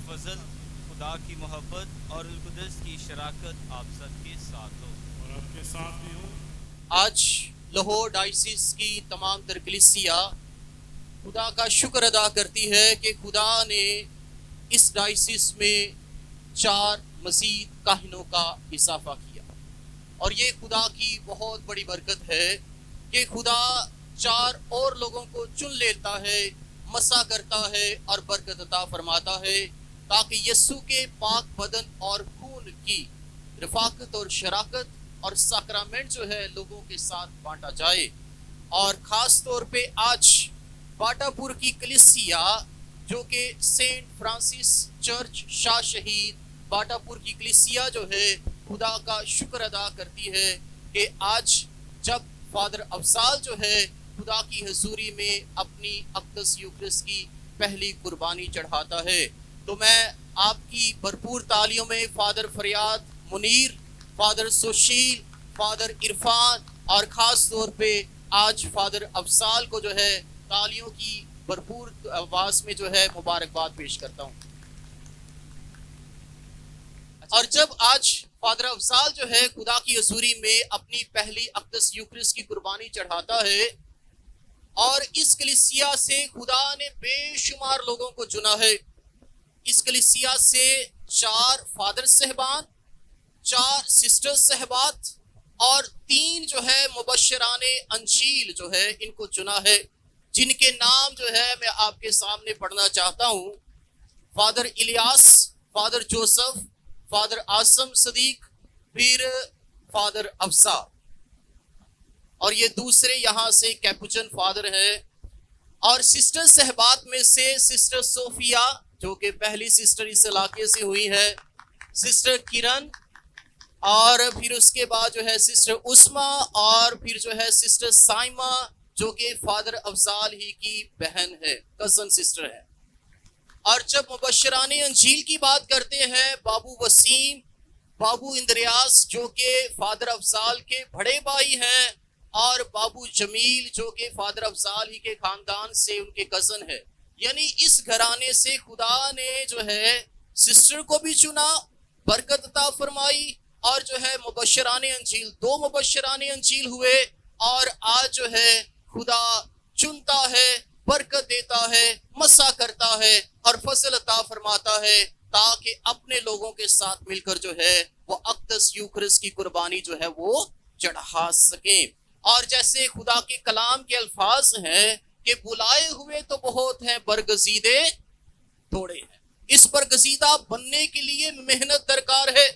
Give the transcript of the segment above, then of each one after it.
फजल, खुदा की मोहब्बत और अलकुदस की शराकत आप सबके साथ हो और आपके साथ भी हो। आज लाहौर डायसिस की तमाम तर कलीसिया खुदा का शुक्र अदा करती है कि खुदा ने इस डायसिस में 4 मजीद काहिनों का इजाफा किया और ये खुदा की बहुत बड़ी बरकत है कि खुदा 4 और लोगों को चुन लेता है, मसा करता है और बरकत अता फरमाता है ताकि यीशु के पाक बदन और खून की रफाकत और शराकत और साक्रामेंट जो है लोगों के साथ बांटा जाए। और ख़ास तौर पे आज बाटापुर की कलीसिया जो कि सेंट फ्रांसिस चर्च शाह शहीद बाटापुर की कलीसिया जो है खुदा का शुक्र अदा करती है कि आज जब फादर अफजाल जो है खुदा की हजूरी में अपनी अक़दस यूक्रिस की पहली कुर्बानी चढ़ाता है, तो मैं आपकी भरपूर तालियों में फादर फरियाद मुनीर, फादर सुशील, फादर इरफान और ख़ास तौर पे आज फादर अफजाल को जो है तालियों की भरपूर आवाज़ में जो है मुबारकबाद पेश करता हूँ। और जब आज फादर अफजाल जो है खुदा की हजूरी में अपनी पहली अक़दस यूक्रिस की कुर्बानी चढ़ाता है और इस कलीसिया से खुदा ने बेशुमार लोगों को चुना है। इस कलीसिया से 4 फादर साहबान, 4 सिस्टर साहबात और 3 जो है मुबशराने अंजील जो है इनको चुना है, जिनके नाम जो है मैं आपके सामने पढ़ना चाहता हूँ। Father Ilyas, father Joseph, father Asim Sadiq, फिर फादर अफजाल और ये दूसरे यहाँ से कैपुचन फादर है। और सिस्टर सहबात में से सिस्टर सोफिया जो कि पहली सिस्टर इस इलाके से हुई है, सिस्टर किरण और फिर उसके बाद जो है सिस्टर उस्मा और फिर जो है सिस्टर साइमा जो कि फादर अफजाल ही की बहन है, कजन सिस्टर है। और जब मुबशराने अंजील की बात करते हैं, बाबू वसीम, बाबू इंद्रियास जो कि फादर अफजाल के बड़े भाई हैं और बाबू जमील जो कि फादर अफजाल ही के खानदान से उनके कजन है, यानी इस घराने से खुदा ने जो है सिस्टर को भी चुना, बरकत अता फरमाई और जो है मुबशराने अंजील 2 मुबशराने अंजील हुए और आज जो है खुदा चुनता है, बरकत देता है, मसा करता है और फजल अता फरमाता है ताकि अपने लोगों के साथ मिलकर जो है वो अक़दस यूक्रिस की कुर्बानी जो है वो चढ़ा सके। और जैसे खुदा के कलाम के अल्फाज हैं कि बुलाए हुए तो बहुत हैं, बरगजीदे थोड़े हैं। इस बरगजीदा बनने के लिए मेहनत दरकार है,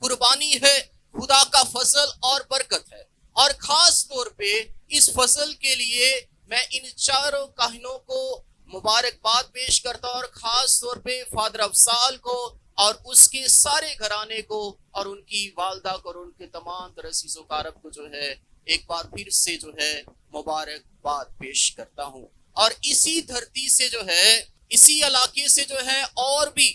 कुर्बानी है, खुदा का फजल और बरकत है। और खास तौर पे इस फजल के लिए मैं इन 4 काहिनों को मुबारकबाद पेश करता हूं और खास तौर पे फादर अफजाल को और उसके सारे घराने को और उनकी वालदा को और उनके तमाम तरसीज़ कारब को जो है एक बार फिर से जो है मुबारकबाद पेश करता हूं। और इसी धरती से जो है, इसी इलाके से जो है और भी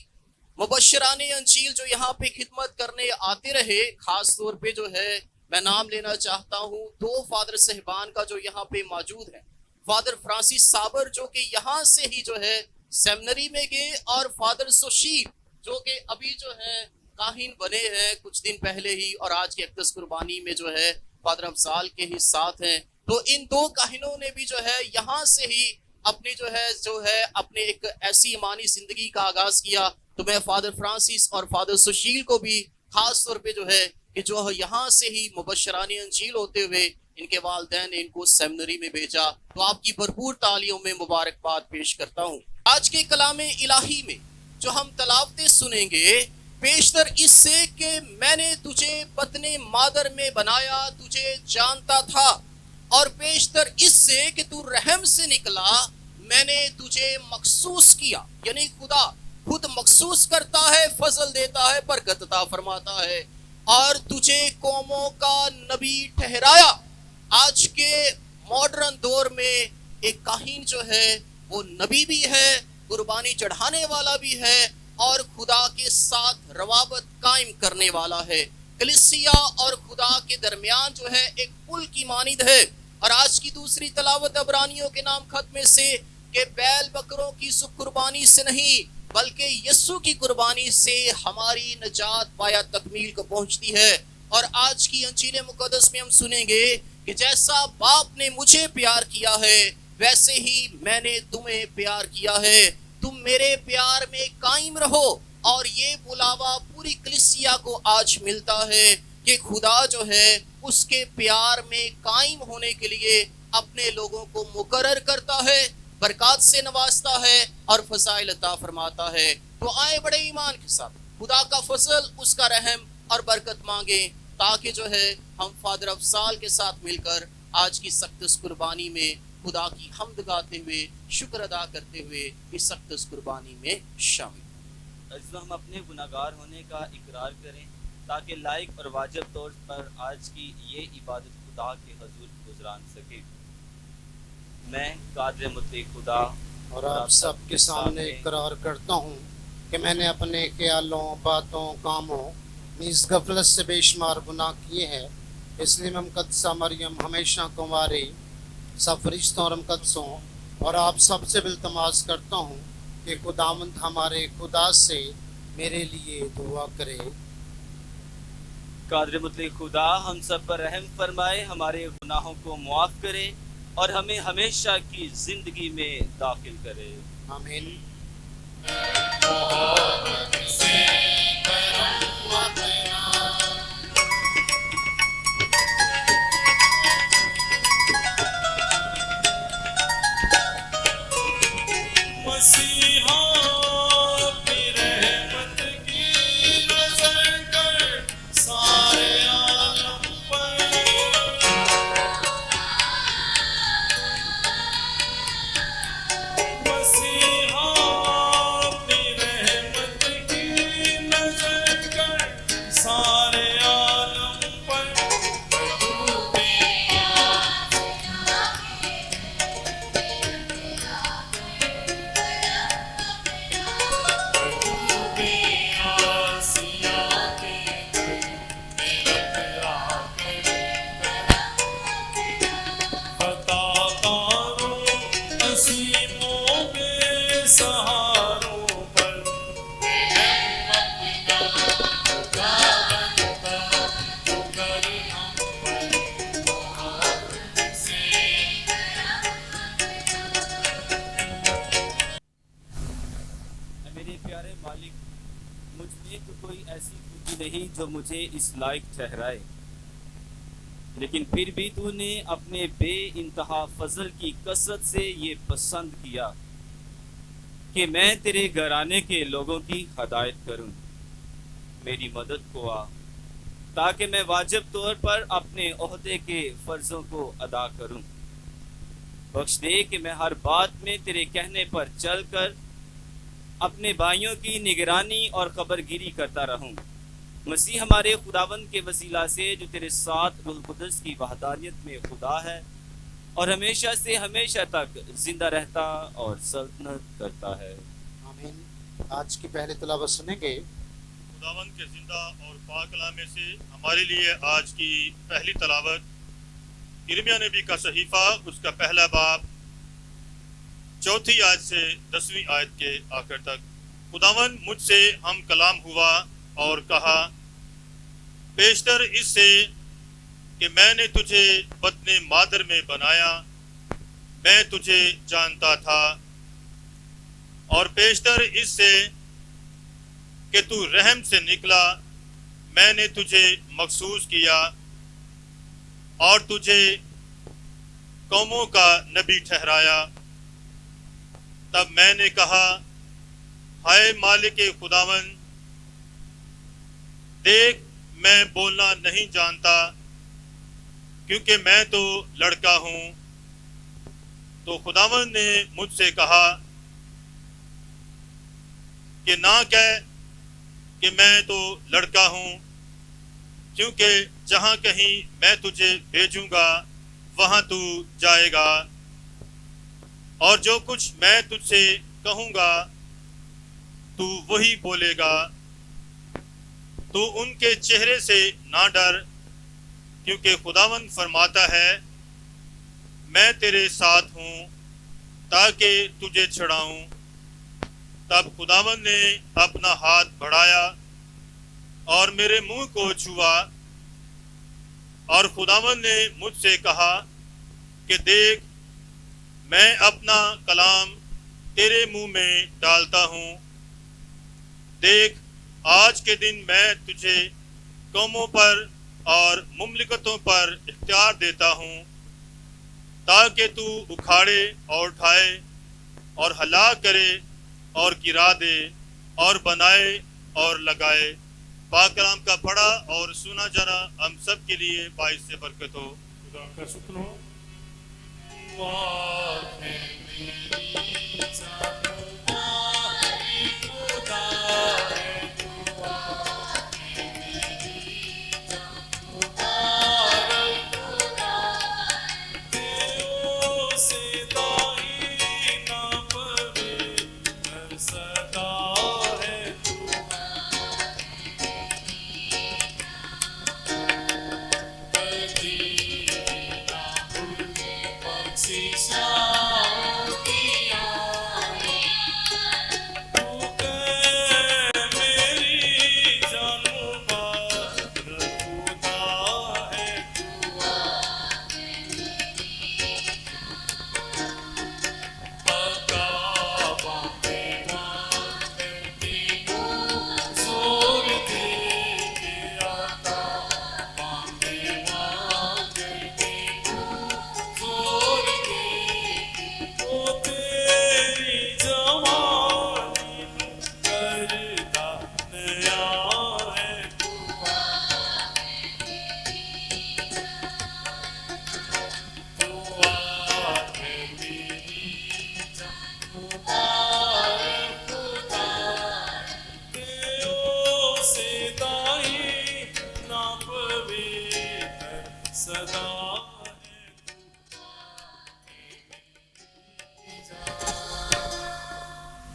मुबशराने अंजील जो यहाँ पे खिदमत करने आते रहे, खास तौर पे जो है मैं नाम लेना चाहता हूँ 2 फादर साहबान का जो यहाँ पे मौजूद है। फादर फ्रांसिस साबर जो कि यहाँ से ही जो है सेमिनरी में गए और फादर सुशील जो कि अभी जो है काहिन बने हैं कुछ दिन पहले ही और आज की अक़दस कुर्बानी में जो है फादर अफजाल के ही साथ हैं। तो इन 2 काहिनों ने भी जो है यहाँ से ही अपनी जो है अपने एक ऐसी ईमानी जिंदगी का आगाज किया। तो मैं फादर फ्रांसिस और फादर सुशील को भी खास तौर पे जो है कि जो यहाँ से ही मुबशरानी अंजील होते हुए इनके वालिदैन ने इनको सेमिनरी में भेजा, तो आपकी भरपूर तालियों में मुबारकबाद पेश करता हूँ। आज के कलामे इलाही में जो हम तलावतें सुनेंगे, पेशतर इससे कि मैंने तुझे बतने मादर में बनाया, तुझे जानता था, और पेशतर इससे कि तू रहम से निकला, मैंने तुझे मखसूस किया। यानी खुदा खुद मखसूस करता है, फजल देता है, बरकत अता फरमाता है और तुझे कौमों का नबी ठहराया। आज के मॉडर्न दौर में एक काहिन जो है वो नबी भी है, कुर्बानी चढ़ाने वाला भी है और खुदा के साथ रवाबत कायम करने वाला है। कलीसिया और खुदा के दरमियान जो है एक पुल की मानिद है। और आज की दूसरी तलावत अबरानियों के नाम खत में से कि बैल बकरों की कुर्बानी से नहीं बल्कि यीशु की कुर्बानी से हमारी निजात पाया तकमील को पहुंचती है। और आज की अंजील मुकद्दस में हम सुनेंगे कि जैसा बाप ने मुझे प्यार किया है वैसे ही मैंने तुम्हें प्यार किया है, तुम मेरे प्यार में कायम रहो। और ये बुलावा पूरी कलीसिया को आज मिलता है कि खुदा जो है उसके प्यार में कायम होने के लिए अपने लोगों को मुकर्रर करता है, बरकत से नवाजता है और फज़ाइल अता फरमाता है। तो आए बड़े ईमान के साथ खुदा का फजल, उसका रहम और बरकत मांगे, ताकि जो है हम फादर अफजाल के साथ मिलकर आज की सख्त कुर्बानी में खुदा की हम्द गाते हुए, शुक्र अदा करते हुए इस सख्त कुर्बानी में शामिल। अज़ीज़ों, हम अपने गुनाहगार होने का इकरार करें ताकि लायक और वाजिब तौर पर आज की ये इबादत खुदा के हजूर गुजरान सके। मैं कादिर मुतलक खुदा और आप सब के सामने इकरार करता हूँ कि मैंने अपने ख्यालों, बातों, कामों नीज़ गफलत से बेशुमार गुनाह किए हैं। इसलिए मैं मुक़द्दसा मरियम हमेशा कुंवारी, सब फरिश्तों और मुक़द्दसों और आप सब से इल्तिमास करता हूँ कि खुदावंद हमारे खुदा से मेरे लिए दुआ करे। कादिर मुतलक खुदा हम सब पर रहम फरमाए, हमारे गुनाहों को मुआफ़ करे और हमें हमेशा की ज़िंदगी में दाखिल करे। आमीन। नहीं जो मुझे इस लायक ठहराए, लेकिन फिर भी तूने अपने बे इंतहा फजल की कसरत से ये पसंद किया कि मैं तेरे घराने के लोगों की हदायत करूं। मेरी मदद को आ ताकि मैं वाजिब तौर पर अपने ओहदे के फर्जों को अदा करूं। बख्श दे कि मैं हर बात में तेरे कहने पर चलकर अपने भाइयों की निगरानी और खबरगिरी करता रहूं। मसीह हमारे खुदावंद के वसीला से जो तेरे साथ रूह कुदस की वहदानियत में खुदा है और हमेशा से हमेशा तक जिंदा रहता और सल्तनत करता है। आमीन। आज की पहली तिलावत सुनेंगे खुदावंद के जिंदा और पाक कलाम में से हमारे लिए आज की पहली तलावत यिर्मयाह नबी का सहीफा, उसका पहला बाब 4वीं आयत से 10वीं आयत के आखिर तक। खुदावंद मुझसे हम कलाम हुआ और कहा, बेशतर इससे कि मैंने तुझे बत्ने मादर में बनाया, मैं तुझे जानता था। और बेशतर इससे कि तू रहम से निकला, मैंने तुझे मखसूस किया और तुझे कौमों का नबी ठहराया। तब मैंने कहा, हाय मालिक खुदावन, देख मैं बोलना नहीं जानता, क्योंकि मैं तो लड़का हूँ। तो खुदावन ने मुझसे कहा कि ना कह कि मैं तो लड़का हूँ, क्योंकि जहाँ कहीं मैं तुझे भेजूंगा वहाँ तू जाएगा, और जो कुछ मैं तुझसे कहूँगा तू वही बोलेगा। तू उनके चेहरे से ना डर, क्योंकि खुदावंद फरमाता है, मैं तेरे साथ हूँ ताकि तुझे छुड़ाऊं। तब खुदावन ने अपना हाथ बढ़ाया और मेरे मुंह को छुआ, और खुदावन ने मुझसे कहा कि देख, मैं अपना कलाम तेरे मुंह में डालता हूँ। देख, आज के दिन मैं तुझे कौमों पर और मुमलिकतों पर इख्तियार देता हूँ, ताकि तू उखाड़े और उठाए और हलाक करे और गिरा दे और बनाए और लगाए। पाक कलाम का पढ़ा और सुना जाना हम सब के लिए बाइस से बरकत हो। खुदा का शुक्र हो।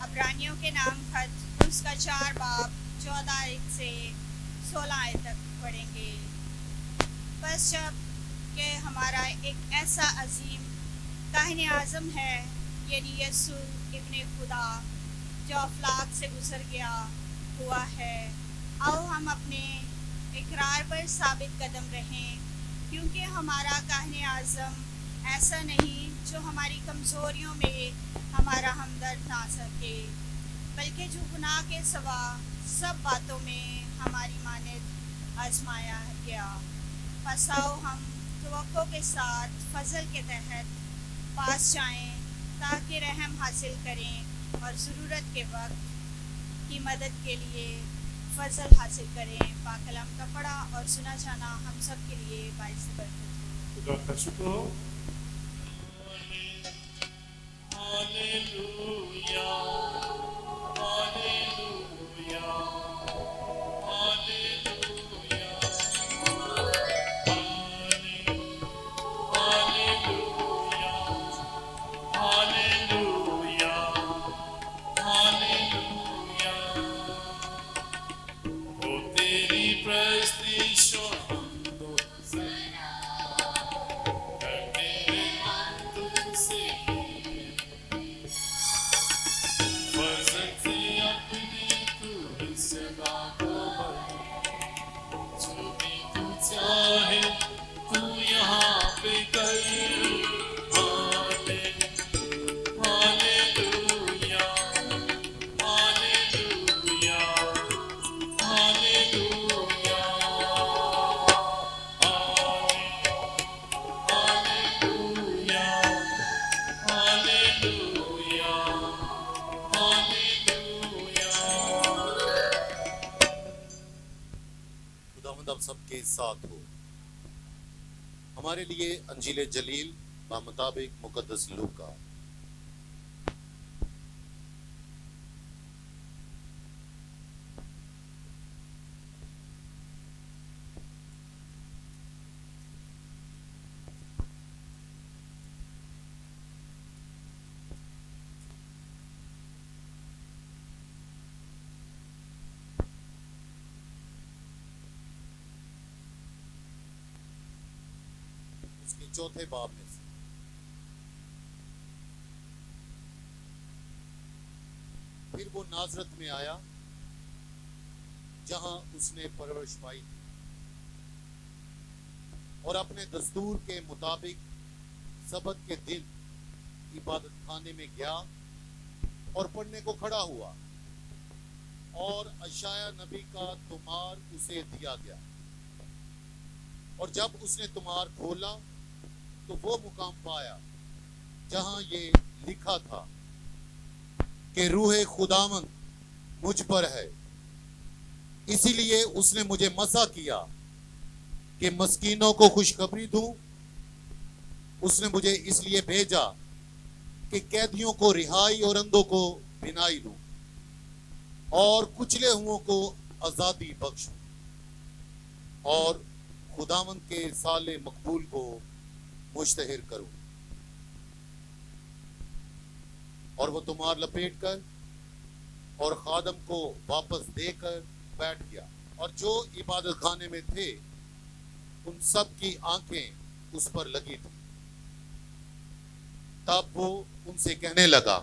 अब्रानियों के नाम खत उसका 4 बाब 14 से 16 तक पढ़ेंगे। बस जब कि हमारा एक ऐसा अजीम काहिन आज़म है, यानी यसू इब्ने खुदा, जो अफलाक से गुजर गया हुआ है, आओ हम अपने इकरार पर साबित कदम रहें, क्योंकि हमारा काहिन आज़म ऐसा नहीं जो हमारी कमज़ोरियों में हमारा हमदर्द ना सके, बल्कि जो गुनाह के सिवा सब बातों में हमारी मानद आजमाया गया। बस आओ हम तवक्को के साथ फजल के तहत पास जाएं, ताकि रहम हासिल करें और ज़रूरत के वक्त की मदद के लिए फजल हासिल करें। पाक कलाम का पढ़ा और सुना जाना हम सब के लिए बाइस बरकत हो। खुदा का शुक्र हो। आप सबके साथ हो। हमारे लिए अंजील जलील मुताबिक मुकद्दस लूका। चौथे बाब में से پھر وہ نازرت میں آیا جہاں اس نے پرورش پائی تھی، اور اپنے دستور کے مطابق سبت کے دن عبادت خانے میں گیا اور پڑھنے کو کھڑا ہوا، اور اشعیا نبی کا تمار اسے دیا گیا، اور جب اس نے تمار کھولا تو وہ مقام پایا جہاں یہ لکھا تھا کہ روح خداوند مجھ پر ہے، اسی لیے اس نے مجھے مسح کیا کہ مسکینوں کو خوشخبری دوں، اس نے مجھے اس لیے بھیجا کہ قیدیوں کو رہائی اور اندھوں کو بینائی دوں، اور کچلے ہوئوں کو آزادی بخشوں، اور خداوند کے سال مقبول کو مشتہر کروں۔ اور وہ تمہار لپیٹ کر اور خادم کو واپس دے کر بیٹھ گیا، اور جو عبادت خانے میں تھے ان سب کی آنکھیں اس پر لگی تھی۔ تب وہ ان سے کہنے لگا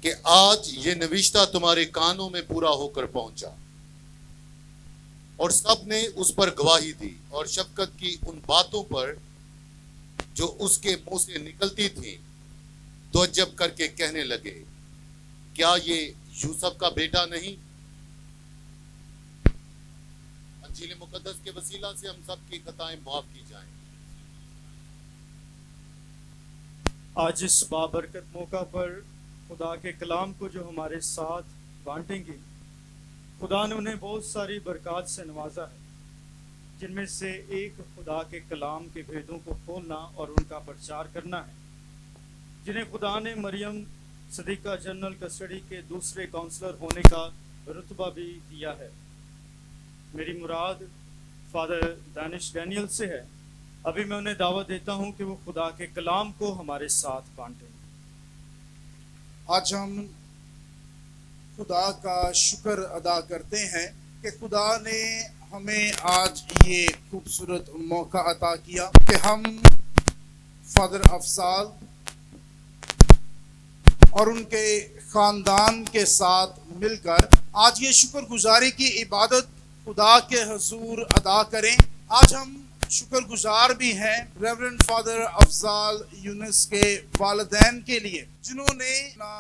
کہ آج یہ نوشتہ تمہارے کانوں میں پورا ہو کر پہنچا۔ اور سب نے اس پر گواہی دی اور شفقت کی ان باتوں پر جو اس کے منہ سے نکلتی تھیں تعجب کر کے کہنے لگے، کیا یہ یوسف کا بیٹا نہیں؟ انجیل مقدس کے وسیلہ سے ہم سب کی خطائیں معاف کی جائیں۔ آج اس بابرکت موقع پر خدا کے کلام کو جو ہمارے ساتھ بانٹیں گے، خدا نے انہیں بہت ساری برکات سے نوازا ہے، جن میں سے ایک خدا کے کلام کے بھیدوں کو کھولنا اور ان کا پرچار کرنا ہے، جنہیں خدا نے مریم صدیقہ جنرل کسٹڈی کے دوسرے کونسلر ہونے کا رتبہ بھی دیا ہے۔ میری مراد فادر دانش ڈینیل سے ہے۔ ابھی میں انہیں دعوت دیتا ہوں کہ وہ خدا کے کلام کو ہمارے ساتھ بانٹیں۔ آج ہم خدا کا شکر ادا کرتے ہیں کہ خدا نے ہمیں آج یہ خوبصورت موقع عطا کیا کہ ہم فادر افضال اور ان کے خاندان کے ساتھ مل کر آج یہ شکر گزاری کی عبادت خدا کے حضور ادا کریں۔ آج ہم شکر گزار بھی ہیں ریورنڈ فادر افضال یونس کے والدین کے لیے، جنہوں نے اپنا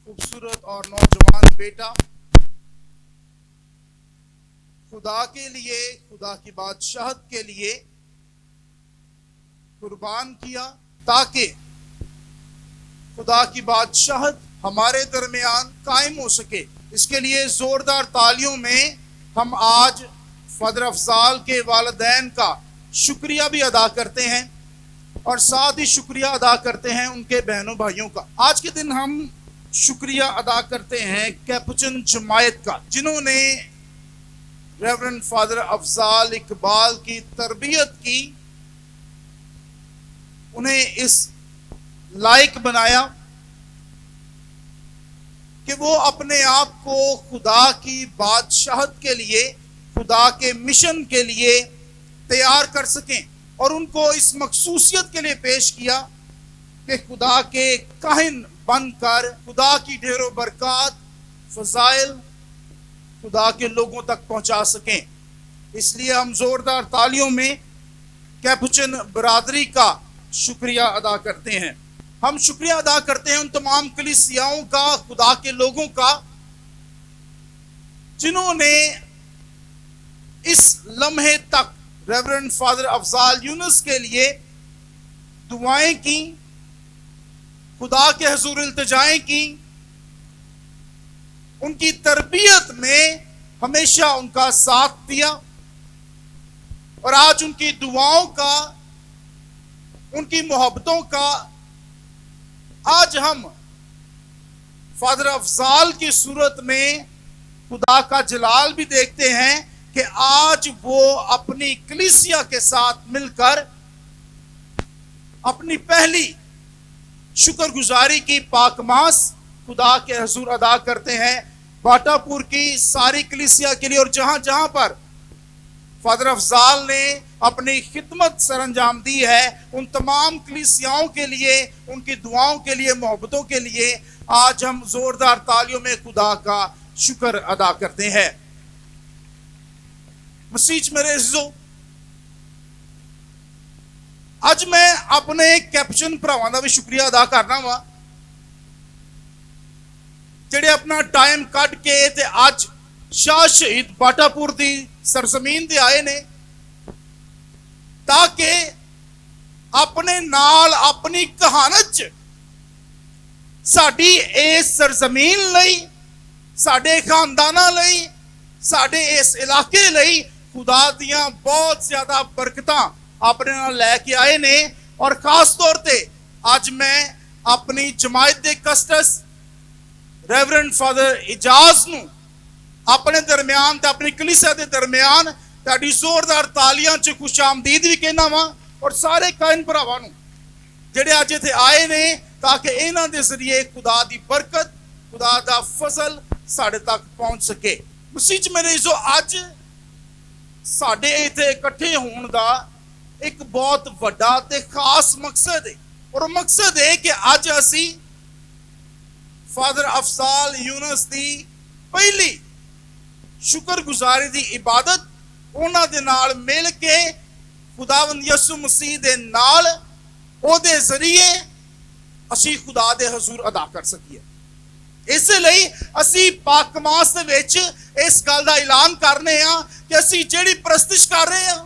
خوبصورت اور نوجوان بیٹا خدا کے لیے، خدا کی بادشاہت کے لیے قربان کیا، تاکہ خدا کی بادشاہت ہمارے درمیان قائم ہو سکے۔ اس کے لیے زوردار تالیوں میں ہم آج فادر افضال کے والدین کا شکریہ بھی ادا کرتے ہیں، اور ساتھ ہی شکریہ ادا کرتے ہیں ان کے بہنوں بھائیوں کا۔ آج کے دن ہم شکریہ ادا کرتے ہیں کیپوچن جماعت کا، جنہوں نے ریورنڈ فادر افضال اقبال کی تربیت کی، انہیں اس لائق بنایا کہ وہ اپنے آپ کو خدا کی بادشاہت کے لیے، خدا کے مشن کے لیے تیار کر سکیں، اور ان کو اس مخصوصیت کے لیے پیش کیا کہ خدا کے کاہن بن کر خدا کی ڈھیر و برکات، فضائل خدا کے لوگوں تک پہنچا سکیں۔ اس لیے ہم زوردار تالیوں میں کیپوچن برادری کا شکریہ ادا کرتے ہیں۔ ہم شکریہ ادا کرتے ہیں ان تمام کلیسیاؤں کا، خدا کے لوگوں کا، جنہوں نے اس لمحے تک ریورنڈ فادر افضال یونس کے لیے دعائیں کی، خدا کے حضور التجائیں کی، ان کی تربیت میں ہمیشہ ان کا ساتھ دیا، اور آج ان کی دعاؤں کا، ان کی محبتوں کا آج ہم فادر افضال کی صورت میں خدا کا جلال بھی دیکھتے ہیں کہ آج وہ اپنی کلیسیا کے ساتھ مل کر اپنی پہلی شکر گزاری کی پاکماس خدا کے حضور ادا کرتے ہیں، باٹا پور کی ساری کلیسیا کے لیے، اور جہاں جہاں پر फादर अफजाल ने अपनी खिदमत सर अंजाम दी है, उन तमाम कलीसियाओं के लिए, उनकी दुआओं के लिए, मोहब्बतों के लिए आज हम जोरदार तालियों में खुदा का शुक्र अदा करते हैं। मसीह मेरे अज़ीज़ो, आज मैं अपने कैप्शन भरावां दा भी शुक्रिया अदा करना वा ਜਿਹੜੇ अपना टाइम ਕੱਢ के ते आज शाह शहीद बाटापुर दी सरजमीन ते आए ने ताकि अपने नाल अपनी कहानत च साडी इस सरजमीन लई, साडे खानदानां लई, साडे इस इलाके लई खुदा दियां बहुत ज्यादा बरकतां अपने नाल लैके आए ने। और खास तौर ते आज मैं अपनी जमायत दे कस्टस रेवरेंड फादर इजाज नूं अपने दरमियान ते अपनी कलीसिया दे दरमियान तुहाडी जोरदार तालियां च खुश आमदीद भी कहना वा, और सारे कायन भरावां नूं जिहड़े अज इत्थे आए ने ताकि इन्हां दे जरिए खुदा दी बरकत, खुदा दा फजल साडे तक पहुंच सके। मसीह च मेरे जो अज साडे इत्थे इकट्ठे होण दा एक बहुत वड्डा ते खास मकसद है, और मकसद है कि अज असी फादर अफजाल यूनुस दी पहली शुक्रगुजारी दी इबादत उन्हां दे नाल मिल के खुदावंद यसू मसीह दे नाल ओदे जरिए असी खुदा दे हजूर अदा कर सकीए। इस लई असी पाकमास दे विच इस गल दा ऐलान करने आ कि असी जेड़ी परस्तिश कर रहे हैं,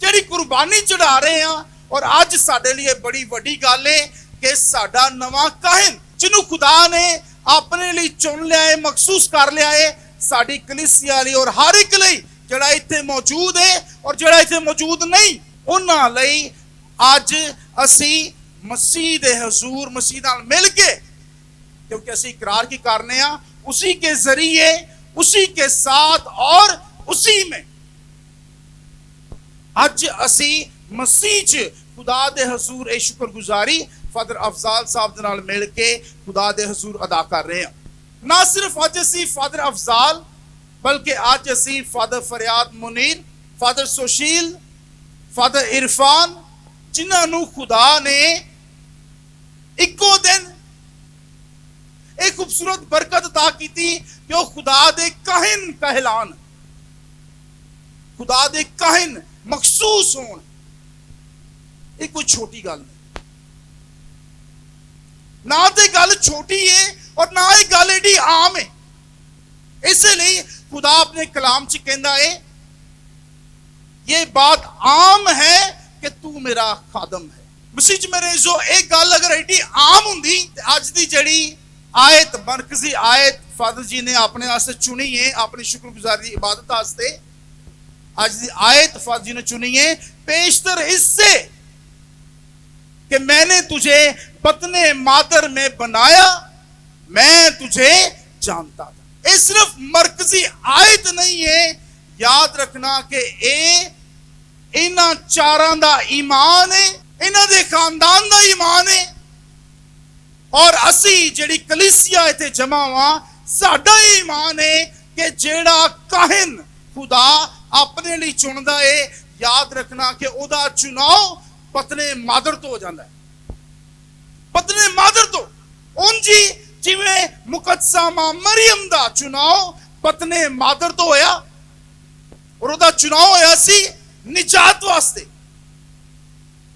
जेड़ी कुर्बानी चढ़ा रहे हैं, और अज साडे लिए बड़ी वड्डी गल है कि साडा नवां काहिन जिन्हों खुदा ने अपने लिए चुन लिया है, मखसूस कर लिया है, साडी कलीसिया लई और हर एक लई जिहड़ा इत्थे मौजूद है और जिहड़ा इत्थे मौजूद नहीं उन्हां लई अज असी मसीह दे हजूर मसीह नाल मिल के, क्योंकि असी इकरार की करने आ उसी के जरिए, उसी के साथ और उसी में अज असी मसीह च खुदा दे हजूर ए शुक्रगुजारी फादर अफजाल साहब दे नाल मिल के खुदा दे हजूर अदा कर रहे हैं। ना सिर्फ अज असी फादर अफजाल बल्कि अज असी फादर फरियाद मुनीर, फादर सुशील, फादर इरफान, जिन्हां नूं खुदा ने इक्को दिन एक खूबसूरत बरकत अता की कि वह खुदा दे काहिन कहलान, खुदा दे काहिन मखसूस होण। ये कोई छोटी गल नहीं, ना तो गल छोटी है और ना ही गल एडी आम है। इसलिए खुदा अपने कलाम च कहंदा है, ये बात आम है कि तू मेरा खादम है। मसीह च मेरे जो एक गल अगर एडी आम हुंदी ते अज दी जड़ी आयत, मरकजी आयत फादर जी ने अपने वास्ते चुनी है, अपनी शुक्रगुजारी दी इबादत वास्ते आज दी आयत फादर जी ने चुनी है, पेशतर इससे कि मैंने तुझे पतने मादर में बनाया, मैं तुझे जानता था। ये सिर्फ मरकजी आयत नहीं है, याद रखना कि ये इन्हां चारां दा ईमान है, इन्हां दे खानदान दा ईमान है, और असी जेड़ी कलीसिया इत्थे जमा हुआ साडा ईमान है कि जेड़ा काहिन खुदा अपने लिए चुनदा है, याद रखना कि ओदा चुनाव पतने मादर तो हो जाता है, पतने मादर तो उंजी जिवें मुकद्दसा मां मरियम दा चुनाव पतने मादर तो होया, और ओदा चुनाव होया सी निजात वास्ते,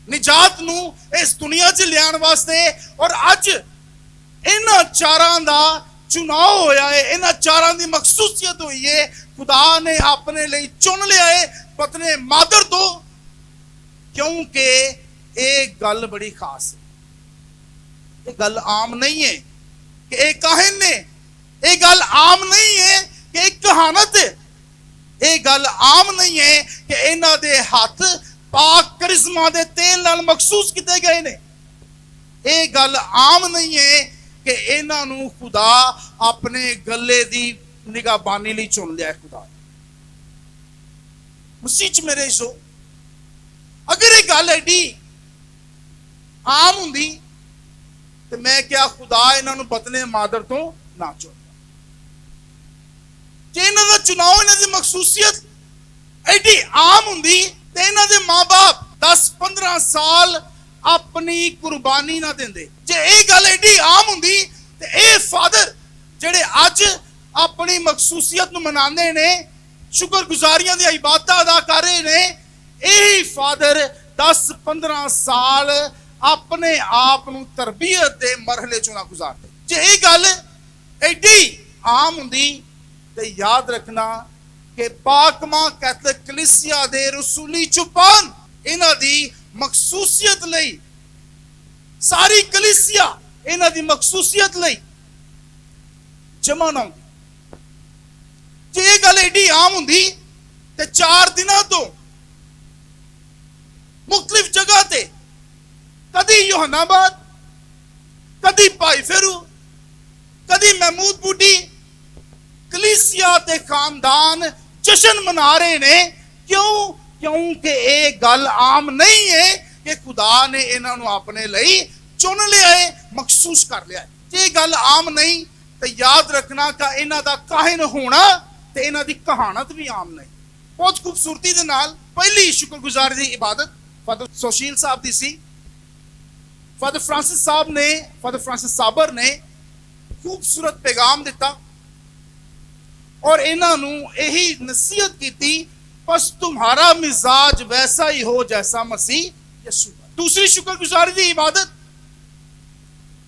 निजात नू इस दुनिया च लियाण वास्ते। और अज इन्हां चारां दा चुनाव होया है, इन्हां चारां दी मखसूसियत हुई है, खुदा ने अपने लिए चुन लिया है पतने मादर तो, क्योंकि एक गल बड़ी खास है, ये गल आम नहीं है कि एक काहिन ने, ये गल आम नहीं है कि एक कहानत है, ये गल आम नहीं है कि इन्हां दे हाथ पाक करिश्मा दे तेल नाल मखसूस किते गए ने, ये गल आम नहीं है कि इन्हां नूं खुदा अपने गले दी निगाहबानी लई चुन लिया है खुदा। मसीह च मेरे सो अगर ये गल एडी आम हुंदी तो मैं क्या खुदा इन्हां नूं पतने मादर तो ना चुनदा। जे इन्हां दा चुनाव, इन्हां दी मखसूसियत ਐਡੀ ਆਮ ਹੁੰਦੀ ਤੇ ਇਹਨਾਂ ਦੇ ਮਾਂ-ਬਾਪ 10-15 ਸਾਲ ਆਪਣੀ ਕੁਰਬਾਨੀ ਨਾ ਦਿੰਦੇ। ਜੇ ਇਹ ਗੱਲ ਐਡੀ ਆਮ ਹੁੰਦੀ ਤੇ ਇਹ ਫਾਦਰ ਜਿਹੜੇ ਅੱਜ ਆਪਣੀ ਮਖਸੂਸੀਅਤ ਨੂੰ ਮਨਾਉਂਦੇ ਨੇ, ਸ਼ੁਕਰਗੁਜ਼ਾਰੀਆਂ ਦੀਆਂ ਇਬਾਦਤਾਂ ਅਦਾ ਕਰ ਰਹੇ ਨੇ, ਇਹੀ ਫਾਦਰ 10-15 ਸਾਲ ਆਪਣੇ ਆਪ ਨੂੰ ਤਰਬੀਅਤ ਦੇ ਮਰਹਲੇ ਚੋਂ ਨਾ ਗੁਜ਼ਾਰਦੇ। ਜੇ ਇਹ ਗੱਲ ਐਡੀ ਆਮ ਹੁੰਦੀ ਤੇ ਯਾਦ ਰੱਖਣਾ ਕਿ ਪਾਕਮਾ ਕੈਥੋਲਿਕ ਕਲੀਸਿਆ ਦੇ ਰਸੂਲੀ ਚੁਪਾਨ ਇਹਨਾਂ ਦੀ ਮਖਸੂਸੀਅਤ ਲਈ, ਸਾਰੀ ਕਲੀਸਿਆ ਇਹਨਾਂ ਦੀ ਮਖਸੂਸੀਅਤ ਲਈ ਜਮਾ ਨਾ ਹੁੰਦੀ। ਜੇ ਇਹ ਗੱਲ ਐਡੀ ਆਮ ਹੁੰਦੀ ਤੇ 4 ਦਿਨਾਂ ਤੋਂ ਮੁxtਲਿਫ ਜਗ੍ਹਾ ਤੇ, ਕਦੀ ਯੋਹਨਾਬਾਦ, ਕਦੀ ਭਾਈ ਫੇਰੂ, ਕਦੀ ਮਹਿਮੂਦ ਬੂਟੀ, ਕਲੀਸਿਆ ਤੇ ਖਾਨਦਾਨ ਜਸ਼ਨ ਮਨਾ ਰਹੇ ਨੇ। ਕਿਉਂ? ਕਿਉਂਕਿ ਇਹ ਗੱਲ ਆਮ ਨਹੀਂ ਹੈ ਕਿ ਖੁਦਾ ਨੇ ਇਹਨਾਂ ਨੂੰ ਆਪਣੇ ਲਈ ਚੁਣ ਲਿਆ ਹੈ, ਮਖਸੂਸ ਕਰ ਲਿਆ ਹੈ। ਜੇ ਇਹ ਗੱਲ ਆਮ ਨਹੀਂ ਤੇ ਯਾਦ ਰੱਖਣਾ ਕਿ ਇਹਨਾਂ ਦਾ ਕਾਹਿਨ ਹੋਣਾ ਤੇ ਇਹਨਾਂ ਦੀ ਕਹਾਣਤ ਵੀ ਆਮ ਨਹੀਂ। ਬਹੁਤ ਖੂਬਸੂਰਤੀ ਦੇ ਨਾਲ ਪਹਿਲੀ ਸ਼ੁਕਰਗੁਜ਼ਾਰੀ ਦੀ ਇਬਾਦਤ ਫਾਦਰ ਸੁਸ਼ੀਲ ਸਾਹਿਬ ਦੀ ਸੀ। ਫਾਦਰ ਫ੍ਰਾਂਸਿਸ ਸਾਬਰ ਨੇ ਖੂਬਸੂਰਤ ਪੈਗਾਮ ਦਿੱਤਾ और इन्हों यही नसीहत की, बस तुम्हारा मिजाज वैसा ही हो जैसा मसीह यसू। दूसरी शुक्रगुजारी की इबादत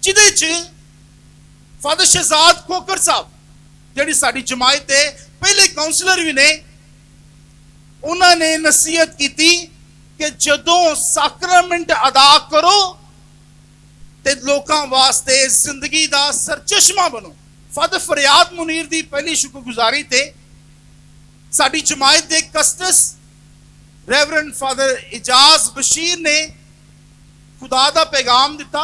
जिदे च फादर शहजाद खोकर साहब जिहड़ी साडी जमायत दे पहले काउंसलर भी ने, उन्होंने नसीहत की कि जदों सैक्रमेंट अदा करो ते लोकां वास्ते जिंदगी दा सरचश्मा बनो। फादर फरियाद मुनीर दी पहली शुक्रगुजारी ते साडी जमायत दे कस्टस रेवरेंड फादर इजाज बशीर ने खुदा दा पैगाम दिता,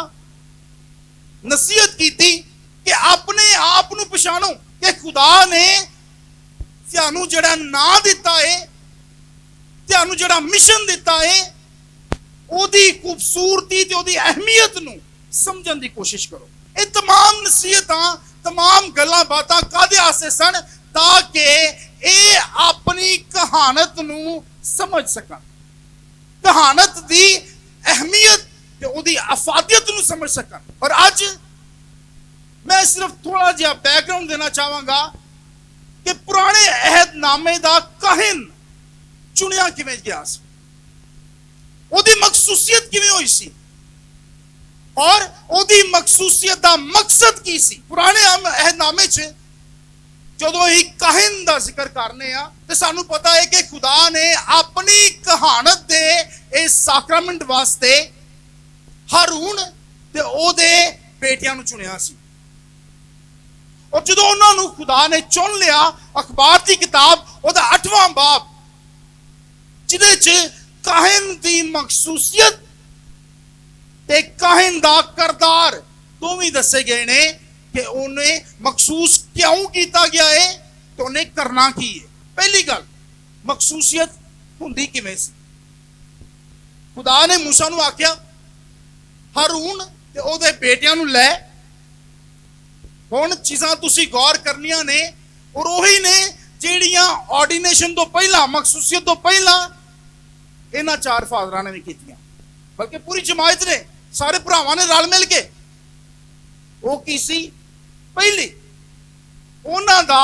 नसीहत की कि अपने आप नूं पछाणो कि खुदा ने तुहानूं जिहड़ा नां दिता है, तुहानूं जिहड़ा मिशन दिता है, ओदी खूबसूरती ते ओदी अहमियत नूं समझण दी कोशिश करो। ये तमाम नसीहतां, तमाम गल्लां बातां कादे आसे सन? ताकि ये अपनी कहानत नूं समझ सकन, कहानत दी अहमियत ते ओदी अफादियत नूं समझ सकन। और अज मैं सिर्फ थोड़ा जिहा बैकग्राउंड देना चाहांगा कि पुराने अहदनामे दा काहिन चुनिया किवें गया सी, ओदी मखसूसियत किवें होई सी और ओदी मखसूसियत दा मकसद की सी। पुराने अहदनामे च जदों ही काहिन दा जिक्र करने आ ते सानू पता है कि खुदा ने अपनी कहानत दे इस सैक्रमेंट वास्ते हारून ते ओदे बेटियां नू चुनिया सी। और जदों उन्हां नू खुदा ने चुन लिया, अखबार दी किताब ओदा 8वां बाब जिदे च काहिन दी मखसूसियत ते काहिन दा करदार दोवें दसे गए ने कि उन्हें मखसूस क्यों किया गया है तो उन्हें करना की है। पहली गल, मखसूसियत हुंदी किवें सी? खुदा ने मूसा नूं आख्या हारून ते ओदे बेटियां नूं लै। हुण चीज़ां तुसीं गौर करनियां ने और ओही ने जिहड़ियां ऑर्डिनेशन तो पहला, मखसूसियत तो पहला इन्हां 4 फादरां ने भी कीतियां, बल्कि पूरी जमायत ने, सारे भरावां ने रल मिल के। वो की सी? पहली उन्हां दा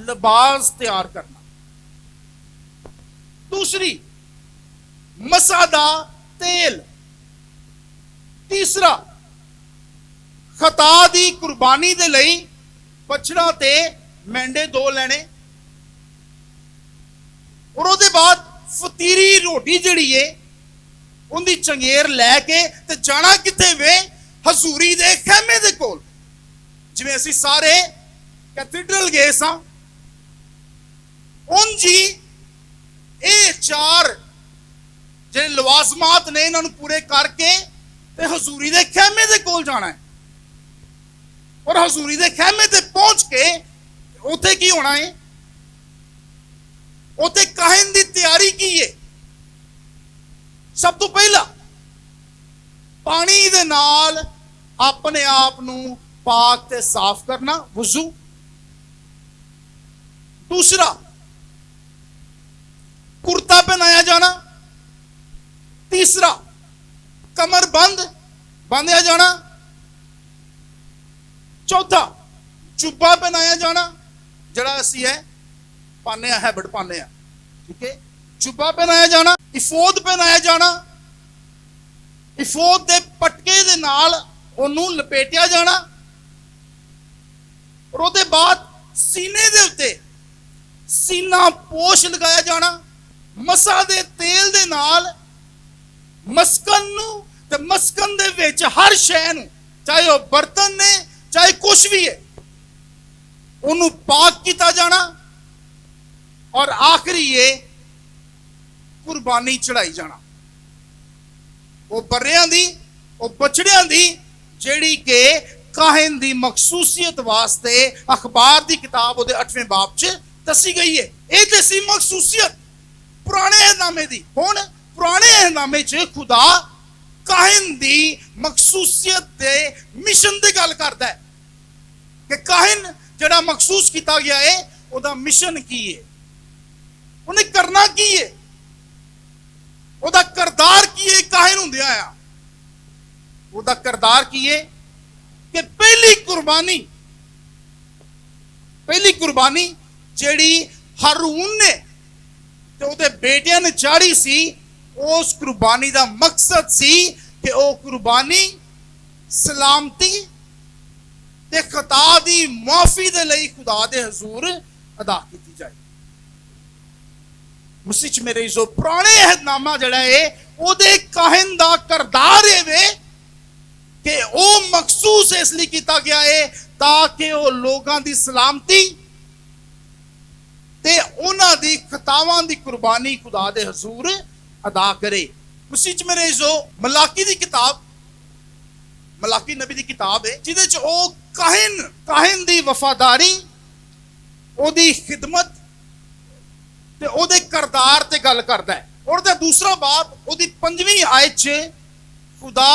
लिबास तैयार करना, दूसरी मसा दा तेल, तीसरा खता दी कुर्बानी दे लई बछड़ा ते मेंढे 2 लैने, और उहदे बाद फतीरी रोटी जिहड़ी है उनकी चंगेर लैके ते जाना किथे वे? हजूरी दे खैमे दे कोल। जिवें असीं सारे कैथेड्रल गए सां, उन जी ये 4 जिहड़े लवाजमात ने इन्हां नूं पूरे करके ते हजूरी दे खैमे दे कोल जाना है। और हजूरी दे खैमे ते पहुंच के उत्थे की होना है? उत्थे काहिन दी तैयारी की है? सब तो पहला पानी दे नाल अपने आप नूं पाक ते साफ करना, वुजू। दूसरा जाना। तीसरा, कमर बांधया जाना। चौथा, जुब्बा पहनाया जाना, जड़ा असी है पाने हैबिट पाने, ठीक है। जुब्बा पहनाया जाना, इफोद पहनाया जाना, इफोद दे पटके दे नाल ओनू लपेटिया जाना, और उसदे बाद सीने दे उत्ते सीना पोश लगाया जाना। मसा दे तेल दे नाल मस्कन नू ते मस्कन दे विच हर शै नू, चाहे वह बर्तन ने चाहे कुछ भी है, उन्होंने पाक किया जाना। और आखिरी ये कुर्बानी चढ़ाई जाना, वो बर्रियां दी वो बछड़ियां दी, जेड़ी के काहिन दी मखसूसियत वास्ते अखबार दी किताब उहदे 8वें बाब च दसी गई है। ये ते सी मखसूसियत पुराने अहदनामे दी। हुण पुराने अहदनामे च खुदा काहिन दी मखसूसियत दे मिशन दी गल करदा है कि काहिन जड़ा मखसूस किया गया है उहदा मिशन की है, उन्हें करना की है, उहदा करदार की है। काहिन हुंदिया आ उहदा करदार की है कि पहली कुर्बानी जेड़ी हारून ने ते उहदे बेटियां ने चाढ़ी सी, उस कुर्बानी दा मकसद सी कि वह कुर्बानी सलामती ते खता दी माफी दे लई खुदा दे हजूर अदा की जाए। मसीह च मेरे जो पुराने अहदनामा जड़ा है उहदे काहिन दा करदार है कि वह मखसूस इसलिए किया गया है ताकि वह लोगों की सलामती ते उन्हां दी खतावां दी कुर्बानी खुदा दे हजूर अदा करे। मसीह च मेरे जो मलाकी दी किताब, मलाकी नबी दी किताब है जिहदे च ओ काहिन दी वफादारी, ओदी खिदमत ते ओदे करदार ते गल करदा है। और दा दूसरा बाब ओदी 5वीं आयत च खुदा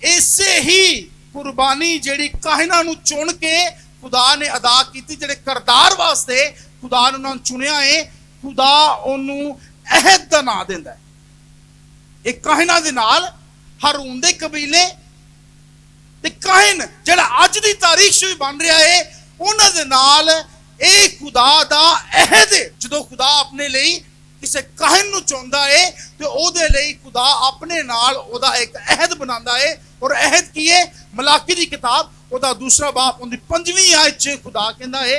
ऐसे ही कुर्बानी जेड़ी काहिनां नूं चुन के खुदा ने अदा की, जेड़े करदार वास्ते खुदा ने उन्हां नूं चुनिया है, खुदा ओनू अहद दा नाम दिंदा है। एक काहिनां दे नाल हारून दे कबीले ते काहिन जेड़ा अज दी तारीख च बन रहा है उन्हां दे नाल एक खुदा दा अहद है। जदों खुदा अपने लिए किसी काहिन नूं चुनदा है ते ओहदे लई खुदा अपने नाल ओहदा एक अहद बनांदा है। और अहद की है? मलाकी दी किताब ओहदा दूसरा बाब उहदी 5वीं आयत च खुदा कहंदा है,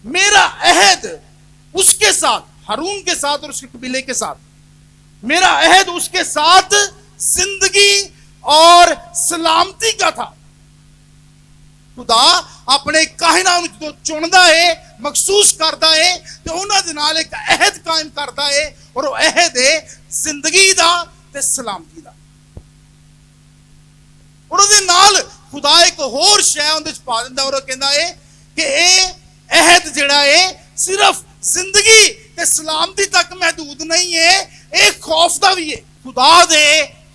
मेरा अहद उसके साथ, हारून के साथ और उसके कबीले के साथ, मेरा अहद उसके साथ जिंदगी और सलामती का था। खुदा अपने काहिनां नूं जदों चुनदा है, मखसूस करदा है ते उन्हां दे नाल एक अहद कायम करदा है, और वो अहद है जिंदगी दा ते सलामती दा। और उहदे नाल खुदा एक होर शै उहदे च पा दिंदा, और वो कहंदा है कि ये अहद जिहड़ा है सिर्फ जिंदगी ते सलामती तक महदूद नहीं है, एक खौफ दा भी है। खुदा दे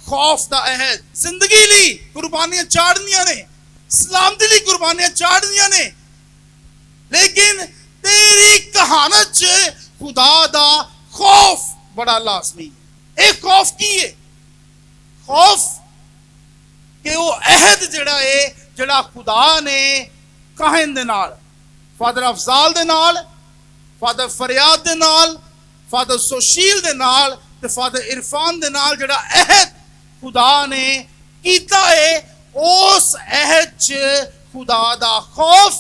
खौफ दा अहद, जिंदगी लई कुर्बानियां चाढ़नियां ने, सलामती लई कुर्बानियां चाढ़नियां ने, लेकिन तेरी कहानत च खुदा दा खौफ बड़ा लाजमी है। एक खौफ की है? खौफ कि वो अहद जिहड़ा है, जिहड़ा खुदा ने काहिन दे नाल, फादर अफजाल दे नाल, फादर फरियाद दे नाल, फादर सोशील दे नाल ते फादर इरफान दे नाल जिहड़ा अहद खुदा ने कीता है, उस अहद च खुदा दा खौफ,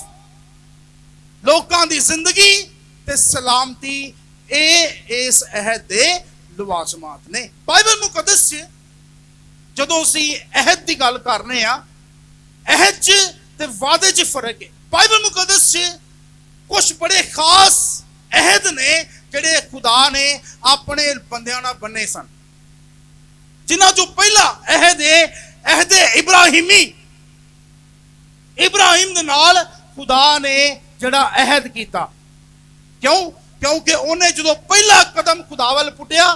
लोकां दी जिंदगी ते सलामती, इस अहद दे लवाजमात ने। बाइबल मुकद्दस च जदों असीं अहद दी गल करने आ, अहद च ते वादे च फर्क है। बाइबल मुकद्दस च कुछ बड़े खास अहद ने जिहड़े खुदा ने अपने बंदियां नाल बन्ने सन, जिन्हां चों पहला अहद है अहद इब्राहिमी। इब्राहिम दे नाल खुदा ने जिहड़ा अहद कीता, क्यों? क्योंकि उन्हें जदों पहला कदम खुदा वल पुट्टिया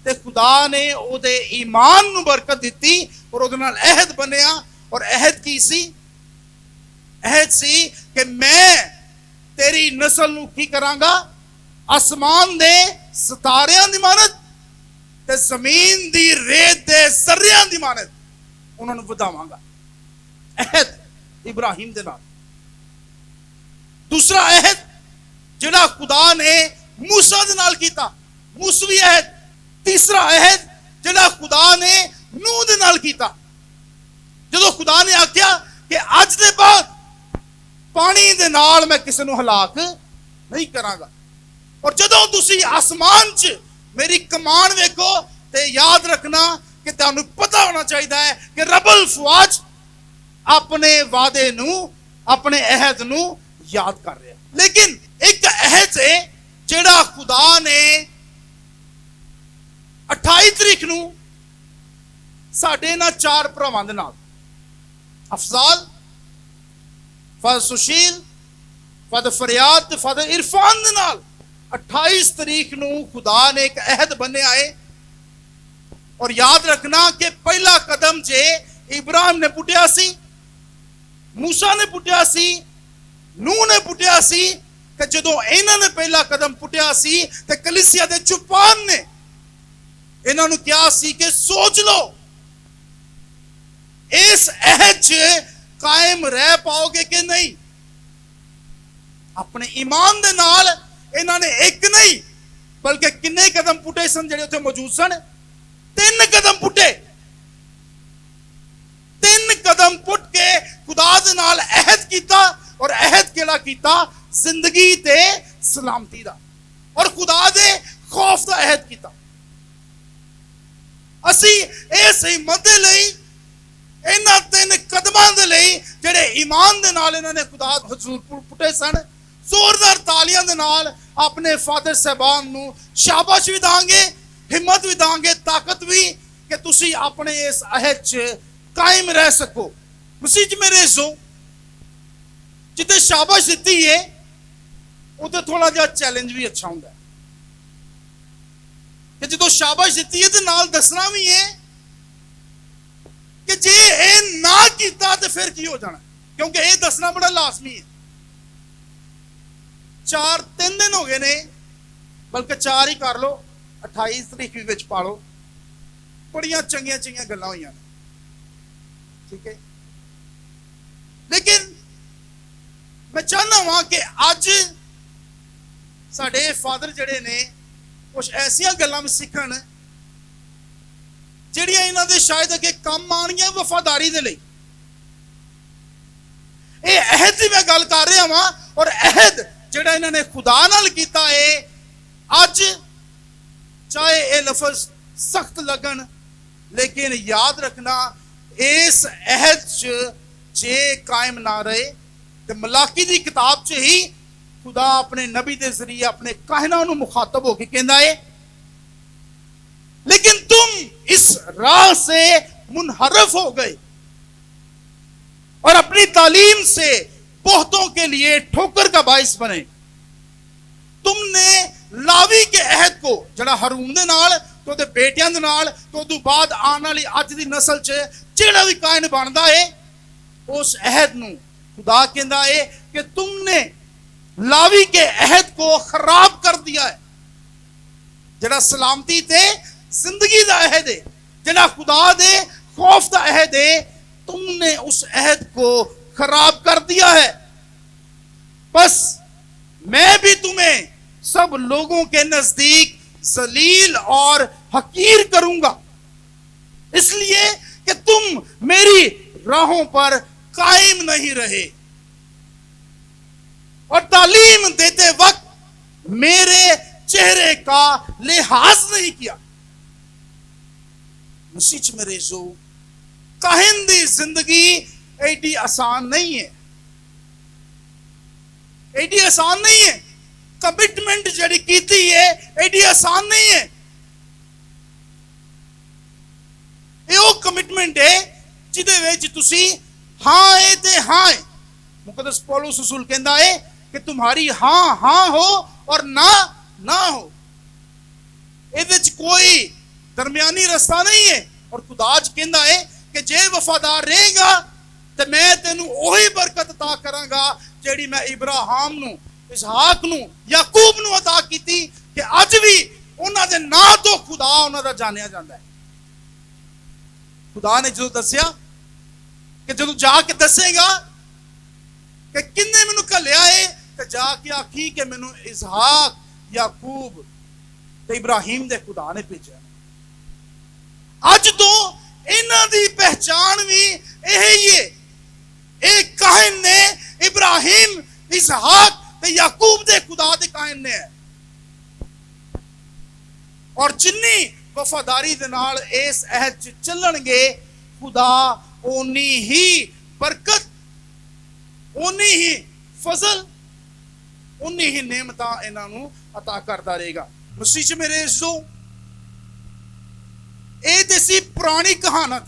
ते खुदा ने ओहदे ईमान नूं बरकत दित्ती और ओहदे नाल अहद बनिया। और अहद की सी? अहद सी कि मैं तेरी नस्ल नूं की करांगा, आसमान दे सितारियां दी मानत ते जमीन दी रेत दे सर्रियां दी मानत उन्हां नूं वधावांगा। अहद इब्राहिम दे नाल। दूसरा अहद जिहड़ा खुदा ने मूसा दे नाल कीता, मूसवी अहद। तीसरा अहद जिहड़ा खुदा ने नूह दे नाल कीता, जदों खुदा ने आख्या कि अज दे बाद पानी दे नाल मैं किसी नूं हलाक नहीं करांगा। और जदों तुसी आसमान च मेरी कमान वेखो ते याद रखना कि तुहानूं पता होना चाहिए है कि रब्बुल फवाज अपने वादे नूं, अपने अहद नूं याद कर रहा है। लेकिन एक अहद है जिहड़ा खुदा ने 28 तरीक नूं साडे इन्हां 4 भरावां दे नाल, अफजाल, फादर सुशील, फादर फरियाद ते फादर इरफान दे नाल 28 तरीक नूं खुदा ने एक अहद बन्निया है। और याद रखना कि पहला कदम जे इब्राहिम ने पुट्टिया सी, मूसा ने पुट्टिया सी, नूह ने पुट्टिया सी, कि जदों इन्हां ने पहला कदम पुट्टिया सी ते कलीसिया दे चुपान ने इन्हां नूं कहा सी कि सोच लो इस अहद च कायम रह पाओगे कि नहीं। अपने ईमान दे नाल इन्हां ने एक नहीं बल्कि किन्ने कदम पुट्टे सन जिहड़े उत्थे मौजूद सन? 3 कदम पुट्टे। 3 कदम पुट के खुदा दे नाल अहद कीता। और अहद केड़ा कीता? जिंदगी ते सलामती दा और खुदा दे खौफ दा अहद कीता। असी इस हिम्मत दे लई इन्हां 3 कदमां दे लई जिहड़े ईमान दे नाल इन्हां ने खुदा हजूर पुट्टे सन, जोरदार तालियां दे नाल अपने फादर साहबान नूं शाबाश भी दांगे, हिम्मत भी दांगे, ताकत भी कि तुसी अपने इस अहद च कायम रह सको। मसीह च मेरे इज्जो जिथे शाबाश दित्ती है उते थोड़ा जिहा चैलेंज भी अच्छा हुंदा है कि जदों शाबाश दित्ती है तो नाल दसना भी है कि जे ये ना कीता तो फिर की हो जाना, क्योंकि ये दसना बड़ा लाजमी है। 3 दिन हो गए ने, बल्कि 4 ही कर लो, 28 तरीक भी विच पा लो, बड़ियां चंगियां चंगियां गल्लां होईयां ने, ठीक है। लेकिन मैं चाहना वा कि अज साडे फादर जिहड़े ने कुछ ऐसियां गल्लां भी सीखण जिहड़ियां इन्हां दे शायद अगे काम आणियां वफादारी दे लई। ਇਹ ਅਹਿਦ ਦੀ ਮੈਂ ਗੱਲ ਕਰ ਰਿਹਾ ਵਾਂ और अहद ਜਿਹੜਾ ਇਹਨਾਂ ਨੇ खुदा नाल कीता है। अज चाहे ये लफज सख्त लगन, लेकिन याद रखना इस अहद च जे कायम ना रहे तो मलाकी दी किताब च ही खुदा अपने नबी दे जरिए अपने काहिनां नूं मुखातब होके कहंदा है, लेकिन तुम इस राह से मुनहरफ हो गए और अपनी तालीम से बहुतों के लिए ठोकर का बाइस बने। तुमने लावी के अहद को जड़ा हारून दे नाल तो दे बेटियां दे नाल तो उदों बाद आने वाली अज दी नस्ल च जेड़ा भी कायन बनदा है उस अहद नूं खुदा कहंदा है कि तुमने लावी के अहद को खराब कर दिया है। जड़ा सलामती ते जिंदगी दा अहद है, जड़ा खुदा दे खौफ दा अहद है, तुमने उस अहद को खराब कर दिया है। बस मैं भी तुम्हें सब लोगों के नजदीक जलील और हकीर करूंगा, इसलिए कि तुम मेरी राहों पर कायम नहीं रहे और तालीम देते वक्त मेरे चेहरे का लिहाज नहीं किया। मसीह मेरे जो काहिन दी जिंदगी एडी आसान नहीं है, एडी आसान नहीं है। कमिटमेंट जड़ी कीती है एडी आसान नहीं है। ये कमिटमेंट है जिदे विच तुसी हां है ते हां है। मुकद्दस पौलुस रसूल कहंदा है कि तुम्हारी हां हां हो और ना ना हो। इहदे च कोई दरमियानी रास्ता नहीं है। और खुदा ज कहंदा है कि जे वफादार रहेगा तो मैं तेनू ओही बरकत अता करांगा जेड़ी मैं इब्राहिम नू ਇਸਹਾਕ ਨੂੰ, ਯਾਕੂਬ ਨੂੰ ਅਤਾ ਕੀਤੀ ਕਿ ਅੱਜ ਵੀ ਉਹਨਾਂ ਦੇ ਨਾਂ ਤੋਂ ਖੁਦਾ ਉਹਨਾਂ ਦਾ ਜਾਣਿਆ ਜਾਂਦਾ ਹੈ। ਖੁਦਾ ਨੇ ਜਦੋਂ ਦੱਸਿਆ ਕਿ ਜਦੋਂ ਜਾ ਕੇ ਦੱਸੇਗਾ ਕਿ ਕਿੰਨੇ ਮੈਨੂੰ ਘੱਲਿਆ ਏ, ਤੇ ਜਾ ਕੇ ਆਖੀ ਕਿ ਮੈਨੂੰ ਇਸਹਾਕ, ਯਾਕੂਬ ਤੇ ਇਬਰਾਹੀਮ ਦੇ ਖੁਦਾ ਨੇ ਭੇਜਿਆ। ਅੱਜ ਤੋਂ ਇਹਨਾਂ ਦੀ ਪਹਿਚਾਣ ਵੀ ਇਹ ਹੀ ਹੈ। ਇਹ ਕਾਹਨ ਨੇ ਇਬਰਾਹੀਮ, ਇਸਹਾਕ ਤੇ ਯਾਕੂਬ ਦੇ ਖੁਦਾ ਦੇ ਕਾਹਨ ਨੇ। ਔਰ ਜਿੰਨੀ ਵਫਾਦਾਰੀ ਦੇ ਨਾਲ ਇਸ ਅਹਿਦ 'ਚ ਚੱਲਣਗੇ, ਖੁਦਾ ਓਨੀ ਹੀ ਬਰਕਤ, ਓਨੀ ਹੀ ਫਜ਼ਲ, ਓਨੀ ਹੀ ਨੇਮਤਾਂ ਇਹਨਾਂ ਨੂੰ ਅਤਾ ਕਰਦਾ ਰਹੇਗਾ। ਮਸੀਹ 'ਚ ਮੇਰੇ ਇਜ਼ੋ, ਇਹ ਤੇ ਸੀ ਪੁਰਾਣੀ ਕਹਾਣਤ,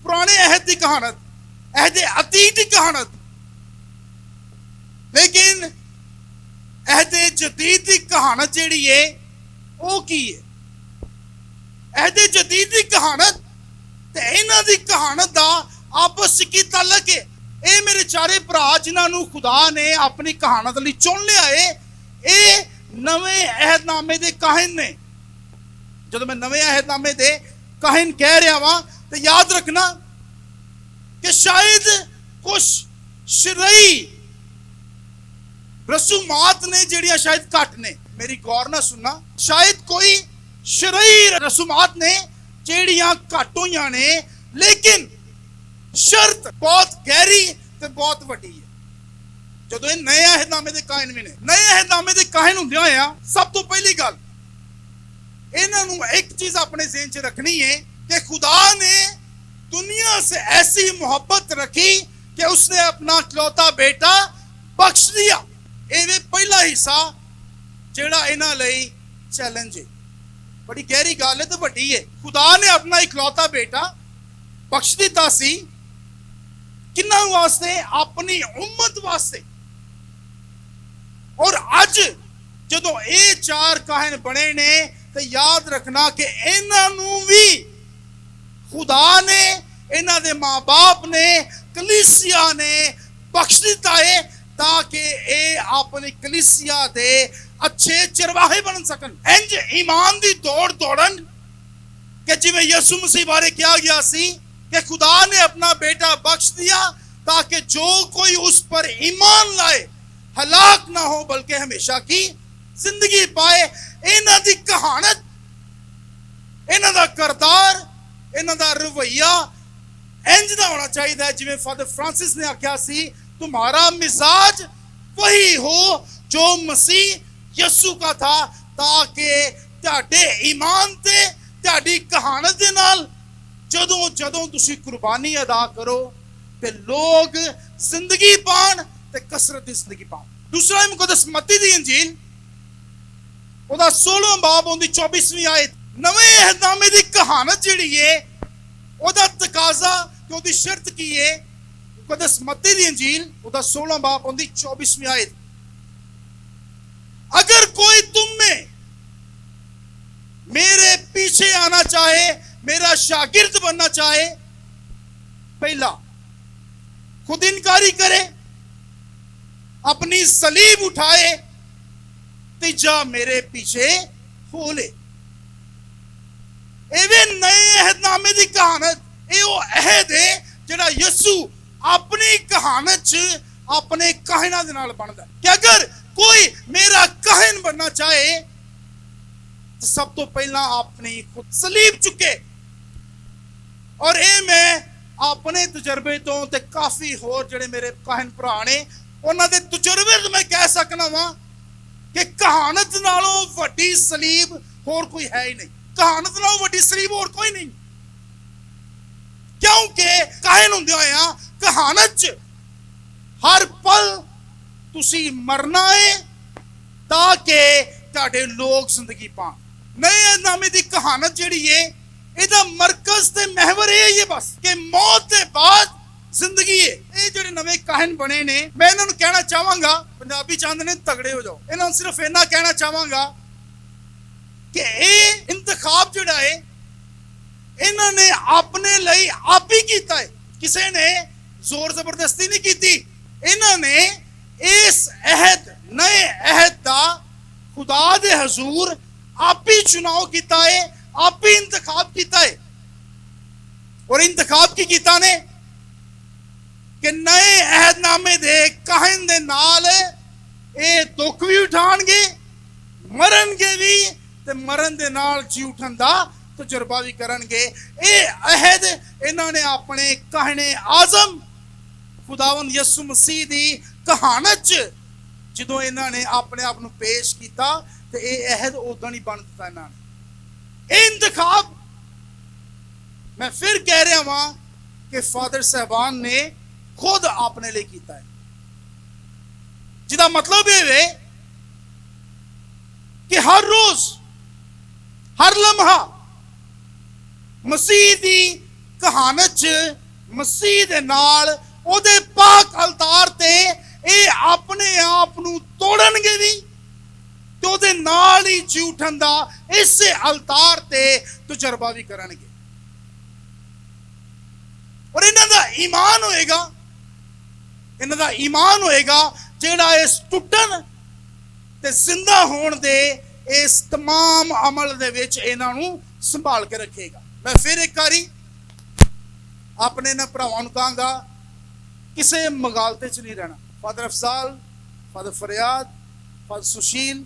ਪੁਰਾਣੇ ਅਹਿਦ ਦੀ ਕਹਾਣਤ, ਅਹਿਦ ਅਤੀਤ ਦੀ ਕਹਾਣਤ। ਲੇਕਿਨ ਅਹਿਦ ਜਦੀਦ ਦੀ ਕਹਾਣਤ ਜਿਹੜੀ ਹੈ ਉਹ ਕੀ ਹੈ? ਅਹਿਦ ਜਦੀਦ ਦੀ ਕਹਾਣਤ ਤੇ ਇਹਨਾਂ ਦੀ ਕਹਾਣਤ ਦਾ ਆਪਸ ਵਿੱਚ ਕੀ ਤਾਲੁਕ ਹੈ? ਇਹ ਮੇਰੇ ਚਾਰੇ ਭਰਾ ਜਿਨ੍ਹਾਂ ਨੂੰ ਖੁਦਾ ਨੇ ਆਪਣੀ ਕਹਾਣਤ ਲਈ ਚੁਣ ਲਿਆ ਹੈ, ਇਹ ਨਵੇਂ ਅਹਿਦਨਾਮੇ ਦੇ ਕਾਹਨ ਨੇ। ਜਦੋਂ ਮੈਂ ਨਵੇਂ ਅਹਿਦਨਾਮੇ ਦੇ ਕਾਹਨ ਕਹਿ ਰਿਹਾ ਵਾਂ ਤੇ ਯਾਦ ਰੱਖਣਾ ਕਿ ਸ਼ਾਇਦ ਕੁਝ ਸ਼ਰਈ ਰਸੂਮਾਤ ਨੇ ਜਿਹੜੀਆਂ ਸ਼ਾਇਦ ਘੱਟ ਨੇ। ਮੇਰੀ ਗੌਰ ਨਾਲ ਸੁਣਨਾ, ਸ਼ਾਇਦ ਕੋਈ ਸ਼ਰਈ ਰਸੂਮਾਤ ਨੇ ਜਿਹੜੀਆਂ ਘੱਟ ਹੋਈਆਂ ਨੇ, ਲੇਕਿਨ ਸ਼ਰਤ ਬਹੁਤ ਗਹਿਰੀ ਤੇ ਬਹੁਤ ਵੱਡੀ ਹੈ। ਜਦੋਂ ਇਹ ਨਏ ਅਹਿਦਨਾਮੇ ਦੇ ਕਾਹਨ ਵੀ ਨੇ, ਨਏ ਅਹਿਦਨਾਮੇ ਦੇ ਕਾਹਨ ਹੁੰਦੇ ਹੋਇਆ ਸਭ ਤੋਂ ਪਹਿਲੀ ਗੱਲ ਇਹਨਾਂ ਨੂੰ ਇੱਕ ਚੀਜ਼ ਆਪਣੇ ਜ਼ਿਹਨ 'ਚ ਰੱਖਣੀ है कि खुदा ने दुनिया से ऐसी मोहब्बत रखी कि उसने अपना इकलौता बेटा बख्श दिया। ये पहला हिस्सा जेड़ा इन्हां लई चैलेंज है, बड़ी गहरी गल है तो वड्डी है। खुदा ने अपना इकलौता बेटा बख्श दिता सी, किन्हां वास्ते? अपनी उम्मत वास्ते। और अज जदों ये चार काहन बने ने तो याद रखना कि इन्हां नूं भी खुदा ने, इन्हां दे माँ बाप ने, कलीसिया ने बख्श दिता है ताकि ये अपनी कलीसिया दे अच्छे चरवाहे बन सकन। इंज ईमान दी दौड़ दौड़न कि जिवें यसू मसीह बारे कहा गया सी कि खुदा ने अपना बेटा बख्श दिया ताकि जो कोई उस पर ईमान लाए हलाक ना हो बल्कि हमेशा की जिंदगी पाए। इन्हां दी कहानत, इन्हां दा करदार, इन्हां दा रवैया इंज दा होना चाहिए जिवें फादर फ्रांसिस ने आख्या सी, तुम्हारा मिजाज वही हो जो मसीह यसू का था, ताकि तुहाडे ईमान ते तुहाडी कहानत दे नाल जदों जदों तुसीं कुर्बानी अदा करो ते लोग जिंदगी पाण ते कसरत दी जिंदगी पाण। दूसरा मुकद्दस मत्ती दी इंजील ਉਹਦਾ 16ਵਾਂ ਬਾਬ ਉਹਦੀ 24ਵੀਂ ਆਇਤ, ਨਵੇਂ ਅਹਿਦਨਾਮੇ ਦੀ ਕਹਾਣਤ ਜਿਹੜੀ ਹੈ ਉਹਦਾ ਤਕਾਜ਼ਾ ਤੇ ਉਹਦੀ ਸ਼ਰਤ ਕੀ ਹੈ? ਮੁਕੱਦਸ ਮੱਤੀ ਦੀ ਇੰਜੀਲ ਉਹਦਾ 16ਵਾਂ ਬਾਬ ਉਹਦੀ 24ਵੀਂ ਆਇਤ, अगर कोई तुम में मेरे पीछे आना चाहे, मेरा शागिर्द बनना चाहे, पहला खुद इनकारी करे, अपनी सलीब उठाए, तीजा मेरे पीछे हो ले। एवें नए अहदनामे दी कहानत, ये वो अहद है जिहड़ा यसू अपनी कहानत च अपने कहना दे नाल बनदा है कि अगर कोई मेरा कहन बनना चाहे तो सब तो पहला अपनी खुद सलीब चुके। और ये मैं अपने तजर्बे तो ते काफी होर जिहड़े मेरे कहन भरा ने उन्हां दे तजर्बे तो मैं कह सकना वा कि कहानत नालों वड्डी सलीब होर कोई है ही नहीं, कहानत नालों वड्डी सलीब होर कोई नहीं। क्योंकि कहन हुंदे होया कहानत च हर पल तुसी मरना है ताकि तुहाडे लोग जिंदगी पान। नए अहदनामे दी कहानत जिहड़ी है इहदा मरकज ते महवर ये बस कि मौत के बाद जिंदगी है। ये जिहड़े नवे कहन बने ने मैं इन्हां नूं कहना चाहांगा, पंजाबी चाहते ने तगड़े हो जाओ, इन्हां नूं सिर्फ इन्ना कहना चाहांगा कि ये इंतखाब जिहड़ा है इन्हां ने अपने लिए आप ही कीता है, किसी ने जोर जबरदस्ती नहीं की। इन्हां ने ਇਸ ਅਹਿਦ ਨਏ ਅਹਿਦ ਦਾ ਖੁਦਾ ਦੇ ਹਜ਼ੂਰ ਆਪ ਹੀ ਚੁਣਾव ਕੀਤਾ ਹੈ, ਆਪ ਹੀ ਇੰਤਖਾਬ ਕੀਤਾ ਹੈ। ਔਰ ਇੰਤਖਾਬ ਕੀ ਕੀਤਾ ਨੇ ਕਿ ਨਏ ਅਹਿਦਨਾਮੇ ਦੇ ਕਾਹਨ ਦੇ ਨਾਲ ਇਹ ਦੁੱਖ ਵੀ ਉਠਾਣਗੇ, ਮਰਨਗੇ ਵੀ, ਤੇ ਮਰਨ ਦੇ ਨਾਲ ਜੀ ਉਠਣ ਦਾ ਤਜਰਬਾ ਵੀ ਕਰਨਗੇ। ਇਹ ਅਹਿਦ ਇਹਨਾਂ ਨੇ ਆਪਣੇ ਕਾਹਨੇ ਆਜ਼ਮ ਖੁਦਾਵੰਦ ਯਿਸੂ ਮਸੀਹ ਦੀ ਕਹਾਣਤ ਚ ਜਦੋਂ ਇਹਨਾਂ ਨੇ ਆਪਣੇ ਆਪ ਨੂੰ ਪੇਸ਼ ਕੀਤਾ ਤੇ ਇਹ ਅਹਿਦ ਉਦੋਂ ਹੀ ਬਣ ਦਿੱਤਾ ਇਹਨਾਂ ਨੇ। ਇਹ ਇੰਤਖਾਬ ਮੈਂ ਫਿਰ ਕਹਿ ਰਿਹਾ ਵਾਂ ਕਿ ਫਾਦਰ ਸਾਹਿਬਾਨ ਨੇ ਖੁਦ ਆਪਣੇ ਲਈ ਕੀਤਾ ਹੈ, ਜਿਹਦਾ ਮਤਲਬ ਇਹ ਵੇ ਕਿ ਹਰ ਰੋਜ਼ ਹਰ ਲਮਹਾ ਮਸੀਹ ਦੀ ਕਹਾਣਤ ਚ ਮਸੀਹ ਦੇ ਨਾਲ ਉਹਦੇ ਪਾਕ ਅਲਤਾਰ ਤੇ ਇਹ ਆਪਣੇ ਆਪ ਨੂੰ ਤੋੜਨਗੇ ਵੀ ਤੇ ਉਹਦੇ ਨਾਲ ਹੀ ਜੀ ਉਠਣ ਦਾ ਇਸੇ ਅਲਤਾਰ ਤੇ ਤਜਰਬਾ ਵੀ ਕਰਨਗੇ। ਔਰ ਇਹਨਾਂ ਦਾ ਈਮਾਨ ਹੋਏਗਾ ਜਿਹੜਾ ਇਸ ਟੁੱਟਣ ਤੇ ਜ਼ਿੰਦਾ ਹੋਣ ਦੇ ਇਸ तमाम ਅਮਲ ਦੇ ਵਿੱਚ ਇਹਨਾਂ ਨੂੰ ਸੰਭਾਲ ਕੇ ਰੱਖੇਗਾ। ਮੈਂ ਫਿਰ ਇੱਕ ਵਾਰੀ ਆਪਣੇ ਨਾ ਭਰਾਵਾਂ ਨੂੰ ਕਹਾਂਗਾ, ਕਿਸੇ ਮਗਾਲਤੇ ਚ ਨਹੀਂ ਰਹਿਣਾ। ਫਾਦਰ ਅਫਜ਼ਾਲ, ਫਾਦਰ ਫਰਿਆਦ, ਫਾਦਰ ਸੁਸ਼ੀਲ,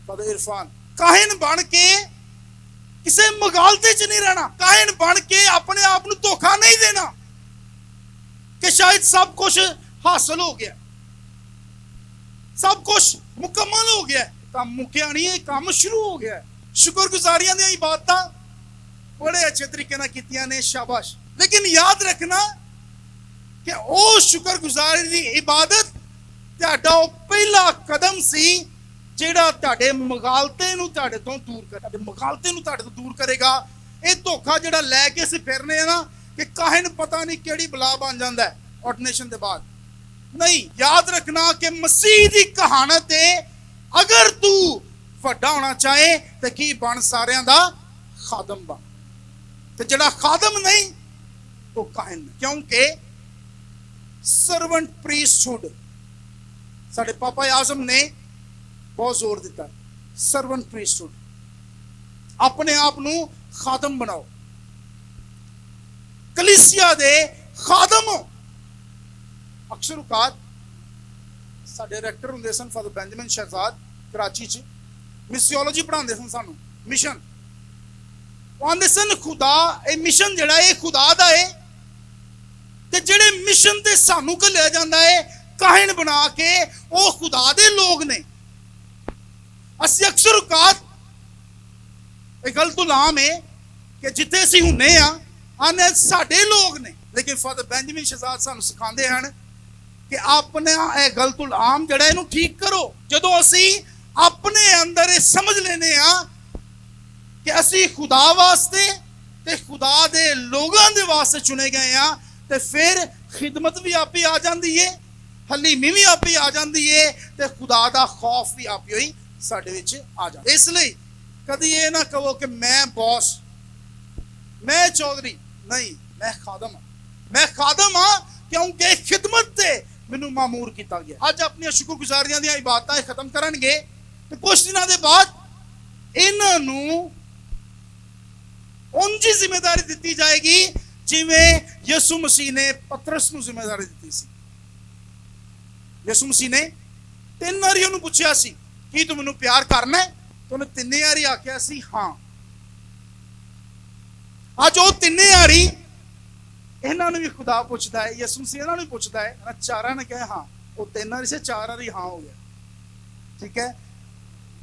ਫਾਦਰ ਇਰਫਾਨ, ਕਾਹਿਨ ਬਣ ਕੇ ਕਿਸੇ ਮਗਾਲਤੇ ਚ ਨਹੀਂ ਰਹਿਣਾ। ਕਾਹਿਨ ਬਣ ਕੇ ਆਪਣੇ ਆਪ ਨੂੰ ਧੋਖਾ ਨਹੀਂ ਦੇਣਾ ਕਿ ਸ਼ਾਇਦ ਸਭ ਕੁਝ ਹਾਸਲ ਹੋ ਗਿਆ, ਸਭ ਕੁਝ ਮੁਕੰਮਲ ਹੋ ਗਿਆ। ਕੰਮ ਮੁੱਕਿਆ ਨਹੀਂ, ਇਹ ਕੰਮ ਸ਼ੁਰੂ ਹੋ ਗਿਆ। ਸ਼ੁਕਰਗੁਜ਼ਾਰੀਆਂ ਦੀਆਂ ਇਬਾਦਤਾਂ ਬੜੇ ਅੱਛੇ ਤਰੀਕੇ ਨਾਲ ਕੀਤੀਆਂ ਨੇ, ਸ਼ਾਬਾਸ਼। ਲੇਕਿਨ ਯਾਦ ਰੱਖਣਾ ਕਿ ਉਹ ਸ਼ੁਕਰਗੁਜ਼ਾਰੀ ਦੀ ਇਬਾਦਤ ਤੁਹਾਡਾ ਉਹ ਪਹਿਲਾ ਕਦਮ ਸੀ ਜਿਹੜਾ ਤੁਹਾਡੇ ਮਗਾਲਤੇ ਨੂੰ ਤੁਹਾਡੇ ਤੋਂ ਦੂਰ ਕਰੇਗਾ। ਇਹ ਧੋਖਾ ਜਿਹੜਾ ਲੈ ਕੇ ਅਸੀਂ ਫਿਰਨੇ ਆ ਨਾ ਕਿ ਕਾਹਿਨ ਪਤਾ ਨਹੀਂ ਕਿਹੜੀ ਬਲਾ ਬਣ ਜਾਂਦਾ ਹੈ ਆਰਡੀਨੇਸ਼ਨ ਦੇ ਬਾਅਦ। ਨਹੀਂ, ਯਾਦ ਰੱਖਣਾ ਕਿ ਮਸੀਹ ਦੀ ਕਹਾਣਤ ਹੈ, ਅਗਰ ਤੂੰ ਵੱਡਾ ਹੋਣਾ ਚਾਹੇ ਤੇ ਕੀ ਬਣ ਸਾਰਿਆਂ ਦਾ ਖਾਦਮ ਬਣ, ਤੇ ਜਿਹੜਾ ਖਾਦਮ ਨਹੀਂ ਉਹ ਕਾਹਿਨ। ਕਿਉਂਕਿ ਸਰਵੈਂਟ ਪ੍ਰੀਸਟਹੁੱਡ ਸਾਡੇ ਪਾਪਾ ਆਜ਼ਮ ਨੇ ਬਹੁਤ ਜ਼ੋਰ ਦਿੱਤਾ, ਸਰਵੈਂਟ ਪ੍ਰੀਸਟਹੁੱਡ, ਆਪਣੇ ਆਪ ਨੂੰ ਖਾਦਮ ਬਣਾਓ, ਕਲੀਸਿਆ ਦੇ ਖਾਦਮ ਹੋ। ਅਕਸਰ ਔਕਾਤ ਸਾਡੇ ਡਾਇਰੈਕਟਰ ਹੁੰਦੇ ਸਨ ਫਾਦਰ ਬੈਂਜਾਮਿਨ ਸ਼ਹਿਜ਼ਾਦ, ਕਰਾਚੀ ਚ ਮਿਸਿਓਲੋਜੀ ਪੜ੍ਹਾਉਂਦੇ ਸਨ ਸਾਨੂੰ, ਮਿਸ਼ਨ। ਉਹ ਆਂਦੇ ਸਨ ਖੁਦਾ, ਇਹ ਮਿਸ਼ਨ ਜਿਹੜਾ ਇਹ ਖੁਦਾ ਦਾ ਹੈ, ਤੇ ਜਿਹੜੇ ਮਿਸ਼ਨ ਤੇ ਸਾਨੂੰ ਘੱਲਿਆ ਜਾਂਦਾ ਹੈ ਕਾਹਿਨ ਬਣਾ ਕੇ, ਉਹ ਖੁਦਾ ਦੇ ਲੋਕ ਨੇ। ਅਸੀਂ ਅਕਸਰ ਔਕਾਤ ਇਹ ਗਲਤ ਉਲਾਮ ਹੈ ਕਿ ਜਿੱਥੇ ਅਸੀਂ ਹੁੰਨੇ ਆ ਆਨੇ ਸਾਡੇ ਲੋਕ ਨੇ, ਲੇਕਿਨ ਫਾਦਰ ਬੈਂਜਾਮਿਨ ਸ਼ਹਿਜ਼ਾਦ ਸਾਨੂੰ ਸਿਖਾਉਂਦੇ ਹਨ ਕਿ ਆਪਣਾ ਇਹ ਗਲਤ ਉਲਾਮ ਜਿਹੜਾ ਇਹਨੂੰ ਠੀਕ ਕਰੋ। ਜਦੋਂ ਅਸੀਂ ਆਪਣੇ ਅੰਦਰ ਇਹ ਸਮਝ ਲੈਨੇ ਆ ਕਿ ਅਸੀਂ ਖੁਦਾ ਵਾਸਤੇ ਤੇ ਖੁਦਾ ਦੇ ਲੋਕਾਂ ਦੇ ਵਾਸਤੇ ਚੁਣੇ ਗਏ ਆ, ਤੇ ਫਿਰ ਖਿਦਮਤ ਵੀ ਆਪੇ ਆ ਜਾਂਦੀ ਏ, ਹਲੀਮੀ ਵੀ ਆਪੇ ਆ ਜਾਂਦੀ ਏ, ਤੇ ਖੁਦਾ ਦਾ ਖੌਫ ਵੀ ਆਪੇ ਹੀ ਸਾਡੇ ਵਿੱਚ ਆ ਜਾਂਦਾ। ਇਸ ਲਈ ਕਦੀ ਇਹ ਨਾ ਕਹੋ ਕਿ ਮੈਂ ਬੌਸ, ਮੈਂ ਚੌਧਰੀ, ਨਹੀਂ, ਮੈਂ ਖਾਦਮ ਹਾਂ ਕਿਉਂਕਿ ਖਿਦਮਤ ਤੇ ਮੈਨੂੰ ਮਾਮੂਰ ਕੀਤਾ ਗਿਆ। ਅੱਜ ਆਪਣੀਆਂ ਸ਼ੁਕਰਗੁਜ਼ਾਰੀਆਂ ਦੀਆਂ ਇਬਾਦਤਾਂ ਖਤਮ ਕਰਨਗੇ ਤੇ ਕੁਝ ਦਿਨਾਂ ਦੇ ਬਾਅਦ ਇਹਨਾਂ ਨੂੰ ਉਂਝ ਜ਼ਿੰਮੇਵਾਰੀ ਦਿੱਤੀ ਜਾਏਗੀ ਜਿਵੇਂ ਯਿਸੂ ਮਸੀਹ ਨੇ ਪਤਰਸ ਨੂੰ ਜ਼ਿੰਮੇਵਾਰੀ ਦਿੱਤੀ ਸੀ। ਯਿਸੂ ਮਸੀਹ ਨੇ 3 ਵਾਰੀ ਉਹਨੂੰ ਪੁੱਛਿਆ ਸੀ ਕੀ ਤੂੰ ਮੈਨੂੰ ਪਿਆਰ ਕਰਨਾ ਹੈ, ਤੇ ਉਹਨੇ 3 ਵਾਰੀ ਆਖਿਆ ਸੀ ਹਾਂ। ਅੱਜ ਉਹ 3 ਵਾਰੀ ਇਹਨਾਂ ਨੂੰ ਵੀ ਖੁਦਾ ਪੁੱਛਦਾ ਹੈ, ਯਿਸੂ ਮਸੀਹ ਇਹਨਾਂ ਨੂੰ ਵੀ ਪੁੱਛਦਾ ਹੈ। ਨਾ ਚਾਰਾਂ ਨੇ ਕਿਹਾ ਹਾਂ, ਉਹ 3 ਵਾਰੀ ਸੇ 4 ਵਾਰੀ ਹਾਂ ਹੋ ਗਿਆ, ਠੀਕ ਹੈ।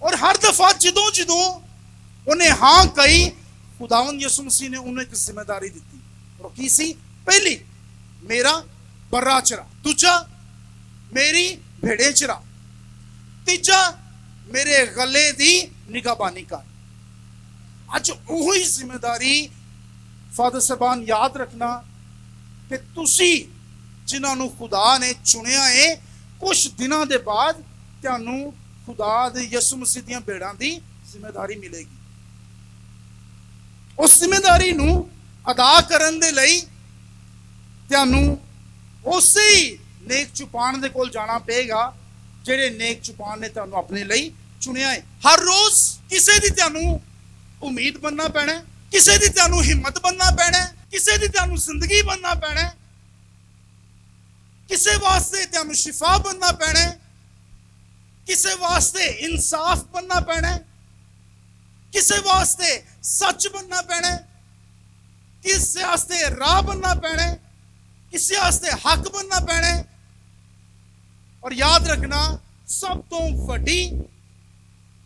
ਔਰ ਹਰ ਦਫਾ ਜਦੋਂ ਉਹਨੇ ਹਾਂ ਕਹੀ, ਖੁਦਾਵੰਦ ਯਿਸੂ ਮਸੀਹ ਨੇ ਉਹਨੂੰ ਇੱਕ ਜ਼ਿੰਮੇਵਾਰੀ ਦਿੱਤੀ। ਉਹ ਕੀ ਸੀ? ਪਹਿਲੀ, ਮੇਰਾ ਬर्रा ਚਰਾ, ਦੂਜਾ ਮੇਰੀ ਭੇੜੇ ਚਰਾ, ਤੀਜਾ ਮੇਰੇ ਗਲੇ ਦੀ ਨਿਗਾਹਬਾਨੀ ਕਰ। ਅੱਜ ਉਹੀ ਜ਼ਿੰਮੇਵਾਰੀ ਫਾਦਰ ਸਾਹਿਬਾਨ ਯਾਦ ਰੱਖਣਾ ਕਿ ਤੁਸੀਂ ਜਿਨ੍ਹਾਂ ਨੂੰ ਖੁਦਾ ਨੇ ਚੁਣਿਆ ਹੈ, ਕੁਝ ਦਿਨਾਂ ਦੇ ਬਾਅਦ ਤੁਹਾਨੂੰ ਖੁਦਾ ਦੇ ਯਿਸੂ ਮਸੀਹ ਦੀਆਂ ਭੇੜਾਂ ਦੀ ਜ਼ਿੰਮੇਵਾਰੀ ਮਿਲੇਗੀ। ਉਸ ਜ਼ਿੰਮੇਵਾਰੀ ਨੂੰ ਅਦਾ ਕਰਨ ਦੇ ਲਈ ਤੁਹਾਨੂੰ ਉਸੇ ਨੇਕ ਚੁਪਾਨ ਦੇ ਕੋਲ ਜਾਣਾ ਪਏਗਾ, ਜਿਹੜੇ ਨੇਕ ਚੁਪਾਨ ਨੇ ਤੁਹਾਨੂੰ ਆਪਣੇ ਲਈ ਚੁਣਿਆ ਹੈ। ਹਰ ਰੋਜ਼ ਕਿਸੇ ਦੀ ਤੁਹਾਨੂੰ ਉਮੀਦ ਬਣਨਾ ਪੈਣਾ ਹੈ, ਕਿਸੇ ਦੀ ਤੁਹਾਨੂੰ ਹਿੰਮਤ ਬਣਨਾ ਪੈਣਾ ਹੈ, ਕਿਸੇ ਦੀ ਤੁਹਾਨੂੰ ਜ਼ਿੰਦਗੀ ਬਣਨਾ ਪੈਣਾ ਹੈ, ਕਿਸੇ ਵਾਸਤੇ ਤੁਹਾਨੂੰ ਸ਼ਿਫਾ ਬਣਨਾ ਪੈਣਾ ਹੈ, ਕਿਸੇ ਵਾਸਤੇ ਇਨਸਾਫ ਬਣਨਾ ਪੈਣਾ ਹੈ, ਕਿਸੇ ਵਾਸਤੇ ਸੱਚ ਬਣਨਾ ਪੈਣਾ ਹੈ, ਕਿਸੇ ਵਾਸਤੇ ਰਾਹ ਬਣਨਾ ਪੈਣਾ ਹੈ, ਕਿਸੇ ਵਾਸਤੇ ਹੱਕ ਬਣਨਾ ਪੈਣਾ ਹੈ। ਔਰ ਯਾਦ ਰੱਖਣਾ, ਸਭ ਤੋਂ ਵੱਡੀ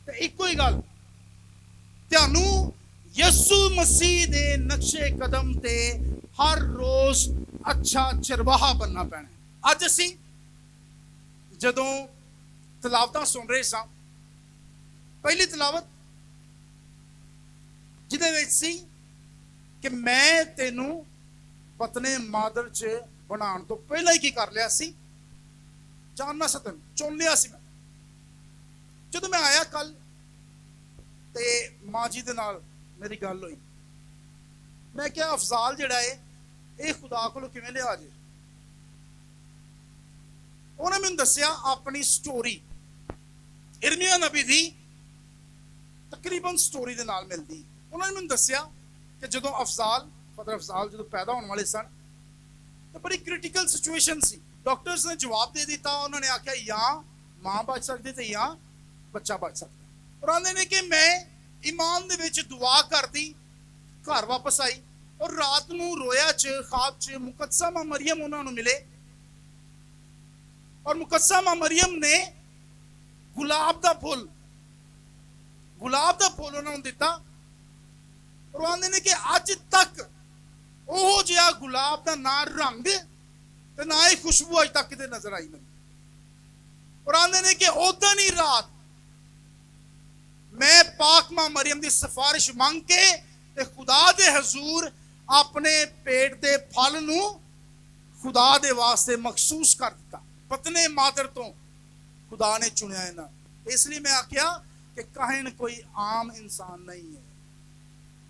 ਤੇ ਇੱਕੋ ਹੀ ਗੱਲ, ਤੁਹਾਨੂੰ ਯਿਸੂ ਮਸੀਹ ਦੇ ਨਕਸ਼ੇ ਕਦਮ ਤੇ ਹਰ ਰੋਜ਼ ਅੱਛਾ ਚਰਵਾਹਾ ਬਣਨਾ ਪੈਣਾ ਹੈ। ਅੱਜ ਅਸੀਂ ਜਦੋਂ ਤਲਾਵਤਾਂ ਸੁਣ ਰਹੇ ਸਾਂ, ਪਹਿਲੀ ਤਲਾਵਤ ਜਿਹਦੇ ਵਿੱਚ ਸੀ ਕਿ ਮੈਂ ਤੈਨੂੰ ਪਤਨੇ ਮਾਦਰ ਚ ਬਣਾਉਣ ਤੋਂ ਪਹਿਲਾਂ ਹੀ ਕੀ ਕਰ ਲਿਆ ਸੀ, ਜਾਣਨਾ ਸਤਨ ਚੁਣ ਲਿਆ ਸੀ। ਮੈਂ ਜਦੋਂ ਮੈਂ ਆਇਆ ਕੱਲ ਤੇ ਮਾਂ ਜੀ ਦੇ ਨਾਲ ਮੇਰੀ ਗੱਲ ਹੋਈ, ਮੈਂ ਕਿਹਾ ਅਫਜ਼ਾਲ ਜਿਹੜਾ ਹੈ ਇਹ ਖੁਦਾ ਕੋਲੋਂ ਕਿਵੇਂ ਲਿਆ ਜੇ। ਉਹਨੇ ਮੈਨੂੰ ਦੱਸਿਆ ਆਪਣੀ ਸਟੋਰੀ, ਇਰਮੀਆ ਨਬੀ ਦੀ ਤਕਰੀਬਨ ਸਟੋਰੀ ਦੇ ਨਾਲ ਮਿਲਦੀ। ਉਹਨਾਂ ਨੇ ਮੈਨੂੰ ਦੱਸਿਆ ਕਿ ਜਦੋਂ ਫਦਰ ਅਫਜ਼ਾਲ ਜਦੋਂ ਪੈਦਾ ਹੋਣ ਵਾਲੇ ਸਨ ਤਾਂ ਬੜੀ ਕ੍ਰਿਟੀਕਲ ਸਿਚੁਏਸ਼ਨ ਸੀ। ਡਾਕਟਰਸ ਨੇ ਜਵਾਬ ਦੇ ਦਿੱਤਾ, ਉਹਨਾਂ ਨੇ ਆਖਿਆ ਜਾਂ ਮਾਂ ਬਚ ਸਕਦੀ ਤੇ ਜਾਂ ਬੱਚਾ ਬਚ ਸਕਦਾ। ਔਰ ਆਂਦੇ ਨੇ ਕਿ ਮੈਂ ਈਮਾਨ ਦੇ ਵਿੱਚ ਦੁਆ ਕਰਦੀ ਘਰ ਵਾਪਸ ਆਈ, ਔਰ ਰਾਤ ਨੂੰ ਰੋਇਆ ਚ ਖਾਬ ਚ ਮੁਕੱਦਸਾ ਮਾਂ ਮਰੀਮ ਉਹਨਾਂ ਨੂੰ ਮਿਲੇ, ਔਰ ਮੁਕੱਦਸਾ ਮਾਂ ਮਰੀਮ ਨੇ ਗੁਲਾਬ ਦਾ ਫੁੱਲ ਉਹਨਾਂ ਨੂੰ ਦਿੱਤਾ। ਔਰ ਆਂਦੇ ਨੇ ਕਿ ਅੱਜ ਤੱਕ ਉਹ ਜਿਹਾ ਗੁਲਾਬ ਦਾ ਨਾ ਰੰਗ ਤੇ ਨਾ ਹੀ ਖੁਸ਼ਬੂ ਅੱਜ ਤੱਕ ਕਿਤੇ ਨਜ਼ਰ ਆਈ ਮੈਨੂੰ। ਔਰ ਆਂਦੇ ਨੇ ਕਿ ਉਦੋਂ ਹੀ ਰਾਤ ਮੈਂ ਪਾਕ ਮਾਂ ਮਰੀਮ ਦੀ ਸਿਫਾਰਿਸ਼ ਮੰਗ ਕੇ ਤੇ ਖੁਦਾ ਦੇ ਹਜ਼ੂਰ ਆਪਣੇ ਪੇਟ ਦੇ ਫਲ ਨੂੰ ਖੁਦਾ ਦੇ ਵਾਸਤੇ ਮਖਸੂਸ ਕਰ ਦਿੱਤਾ। ਪਤਨੇ ਮਾਦਰ ਤੋਂ ਖੁਦਾ ਨੇ ਚੁਣਿਆ ਇਹਨਾਂ। ਇਸ ਲਈ ਮੈਂ ਆਖਿਆ ਕਿ ਕਾਹਨ ਕੋਈ ਆਮ ਇਨਸਾਨ ਨਹੀਂ ਹੈ,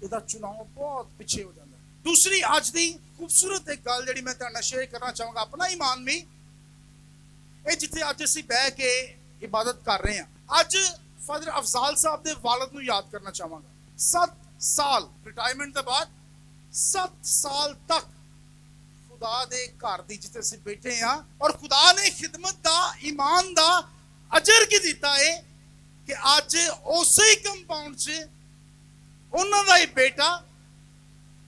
ਇਹਦਾ ਚੁਣਾਵ ਬਹੁਤ ਪਿੱਛੇ ਹੋ ਜਾਂਦਾ। ਦੂਸਰੀ ਅੱਜ ਦੀ ਖੂਬਸੂਰਤ ਇੱਕ ਗੱਲ ਜਿਹੜੀ ਮੈਂ ਤੁਹਾਡੇ ਨਾਲ ਸ਼ੇਅਰ ਕਰਨਾ ਚਾਹਾਂਗਾ, ਆਪਣਾ ਈਮਾਨ ਵੀ ਇਹ ਜਿੱਥੇ ਅੱਜ ਅਸੀਂ ਬਹਿ ਕੇ ਇਬਾਦਤ ਕਰ ਰਹੇ ਹਾਂ, ਅੱਜ ਫਦਰ ਅਫਜ਼ਾਲ ਸਾਹਿਬ ਦੇ ਵਾਲਦ ਨੂੰ ਯਾਦ ਕਰਨਾ ਚਾਹਾਂਗਾ। 7 ਸਾਲ ਰਿਟਾਇਰਮੈਂਟ ਤੋਂ ਬਾਅਦ 7 ਸਾਲ ਤੱਕ ਖੁਦਾ ਦੇ ਘਰ ਦੀ ਜਿੱਥੇ ਅਸੀਂ ਬੈਠੇ ਹਾਂ, ਔਰ ਖੁਦਾ ਨੇ ਖਿਦਮਤ ਦਾ ਈਮਾਨ ਦਾ ਅਜਰ ਕੀ ਦਿੱਤਾ ਹੈ ਕਿ ਅੱਜ ਉਸੇ ਹੀ ਕੰਪਾਊਂਡ 'ਚ ਉਹਨਾਂ ਦਾ ਹੀ ਬੇਟਾ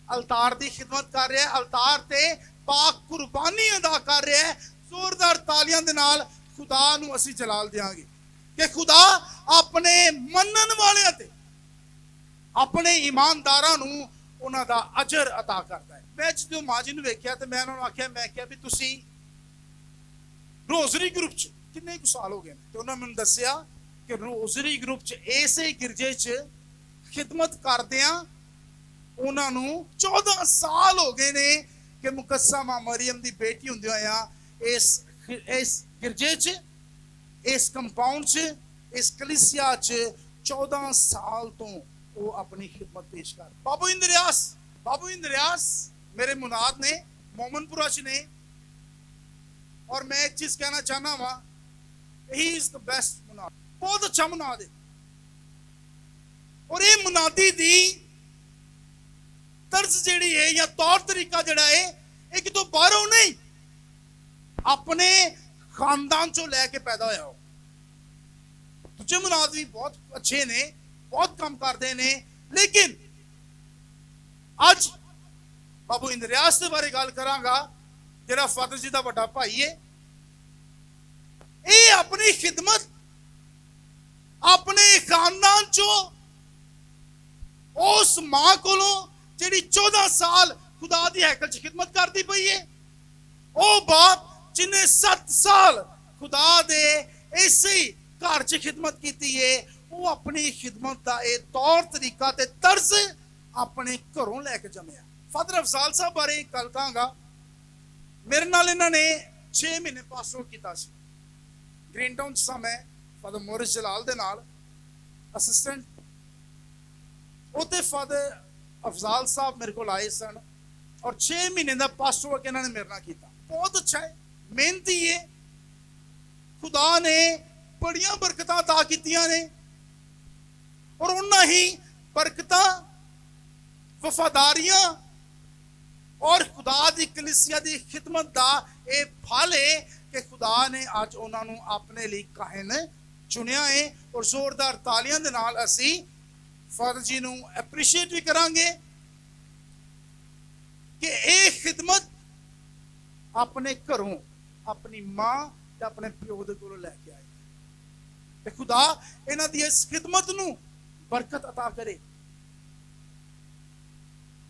ਅਲਤਾਰ ਦੀ ਖਿਦਮਤ ਕਰ ਰਿਹਾ ਹੈ, ਅਲਤਾਰ ਤੇ ਪਾਕ ਕੁਰਬਾਨੀ ਅਦਾ ਕਰ ਰਿਹਾ ਹੈ। ਜ਼ੋਰਦਾਰ ਤਾਲੀਆਂ ਦੇ ਨਾਲ ਖੁਦਾ ਨੂੰ ਅਸੀਂ ਜਲਾਲ ਦਿਆਂਗੇ ਕਿ ਖੁਦਾ ਆਪਣੇ ਮੰਨਣ ਵਾਲਿਆਂ ਤੇ ਆਪਣੇ ਈਮਾਨਦਾਰਾਂ ਨੂੰ ਉਹਨਾਂ ਦਾ ਅਜਰ ਅਤਾ ਕਰਦਾ ਹੈ। ਮੈਂ ਜਦੋਂ ਮਾਂ ਜੀ ਨੂੰ ਵੇਖਿਆ ਤੇ ਮੈਂ ਉਹਨਾਂ ਨੂੰ ਆਖਿਆ, ਮੈਂ ਕਿਹਾ ਵੀ ਤੁਸੀਂ ਰੋਜ਼ਰੀ ਗਰੁੱਪ 'ਚ ਕਿੰਨੇ ਕੁ ਸਾਲ ਹੋ ਗਏ ਨੇ? ਤੇ ਉਹਨਾਂ ਮੈਨੂੰ ਦੱਸਿਆ ਕਿ ਰੋਜ਼ਰੀ ਗਰੁੱਪ 'ਚ ਇਸੇ ਗਿਰਜੇ 'ਚ ਖਿਦਮਤ ਕਰਦਿਆਂ ਉਹਨਾਂ ਨੂੰ 14 ਸਾਲ ਹੋ ਗਏ ਨੇ ਕਿ ਮੁਕੱਦਸਾ ਮਾਂ ਮਰੀਮ ਦੀ ਬੇਟੀ ਹੁੰਦੇ ਹੋਇਆ ਇਸ ਗਿਰਜੇ 'ਚ, ਇਸ ਕੰਪਾਊਂਡ 'ਚ, ਇਸ ਕਲੀਸਿਆ 'ਚ 14 ਸਾਲ ਤੋਂ ਉਹ ਆਪਣੀ ਖਿਦਮਤ ਪੇਸ਼ ਕਰ। ਬਾਬੂ ਇੰਦਰਿਆਸ ਮੇਰੇ ਮੁਨਾਦ ਨੇ, ਮੋਮਨਪੁਰਾ 'ਚ ਨੇ, ਔਰ ਮੈਂ ਇੱਕ ਚੀਜ਼ ਕਹਿਣਾ ਚਾਹਨਾ ਵਾ, ਹੀ ਇਜ਼ ਦ ਬੈਸਟ ਮੁਨਾਦ, ਬਹੁਤ ਅੱਛਾ ਮੁਨਾਦ ਹੈ। ਔਰ ਇਹ ਮੁਨਾਦੀ ਦੀ ਤਰਜ਼ ਜਿਹੜੀ ਹੈ ਜਾਂ ਤੌਰ ਤਰੀਕਾ ਜਿਹੜਾ ਹੈ ਇਹ ਕਿਤੋਂ ਬਾਹਰੋਂ ਨਹੀਂ, ਆਪਣੇ ਖਾਨਦਾਨ ਚੋਂ ਲੈ ਕੇ ਪੈਦਾ ਹੋਇਆ ਹੋ। ਦੂਜੇ ਮੁਨਾਦ ਵੀ ਬਹੁਤ ਅੱਛੇ ਨੇ, ਬਹੁਤ ਕੰਮ ਕਰਦੇ ਨੇ, ਲੇਕਿਨ ਅੱਜ ਬਾਬੂ ਇੰਦਰਿਆਸ ਦੇ ਬਾਰੇ ਗੱਲ ਕਰਾਂਗਾ, ਜਿਹੜਾ ਫਾਦਰ ਜੀ ਦਾ ਵੱਡਾ ਭਾਈ ਹੈ। ਇਹ ਆਪਣੀ ਖਿਦਮਤ ਆਪਣੇ ਖਾਨਦਾਨ ਚੋਂ ਉਸ ਮਾਂ ਕੋਲੋਂ ਜਿਹੜੀ 14 ਸਾਲ ਖੁਦਾ ਦੀ ਹੈਕਲ 'ਚ ਖਿਦਮਤ ਕਰਦੀ ਪਈ ਹੈ, ਉਹ ਬਾਪ ਜਿਹਨੇ 7 ਸਾਲ ਖੁਦਾ ਦੇ ਇਸੇ ਘਰ 'ਚ ਖਿਦਮਤ ਕੀਤੀ ਹੈ, ਉਹ ਆਪਣੀ ਖਿਦਮਤ ਦਾ ਇਹ ਤੌਰ ਤਰੀਕਾ ਤੇ ਤਰਜ਼ ਆਪਣੇ ਘਰੋਂ ਲੈ ਕੇ ਜੰਮਿਆ। ਫਾਦਰ ਅਫਜ਼ਾਲ ਸਾਹਿਬ ਬਾਰੇ ਇੱਕ ਗੱਲ ਕਹਾਂਗਾ, ਮੇਰੇ ਨਾਲ ਇਹਨਾਂ ਨੇ 6 ਮਹੀਨੇ ਪਾਸਟਰ ਕੀਤਾ ਸੀ ਗ੍ਰੀਨ ਟਾਊਨ 'ਚ ਸਾਂ ਮੈਂ ਫਾਦਰ ਮੋਰਿਸ ਜਲਾਲ ਦੇ ਨਾਲ ਅਸਿਸਟੈਂਟ। ਉਹਦੇ ਫਾਦਰ ਅਫਜ਼ਾਲ ਸਾਹਿਬ ਮੇਰੇ ਕੋਲ ਆਏ ਸਨ ਔਰ 6 ਮਹੀਨੇ ਦਾ ਪਾਸਟਰ ਵਰਕ ਇਹਨਾਂ ਨੇ ਮੇਰੇ ਨਾਲ ਕੀਤਾ। ਬਹੁਤ ਅੱਛਾ ਹੈ, ਮਿਹਨਤੀ ਏ, ਖੁਦਾ ਨੇ ਬੜੀਆਂ ਬਰਕਤਾਂ ਅਤਾ ਕੀਤੀਆਂ ਨੇ, ਔਰ ਉਹਨਾਂ ਹੀ ਬਰਕਤਾਂ, ਵਫਾਦਾਰੀਆਂ ਔਰ ਖੁਦਾ ਦੀ ਕਲੀਸਿਆ ਦੀ ਖਿਦਮਤ ਦਾ ਇਹ ਫਲ ਹੈ ਕਿ ਖੁਦਾ ਨੇ ਅੱਜ ਉਹਨਾਂ ਨੂੰ ਆਪਣੇ ਲਈ ਕਾਹਨ ਚੁਣਿਆ ਹੈ। ਔਰ ਜ਼ੋਰਦਾਰ ਤਾਲੀਆਂ ਦੇ ਨਾਲ ਅਸੀਂ ਫਾਦਰ ਜੀ ਨੂੰ ਐਪਰੀਸ਼ੀਏਟ ਵੀ ਕਰਾਂਗੇ ਕਿ ਇਹ ਖਿਦਮਤ ਆਪਣੇ ਘਰੋਂ, ਆਪਣੀ ਮਾਂ ਤੇ ਆਪਣੇ ਪਿਓ ਦੇ ਕੋਲੋਂ ਲੈ ਕੇ ਆਏ, ਤੇ ਖੁਦਾ ਇਹਨਾਂ ਦੀ ਇਸ ਖਿਦਮਤ ਨੂੰ ਬਰਕਤ ਅਤਾ ਕਰੇ।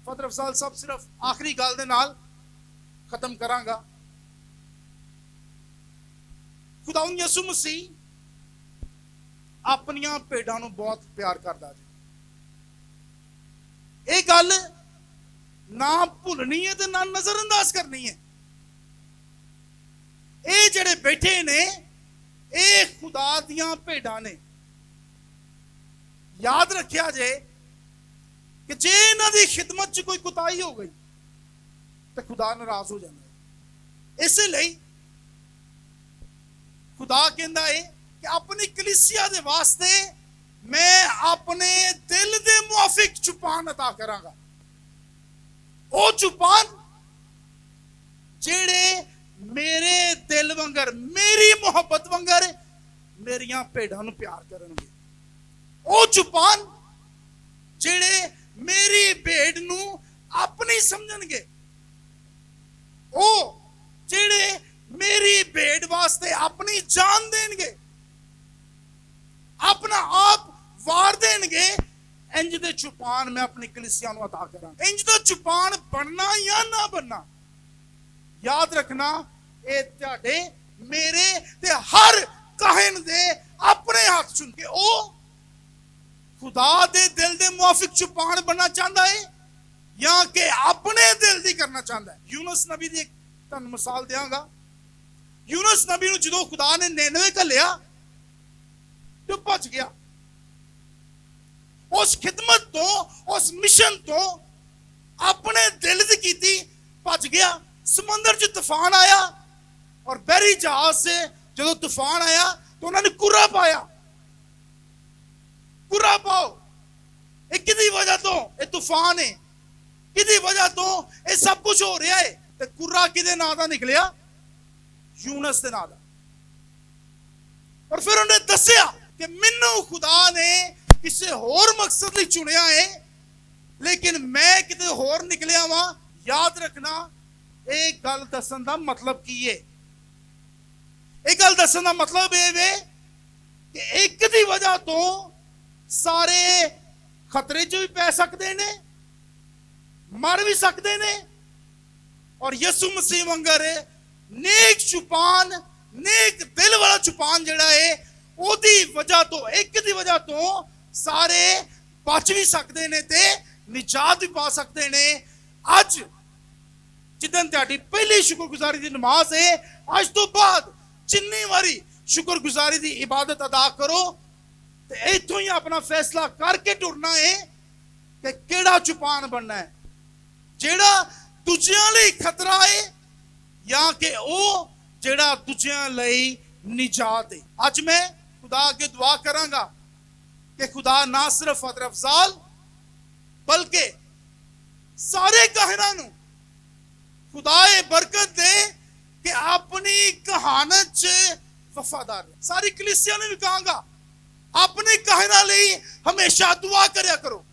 ਫਾਦਰ ਅਫਜ਼ਾਲ ਸਾਹਿਬ, ਸਿਰਫ ਆਖਰੀ ਗੱਲ ਦੇ ਨਾਲ ਖਤਮ ਕਰਾਂਗਾ। ਖੁਦਾਵੰਦ ਯਿਸੂ ਮਸੀਹ ਆਪਣੀਆਂ ਭੇਡਾਂ ਨੂੰ ਬਹੁਤ ਪਿਆਰ ਕਰਦਾ ਜੀ। ਇਹ ਗੱਲ ਨਾ ਭੁੱਲਣੀ ਹੈ ਤੇ ਨਾ ਨਜ਼ਰਅੰਦਾਜ਼ ਕਰਨੀ ਹੈ। ਇਹ ਜਿਹੜੇ ਬੈਠੇ ਨੇ ਇਹ ਖੁਦਾ ਦੀਆਂ ਭੇਡਾਂ ਨੇ। ਯਾਦ ਰੱਖਿਆ ਜੇ ਕਿ ਜੇ ਇਹਨਾਂ ਦੀ ਖਿਦਮਤ 'ਚ ਕੋਈ ਕੁਤਾਹੀ ਹੋ ਗਈ ਤਾਂ ਖੁਦਾ ਨਾਰਾਜ਼ ਹੋ ਜਾਂਦਾ ਹੈ। ਇਸੇ ਲਈ ਖੁਦਾ ਕਹਿੰਦਾ ਹੈ ਕਿ ਆਪਣੀ ਕਲੀਸਿਆ ਦੇ ਵਾਸਤੇ ਮੈਂ ਆਪਣੇ ਦਿਲ ਦੇ ਮੁਆਫਿਕ ਜ਼ੁਬਾਨ ਅਤਾ ਕਰਾਂਗਾ। ਉਹ ਜ਼ੁਬਾਨ ਜਿਹੜੇ ਮੇਰੇ ਦਿਲ ਵਾਂਗਰ, ਮੇਰੀ ਮੁਹੱਬਤ ਵਾਂਗਰ ਮੇਰੀਆਂ ਭੇਡਾਂ ਨੂੰ ਪਿਆਰ ਕਰਨਗੇ। ਉਹ ਜ਼ੁਬਾਨ ਜਿਹੜੇ ਮੇਰੀ ਭੇਡ ਨੂੰ ਆਪਣੀ ਸਮਝਣਗੇ। ਉਹ ਜਿਹੜੇ ਮੇਰੀ ਭੇਡ ਵਾਸਤੇ ਆਪਣੀ ਜਾਨ ਦੇਣਗੇ, ਆਪਣਾ ਆਪ ਵਾਰ ਦੇਣਗੇ। ਇੰਜ ਦੇ ਜ਼ੁਬਾਨ ਮੈਂ ਆਪਣੀ ਕਲੀਸਿਆ ਨੂੰ ਅਤਾ ਕਰਾਂਗਾ। ਇੰਜ ਦਾ ਜ਼ੁਬਾਨ ਬਣਨਾ ਜਾਂ ਨਾ ਬਣਨਾ, ਯਾਦ ਰੱਖਣਾ ਇਹ ਤੁਹਾਡੇ, ਮੇਰੇ ਤੇ ਹਰ ਕਾਹਨ ਦੇ ਆਪਣੇ ਹੱਥ ਚੁਣ ਕੇ ਉਹ ਖੁਦਾ ਦੇ ਦਿਲ ਦੇ ਮੁਆਫਿਕ ਜ਼ੁਬਾਨ ਬਣਨਾ ਚਾਹੁੰਦਾ ਹੈ ਜਾਂ ਕਿ ਆਪਣੇ ਦਿਲ ਦੀ ਕਰਨਾ ਚਾਹੁੰਦਾ ਹੈ। ਯੂਨਸ ਨਬੀ ਦੀ ਇੱਕ ਤੁਹਾਨੂੰ ਮਿਸਾਲ ਦਿਆਂਗਾ। ਯੂਨਸ ਨਬੀ ਨੂੰ ਜਦੋਂ ਖੁਦਾ ਨੇ 99 ਘੱਲਿਆ ਤੇ ਭੱਜ ਗਿਆ। ਉਸ ਖਿਦਮਤ ਤੋਂ, ਉਸ ਮਿਸ਼ਨ ਤੋਂ ਆਪਣੇ ਦਿਲ ਦੀ ਕੀਤੀ, ਭੱਜ ਗਿਆ। ਸਮੁੰਦਰ 'ਚ ਤੂਫਾਨ ਆਇਆ ਔਰ ਬਹਿਰੀ ਜਹਾਜ਼ ਸੇ ਜਦੋਂ ਤੂਫਾਨ ਆਇਆ ਤਾਂ ਉਹਨਾਂ ਨੇ ਕੁਰਾ ਪਾਇਆ। ਕੁਰਾ ਪਾਓ, ਇਹ ਕਿਹਦੀ ਵਜ੍ਹਾ ਤੋਂ ਇਹ ਤੂਫਾਨ ਹੈ, ਕਿਹਦੀ ਵਜ੍ਹਾ ਤੋਂ ਇਹ ਸਭ ਕੁਝ ਹੋ ਰਿਹਾ ਹੈ? ਤੇ ਕੁਰਾ ਕਿਹਦੇ ਨਾਂ ਦਾ ਨਿਕਲਿਆ? ਯੂਨਸ ਦੇ ਨਾਂ ਦਾ। ਔਰ ਫਿਰ ਉਹਨੇ ਦੱਸਿਆ ਕਿ ਮੈਨੂੰ ਖੁਦਾ ਨੇ ਕਿਸੇ ਹੋਰ ਮਕਸਦ ਲਈ ਚੁਣਿਆ ਹੈ, ਲੇਕਿਨ ਮੈਂ ਕਿਤੇ ਹੋਰ ਨਿਕਲਿਆ ਵਾਂ। ਯਾਦ ਰੱਖਣਾ ਇਹ ਗੱਲ ਦੱਸਣ ਦਾ ਮਤਲਬ ਕੀ ਹੈ? ਇਹ ਗੱਲ ਦੱਸਣ ਦਾ ਮਤਲਬ ਇਹ ਵੇ ਕਿ ਇੱਕ ਦੀ ਵਜ੍ਹਾ ਤੋਂ ਸਾਰੇ ਖਤਰੇ 'ਚ ਵੀ ਪੈ ਸਕਦੇ ਨੇ, ਮਰ ਵੀ ਸਕਦੇ ਨੇ। ਔਰ ਯਿਸੂ ਮਸੀਹ ਵਾਂਗਰ ਨੇਕ ਜ਼ੁਬਾਨ, ਨੇਕ ਦਿਲ ਵਾਲਾ ਜ਼ੁਬਾਨ ਜਿਹੜਾ ਹੈ ਉਹਦੀ ਵਜ੍ਹਾ ਤੋਂ, ਇੱਕ ਦੀ ਵਜ੍ਹਾ ਤੋਂ ਸਾਰੇ ਬਚ ਵੀ ਸਕਦੇ ਨੇ ਤੇ ਨਿਜਾਤ ਵੀ ਪਾ ਸਕਦੇ ਨੇ। ਅੱਜ ਜਿੱਦਣ ਤੁਹਾਡੀ ਪਹਿਲੀ ਸ਼ੁਕਰਗੁਜ਼ਾਰੀ ਦੀ ਨਮਾਜ਼ ਹੈ, ਅੱਜ ਤੋਂ ਬਾਅਦ ਜਿੰਨੀ ਵਾਰੀ ਸ਼ੁਕਰਗੁਜ਼ਾਰੀ ਦੀ ਇਬਾਦਤ ਅਦਾ ਕਰੋ ਤੇ ਇੱਥੋਂ ਹੀ ਆਪਣਾ ਫੈਸਲਾ ਕਰਕੇ ਟੁਰਨਾ ਹੈ ਕਿ ਕਿਹੜਾ ਜ਼ੁਬਾਨ ਬਣਨਾ ਹੈ, ਜਿਹੜਾ ਦੂਜਿਆਂ ਲਈ ਖਤਰਾ ਹੈ ਜਾਂ ਕਿ ਉਹ ਜਿਹੜਾ ਦੂਜਿਆਂ ਲਈ ਨਿਜਾਤ ਹੈ। ਅੱਜ ਮੈਂ ਖੁਦਾ ਅੱਗੇ ਦੁਆ ਕਰਾਂਗਾ ਕਿ ਖੁਦਾ ਨਾ ਸਿਰਫ ਫਾਦਰ ਅਫਜ਼ਾਲ ਬਲਕਿ ਸਾਰੇ ਕਾਹਨਾਂ ਨੂੰ ਖੁਦਾ ਇਹ ਬਰਕਤ ਦੇ ਕਿ ਆਪਣੀ ਕਹਾਣਤ 'ਚ ਵਫਾਦਾਰ ਰਹੇ। ਸਾਰੀ ਕਲੀਸਿਆ ਨੂੰ ਵੀ ਕਹਾਂਗਾ ਆਪਣੇ ਕਾਹਨਾਂ ਲਈ ਹਮੇਸ਼ਾ ਦੁਆ ਕਰਿਆ ਕਰੋ।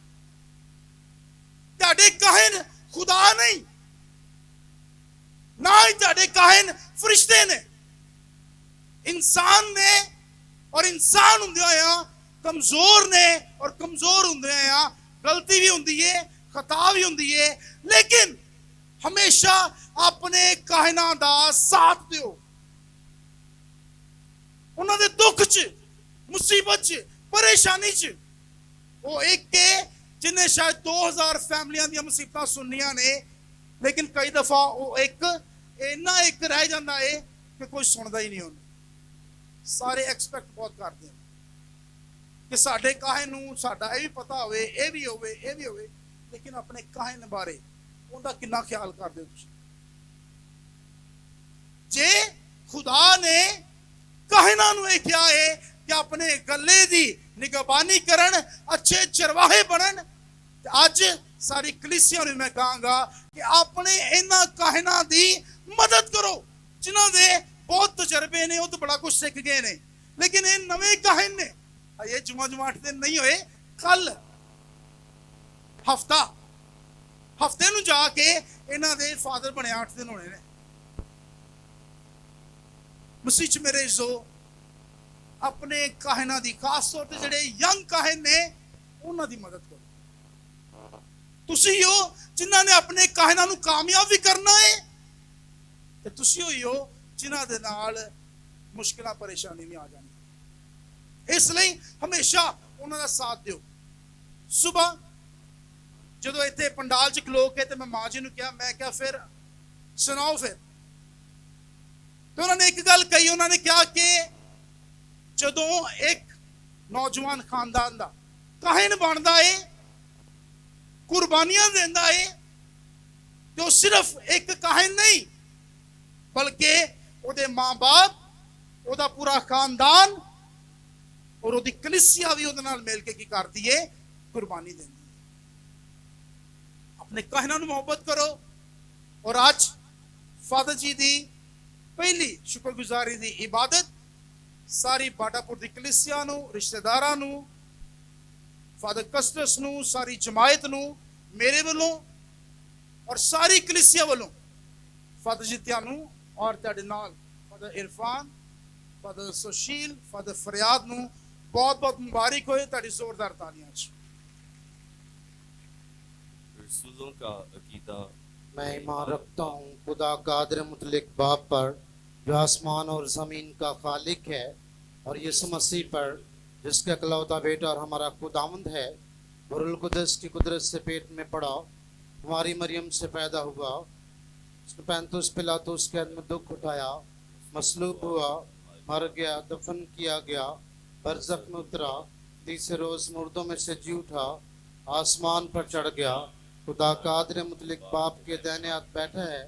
ਤੁਹਾਡੇ ਕਾਹਨ ਖੁਦਾ ਨਹੀਂ, ਨਾ ਹੀ ਤੁਹਾਡੇ ਕਾਹਨ ਫਰਿਸ਼ਤੇ ਨੇ, ਇਨਸਾਨ ਨੇ। ਔਰ ਇਨਸਾਨ ਹੁੰਦੇ ਹੋਇਆ ਕਮਜ਼ੋਰ ਨੇ, ਔਰ ਕਮਜ਼ੋਰ ਹੁੰਦੇ ਹੋਇਆ ਗਲਤੀ ਵੀ ਹੁੰਦੀ ਹੈ, ਖਤਾ ਵੀ ਹੁੰਦੀ ਹੈ। ਲੇਕਿਨ ਹਮੇਸ਼ਾ ਆਪਣੇ ਕਾਹਨਾਂ ਦਾ ਸਾਥ ਦਿਓ। ਉਹਨਾਂ ਦੇ ਦੁੱਖ 'ਚ, ਮੁਸੀਬਤ 'ਚ, ਪਰੇਸ਼ਾਨੀ 'ਚ। ਉਹ ਇੱਕ ਹੈ ਜਿਹਨੇ ਸ਼ਾਇਦ 2000 ਫੈਮਲੀਆਂ ਦੀਆਂ ਮੁਸੀਬਤਾਂ ਸੁਣਨੀਆਂ ਨੇ, ਲੇਕਿਨ ਕਈ ਦਫਾ ਉਹ ਇੱਕ ਇੰਨਾ ਇੱਕ ਰਹਿ ਜਾਂਦਾ ਹੈ ਕਿ ਕੋਈ ਸੁਣਦਾ ਹੀ ਨਹੀਂ ਉਹਨੂੰ। ਸਾਰੇ ਐਕਸਪੈਕਟ ਬਹੁਤ ਕਰਦੇ ਨੇ ਕਿ ਸਾਡੇ ਕਾਹਨ ਨੂੰ ਸਾਡਾ ਇਹ ਵੀ ਪਤਾ ਹੋਵੇ, ਇਹ ਵੀ ਹੋਵੇ, ਇਹ ਵੀ ਹੋਵੇ, ਲੇਕਿਨ ਆਪਣੇ ਕਾਹਨ ਬਾਰੇ ਉਹਦਾ ਕਿੰਨਾ ਖਿਆਲ ਕਰਦੇ ਹੋ ਤੁਸੀਂ? ਜੇ ਖੁਦਾ ਨੇ ਕਾਹਨਾਂ ਨੂੰ ਇਹ ਕਿਹਾ ਹੈ ਕਿ ਆਪਣੇ ਗੱਲੇ ਦੀ ਨਿਗਰਾਨੀ ਕਰਨ, ਅੱਛੇ ਚਰਵਾਹੇ ਬਣਨ। ਤੇ ਅੱਜ ਸਾਰੀ ਕਲੀਸਿਆ ਨੂੰ ਮੈਂ ਕਹਾਂਗਾ ਕਿ ਆਪਣੇ ਇਹਨਾਂ ਕਾਹਨਾਂ ਦੀ ਮਦਦ ਕਰੋ ਜਿਨ੍ਹਾਂ ਦੇ ਬਹੁਤ ਤਜਰਬੇ ਨੇ, ਉਹ ਤਾਂ ਬੜਾ ਕੁਝ ਸਿੱਖ ਗਏ ਨੇ, ਲੇਕਿਨ ਇਹ ਨਵੇਂ ਕਾਹਨ ਨੇ। ਇਹ ਜੁਮਾ 8 ਦਿਨ ਨਹੀਂ ਹੋਏ, ਕੱਲ ਹਫਤੇ ਨੂੰ ਜਾ ਕੇ ਇਹਨਾਂ ਦੇ ਫਾਦਰ ਬਣੇ 8 ਦਿਨ ਹੋਣੇ ਨੇ। ਮਸੀਹ ਚ ਮੇਰੇ ਜੋ ਆਪਣੇ ਕਾਹਨਾਂ ਦੀ, ਖਾਸ ਤੌਰ ਤੇ ਜਿਹੜੇ ਯੰਗ ਕਾਹਨ ਨੇ, ਉਹਨਾਂ ਦੀ ਮਦਦ ਕਰੋ। ਤੁਸੀਂ ਹੋ ਜਿਨ੍ਹਾਂ ਨੇ ਆਪਣੇ ਕਾਹਨਾਂ ਨੂੰ ਕਾਮਯਾਬ ਵੀ ਕਰਨਾ ਹੈ, ਤੇ ਤੁਸੀਂ ਹੋਈ ਹੋ ਜਿਨ੍ਹਾਂ ਦੇ ਨਾਲ ਮੁਸ਼ਕਿਲਾਂ ਪਰੇਸ਼ਾਨੀ ਨਹੀਂ ਆ ਜਾਣੀ। ਇਸ ਲਈ ਹਮੇਸ਼ਾ ਉਹਨਾਂ ਦਾ ਸਾਥ ਦਿਓ। ਸਵੇਰ ਜਦੋਂ ਇੱਥੇ ਪੰਡਾਲ ਚ ਖਲੋ ਕੇ ਤੇ ਮੈਂ ਮਾਂ ਜੀ ਨੂੰ ਕਿਹਾ, ਮੈਂ ਕਿਹਾ ਫਿਰ ਸੁਣਾਓ ਫਿਰ। ਤੇ ਉਹਨਾਂ ਨੇ ਇੱਕ ਗੱਲ ਕਹੀ, ਉਹਨਾਂ ਨੇ ਕਿਹਾ ਕਿ ਜਦੋਂ ਇੱਕ ਨੌਜਵਾਨ ਖਾਨਦਾਨ ਦਾ ਕਾਹਨ ਬਣਦਾ ਏ, ਕੁਰਬਾਨੀਆਂ ਦਿੰਦਾ ਏ, ਤੇ ਉਹ ਸਿਰਫ ਇੱਕ ਕਾਹਨ ਨਹੀਂ ਬਲਕਿ ਉਹਦੇ ਮਾਂ-ਬਾਪ, ਉਹਦਾ ਪੂਰਾ ਖਾਨਦਾਨ ਔਰ ਉਹਦੀ ਕਲੀਸਿਆ ਵੀ ਉਹਦੇ ਨਾਲ ਮਿਲ ਕੇ ਕੀ ਕਰਦੀ ਏ, ਕੁਰਬਾਨੀ ਦਿੰਦੀ ਹੈ। ਆਪਣੇ ਕਾਹਨਾਂ ਨੂੰ ਮੁਹੱਬਤ ਕਰੋ। ਔਰ ਅੱਜ ਫਾਦਰ ਜੀ ਦੀ ਪਹਿਲੀ ਸ਼ੁਕਰਗੁਜ਼ਾਰੀ ਦੀ ਇਬਾਦਤ ਸਾਰੀ ਬਾਟਾਪੁਰ ਦੀ ਕਲੀਸਿਆ ਨੂੰ, ਰਿਸ਼ਤੇਦਾਰਾਂ ਨੂੰ, ਫਾਦਰ ਕਸਟਸ ਨੂੰ, ਸਾਰੀ ਜਮਾਇਤ ਨੂੰ ਮੇਰੇ ਵੱਲੋਂ ਔਰ ਸਾਰੀ ਕਲੀਸਿਆ ਵੱਲੋਂ ਫਾਦਰ ਜੀ ਤੁਹਾਨੂੰ ਔਰ ਤੁਹਾਡੇ ਨਾਲ father Irfan, father Sushil, father ਫਰਿਆਦ ਨੂੰ ਬਹੁਤ ਬਹੁਤ ਮੁਬਾਰਕ ਹੋਏ। ਤੁਹਾਡੀ ਜ਼ੋਰਦਾਰ ਤਾਲੀਆਂ ਚ। रसूलों का अकीदा। मैं ईमान रखता हूँ खुदा कादिर मुतलिक बाप पर जो आसमान और ज़मीन का खालिक है, और यीशु मसीह पर जिसका इकलौता बेटा और हमारा खुदावंद है, रुल कुदस की कुदरत से पेट में पड़ा, हमारी मरियम से पैदा हुआ, उसने 35 पिलातुस के में दुख उठाया, मसलूब हुआ, मर गया, दफन किया गया, बरज़ख में उतरा, तीसरे रोज़ मुर्दों में से जी उठा, आसमान पर चढ़ गया, खुदा कादिर मुतलिक बाप के दाहिने हाथ बैठा है,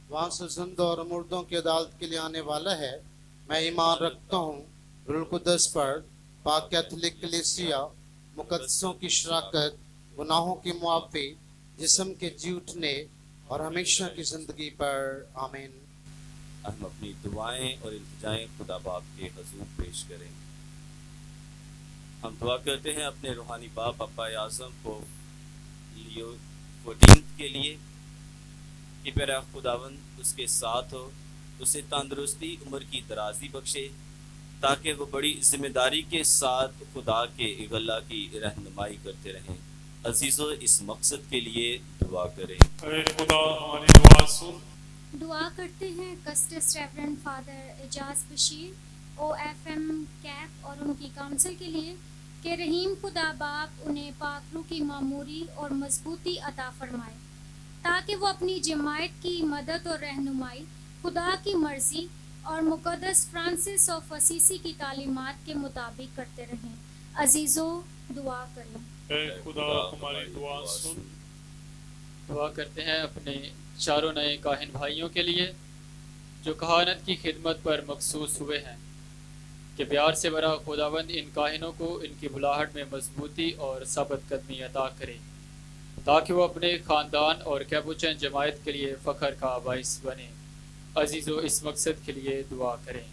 वहाँ से जिंदा और मुर्दों की अदालत के लिए आने वाला है। मैं ईमान रखता हूँ रुल कुदस पर, पाक कैथोलिक कलीसिया, मुकद्दसों की शराकत, गुनाहों की मुआफ़ी, जिस्म के जी उठने और हमेशा की ज़िंदगी पर। आमीन। हम अपनी दुआएं और इल्तिजाएं खुदा बाप के हजूर पेश करें। हम दुआ करते हैं अपने रूहानी बाप अब्बा आज़म को लियो 14 के लिए कि मेरा खुदावंद उसके साथ हो, उसे तंदुरुस्ती, उम्र की दराजी बख्शे, ताकि वो बड़ी जिम्मेदारी के साथ खुदा के गला की रहनुमाई करते रहें। अजीज़ों, इस मकसद के लिए दुआ करें। खुदा हमारी दुआ सुन। दुआ करते हैं कस्टस reverend father Ejaz Bashir OFM Cap और उनकी काउंसिल के लिए कि रहीम खुदा बाप उन्हें पाक रूह की मामूरी और मजबूती अता फरमाए, ताकि वो अपनी जमायत की मदद और रहनुमाई खुदा की मर्ज़ी और मुक़द्दस फ्रांसिस ऑफ असीसी की तालीमात के मुताबिक करते रहें। अजीज़ों, दुआ करें। खुदा हमारी दुआ सुन। दुआ करते हैं अपने चारों नए काहिन भाइयों के लिए जो कहानत की खिदमत पर मखसूस हुए हैं, कि प्यार से भरा खुदावंद इन काहिनों को इनकी बुलाहट में मजबूती और साबित कदमी अता करे, ताकि वो अपने ख़ानदान और कैपुचन जमायत के लिए फ़ख्र का बाइस बने। अजीज़ों, इस मकसद के लिए दुआ करें।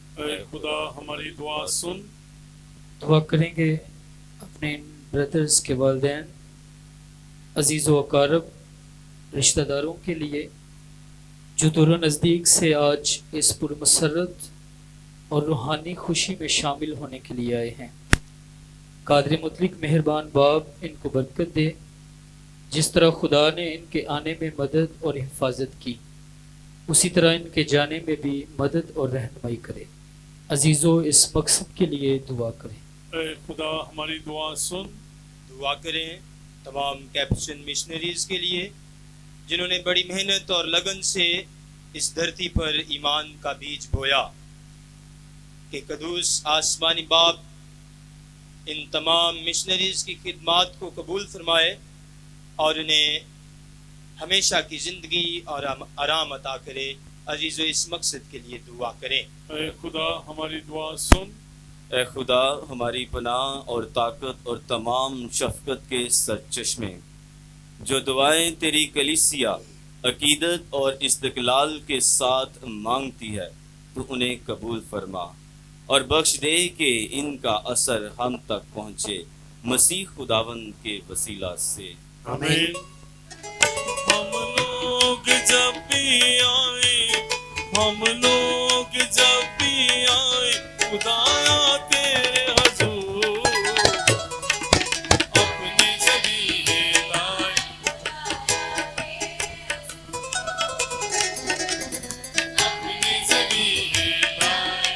खुदा हमारी दुआ सुन। दुआ करेंगे अपने ब्रदर्स के वालिदैन, अजीज़ व अकारब, रिश्तेदारों के लिए जो दूर नज़दीक से आज इस पुरमसरत और रूहानी खुशी में शामिल होने के लिए आए हैं। कादिर मुतलिक मेहरबान बाप इनको बरकत दे, जिस तरह खुदा ने इनके आने में मदद और हिफाजत की, उसी तरह इनके जाने में भी मदद और रहनुमाई करे। अजीज़ों, इस मकसद के लिए दुआ करें। खुदा हमारी दुआ सुन। दुआ करें तमाम कैप्शन मिशनरीज़ के लिए जिन्होंने बड़ी मेहनत और लगन से इस धरती पर ईमान का बीज बोया, कि कदूस आसमानी बाप इन तमाम मिशनरीज़ की खिदमत को कबूल फरमाए और इन्हें हमेशा की ज़िंदगी और आराम अता करे। عزیزو اس مقصد کے لیے دعا کریں۔ اے خدا ہماری دعا سن، اے خدا ہماری پناہ اور طاقت اور تمام شفقت کے سرچشمے، جو دعائیں تیری کلیسیا عقیدت اور استقلال کے ساتھ مانگتی ہے، تو انہیں قبول فرما اور بخش دے کہ ان کا اثر ہم تک پہنچے، مسیح خداوند کے وسیلہ سے آمین۔ ہم لوگ جب بھی آئے، ہم لوگ جب بھی آئے خدایا تیرے حضور، اپنی ذبیحیں لائے، اپنی ذبیحیں لائے،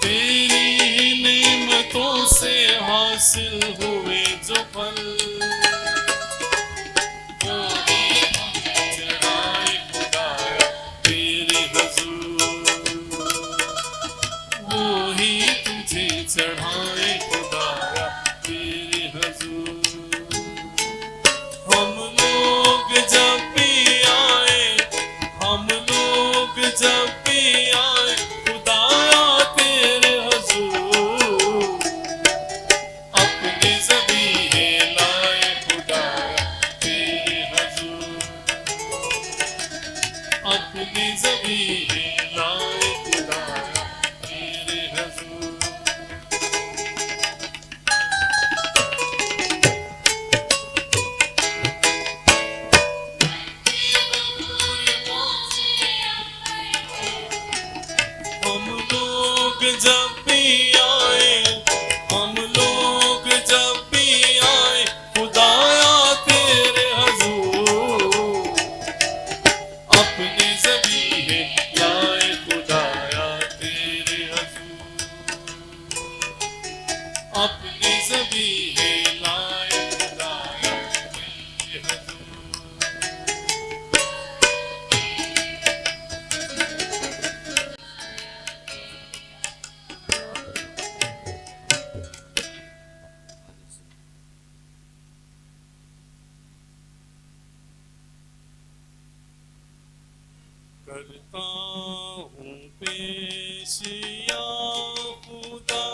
تیری نعمتوں سے حاصل ہوئے جو پھل، وہی ہم چڑھائے خدایا تیرے حضور، وہی تجھے چڑھائے خدایا تیرے حضور۔ ہم لوگ جب بھی آئے، ہم لوگ جب بھی آئے خدایا تیرے حضور، اپنی ذبیحیں لائے خدایا تیرے حضور، اپنی ذبیحیں لائے خدایا تیرے حضور۔ ہم لوگ جب بھی آئے، ہم لوگ جب بھی آئے خدایا تیرے حضور، اپنی ذبیحیں لائے خدایا تیرے حضور، اپنی ذبیحیں لائے خدایا تیرے حضور۔ کرتا ہوں پیش یا خدا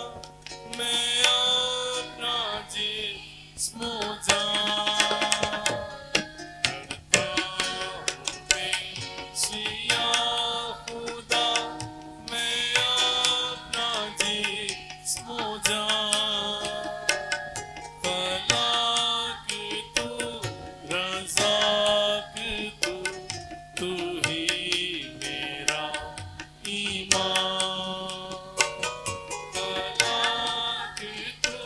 میں اپنا جسم و جان، کرتا ہوں پیش یا خدا میں اپنا جسم و جان، خلاق تو رزاق تو، تو ہی میرا ایمان، خلاق تو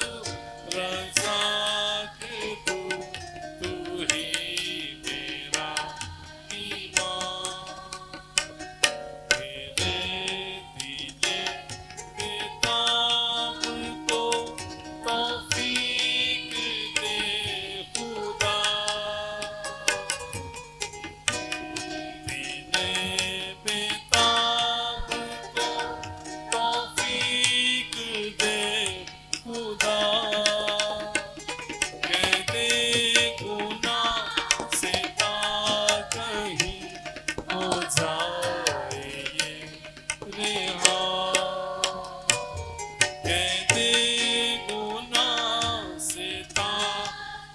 رزاق تو، تو ہی میرا ایمان، میرے دل کتاب کو توفیق دے خدا، بیتاب کو توفیق دے خدا، کہہ دے گناہ سے تا کہیں ہو جائے یہ رہا، کہہ دے گناہ سے تا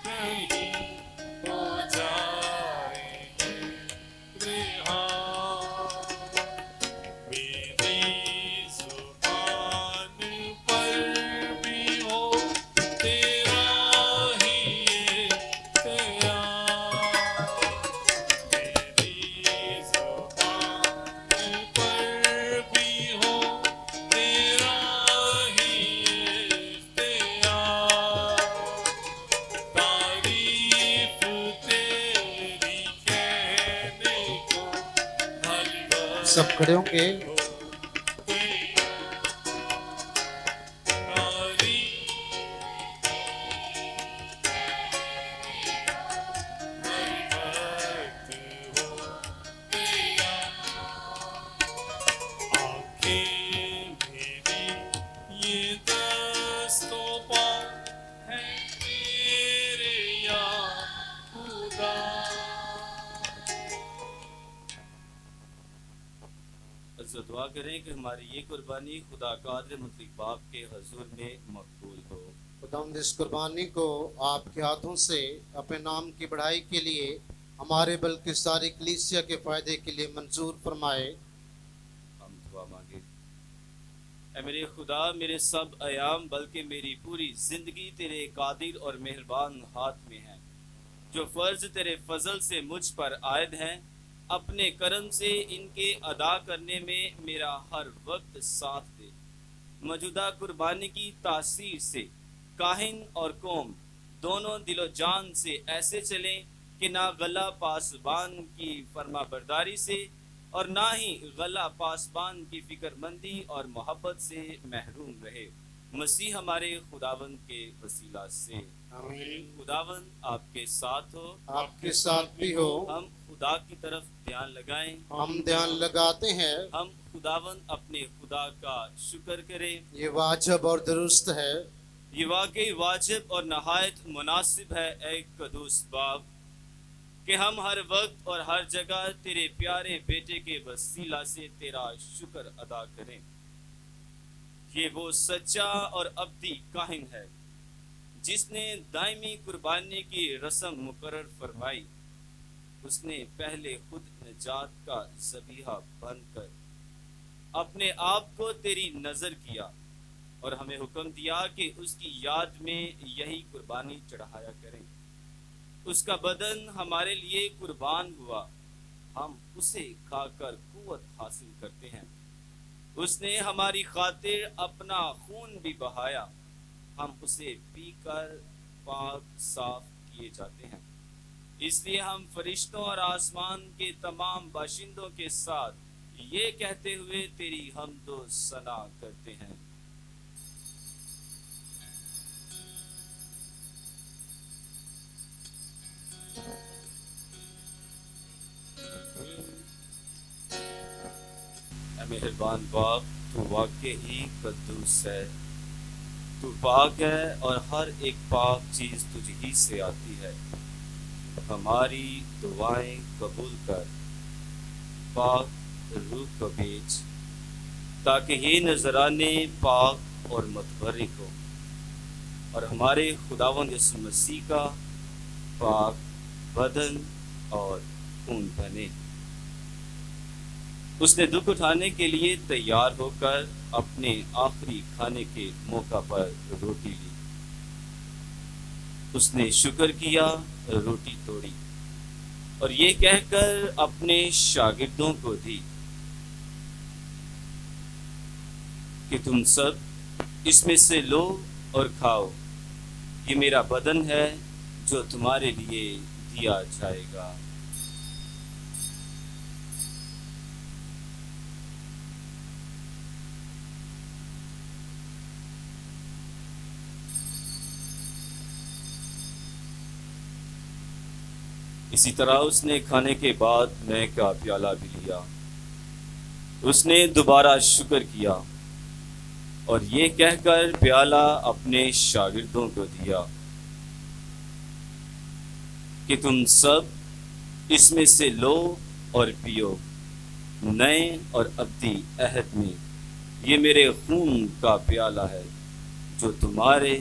کہیں ہو جائے یہ رہا، میری زبان پر بھی ہو تیرا ہی اختیار، میری زبان پر بھی ہو تیرا ہی اختیار، تعریف تیری کہنے کو ہر وقت سب کھڑے ہوں گے۔ ہر دعا کریں کہ ہماری یہ قربانی خدا قادر مطلق باپ کے حضور میں مقبول ہو۔ خداوند اس قربانی کو آپ کے ہاتھوں سے اپنے نام کی بڑائی کے لیے ہمارے بلکہ ساری کلیسیا کے فائدے کے لیے منظور فرمائے۔ ہم دعا مانگے۔ اے میرے خدا، میرے سب ایام بلکہ میری پوری زندگی تیرے قادر اور مہربان ہاتھ میں ہیں۔ جو فرض تیرے فضل سے مجھ پر عائد ہیں، اپنے کرم سے ان کے ادا کرنے میں میرا ہر وقت ساتھ دے۔ موجودہ قربانی کی تاثیر سے کاہن اور قوم دونوں دل و جان سے ایسے چلیں کہ نہ غلہ پاسبان کی فرما برداری سے اور نہ ہی غلہ پاسبان کی فکر مندی اور محبت سے محروم رہے، مسیح ہمارے خداوند کے وسیلہ سے۔ آمین۔ خداوند آپ کے ساتھ ہو، آپ کے ساتھ بھی ہو۔ ہم خدا کی طرف دھیان لگائیں۔ ہم دھیان لگاتے ہیں۔ ہم خداوند اپنے خدا کا شکر کریں۔ یہ واجب اور درست ہے۔ یہ واقعی واجب اور نہایت مناسب ہے اے قدوس باپ کہ ہم ہر وقت اور ہر جگہ تیرے پیارے بیٹے کے وسیلہ سے تیرا شکر ادا کریں۔ یہ وہ سچا اور ابدی کاہن ہے جس نے دائمی قربانی کی رسم مقرر فرمائی۔ اس نے پہلے خود نجات کا ذبیحہ بن کر اپنے آپ کو تیری نظر کیا اور ہمیں حکم دیا کہ اس کی یاد میں یہی قربانی چڑھایا کریں۔ اس کا بدن ہمارے لیے قربان ہوا، ہم اسے کھا کر قوت حاصل کرتے ہیں۔ اس نے ہماری خاطر اپنا خون بھی بہایا، ہم اسے پی کر پاک صاف کیے جاتے ہیں۔ اس لیے ہم فرشتوں اور آسمان کے تمام باشندوں کے ساتھ یہ کہتے ہوئے تیری حمد و ثنا کرتے ہیں۔ اے مہربان باپ، تو واقع ہی قدوس ہے، تو پاک ہے اور ہر ایک پاک چیز تجھ ہی سے آتی ہے۔ ہماری دعائیں قبول کر، پاک روح کو بھیج تاکہ یہ نذرانے پاک اور متبرک ہو اور ہمارے خداوند یسوع مسیح کا پاک بدن اور خون بنے۔ اس نے دکھ اٹھانے کے لیے تیار ہو کر اپنے آخری کھانے کے موقع پر روٹی لی۔ اس نے شکر کیا، روٹی توڑی اور یہ کہہ کر اپنے شاگردوں کو دی کہ تم سب اس میں سے لو اور کھاؤ، یہ میرا بدن ہے جو تمہارے لیے دیا جائے گا۔ اسی طرح اس نے کھانے کے بعد مے کا پیالہ بھی لیا، اس نے دوبارہ شکر کیا اور یہ کہہ کر پیالہ اپنے شاگردوں کو دیا کہ تم سب اس میں سے لو اور پیو، نئے اور ابدی عہد میں یہ میرے خون کا پیالہ ہے جو تمہارے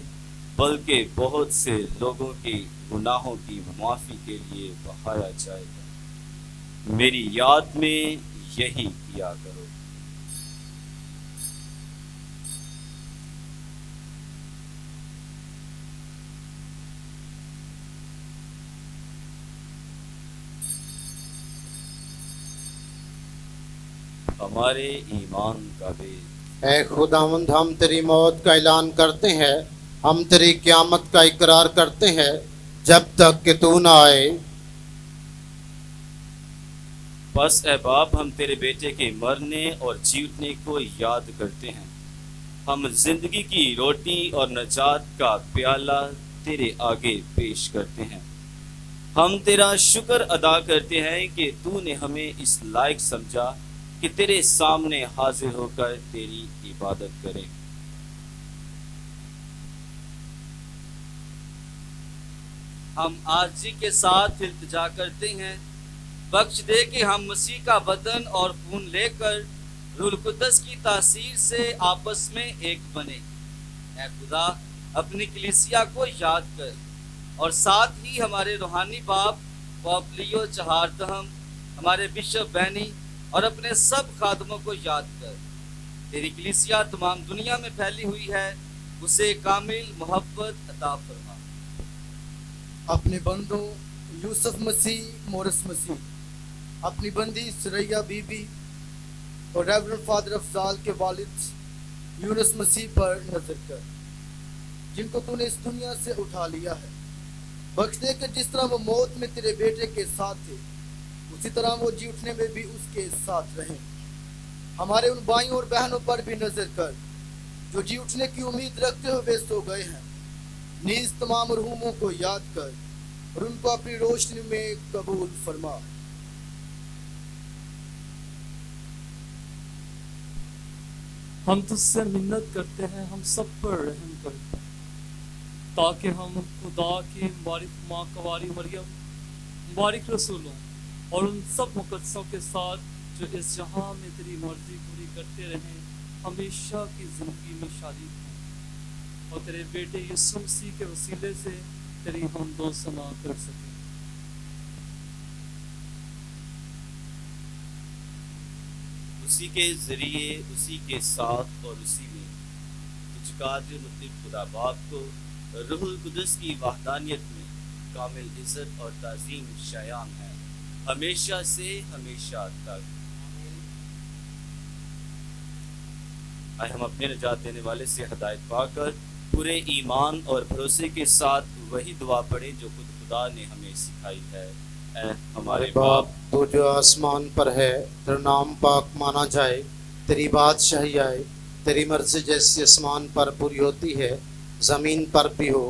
بلکہ بہت سے لوگوں کے گناہوں کی معافی کے لیے بہایا جائے گا۔ میری یاد میں یہی کیا کرو۔ ہمارے ایمان کا بیج، اے خداوند، ہم تیری موت کا اعلان کرتے ہیں، ہم تیری قیامت کا اقرار کرتے ہیں جب تک کہ تو نہ آئے۔ بس اے باپ، ہم تیرے بیٹے کے مرنے اور جی اٹھنے کو یاد کرتے ہیں۔ ہم زندگی کی روٹی اور نجات کا پیالہ تیرے آگے پیش کرتے ہیں۔ ہم تیرا شکر ادا کرتے ہیں کہ تو نے ہمیں اس لائق سمجھا کہ تیرے سامنے حاضر ہو کر تیری عبادت کریں۔ ہم عاجزی کے ساتھ التجا کرتے ہیں، بخش دے کہ ہم مسیح کا بدن اور خون لے کر रूल कुद्दस की तासीर से आपस में एक बने। ऐ खुदा अपनी कलीसिया को याद कर और साथ ही हमारे रूहानी बाप पॉप लियो चहारतहम, हमारे बिशप बैनी और अपने सब खादमों को याद कर। तेरी कलीसिया तमाम दुनिया में फैली हुई है, उसे कामिल मोहब्बत अता फरमा। अपने बंदों यूसुफ मसीह, मोरस मसीह, अपनी बंदी सुरैया बीबी और रेवरेंड फादर अफजाल के वालिद यूनुस मसीह पर नजर कर, जिनको तूने इस दुनिया से उठा लिया है। बख्श दे कि जिस तरह वो मौत में तेरे बेटे के साथ थे, उसी तरह वो जी उठने में भी उसके साथ रहें। हमारे उन भाइयों और बहनों पर भी नजर कर जो जी उठने की उम्मीद रखते हुए सो गए हैं। नीज तमाम मरहूमों को याद कर और उनको अपनी रोशनी में कबूल फरमा। हम तुझसे मिन्नत करते हैं, हम सब पर रहम कर, ताकि हम खुदा की मुबारक माँ कवारी मरियम, मुबारक रसूलों और उन सब मुकद्दसों के साथ जो इस जहां में तेरी मर्जी पूरी करते रहें, हमेशा की जिंदगी में शारीक हों और तेरे बेटे यीशु मसीह के वसीले से तेरी हमदो सना कर सकें। उसी के जरिए, उसी के साथ और उसी में तुझ कादिर मुतलिब खुदा बाप को रूहुल कुद्दस की वहदानियत में कामिल इज्जत और ताज़ीम शायान है, हमेशा से हमेशा तक। आए हम अपने निजात देने वाले से हिदायत पाकर पूरे ईमान और भरोसे के साथ वही दुआ पढ़ें जो खुद खुदा ने हमें सिखाई है। ऐ हमारे बाप, तू जो आसमान पर है, तेरा नाम पाक माना जाए, तेरी बादशाही आए, तेरी मर्जी जैसी आसमान पर पूरी होती है ज़मीन पर भी हो।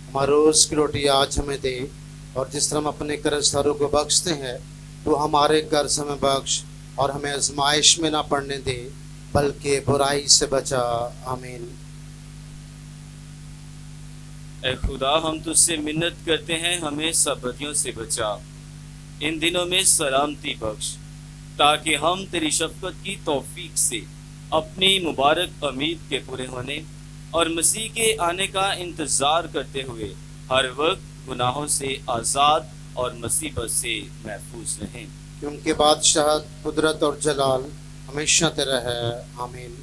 हमारे रोज़ की रोटी आज हमें दे, और जिस तरह हम अपने कर्जदारों को बख्शते हैं, तो हमारे कर्ज हमें बख्श और हमें आजमाइश में ना पड़ने दे, बल्कि बुराई से बचा। आमीन। ऐ खुदा, हम तुझसे मिन्नत करते हैं, हमें सब बदियों से बचा, इन दिनों में सलामती बख्श, ताकि हम तेरी शफकत की तौफीक से अपनी मुबारक उम्मीद के पूरे होने और मसीह के आने का इंतज़ार करते हुए हर वक्त गुनाहों से आज़ाद और मुसीबत से महफूज रहें। क्योंकि बादशाहत, कुदरत और जलाल हमेशा तेरा है। आमीन।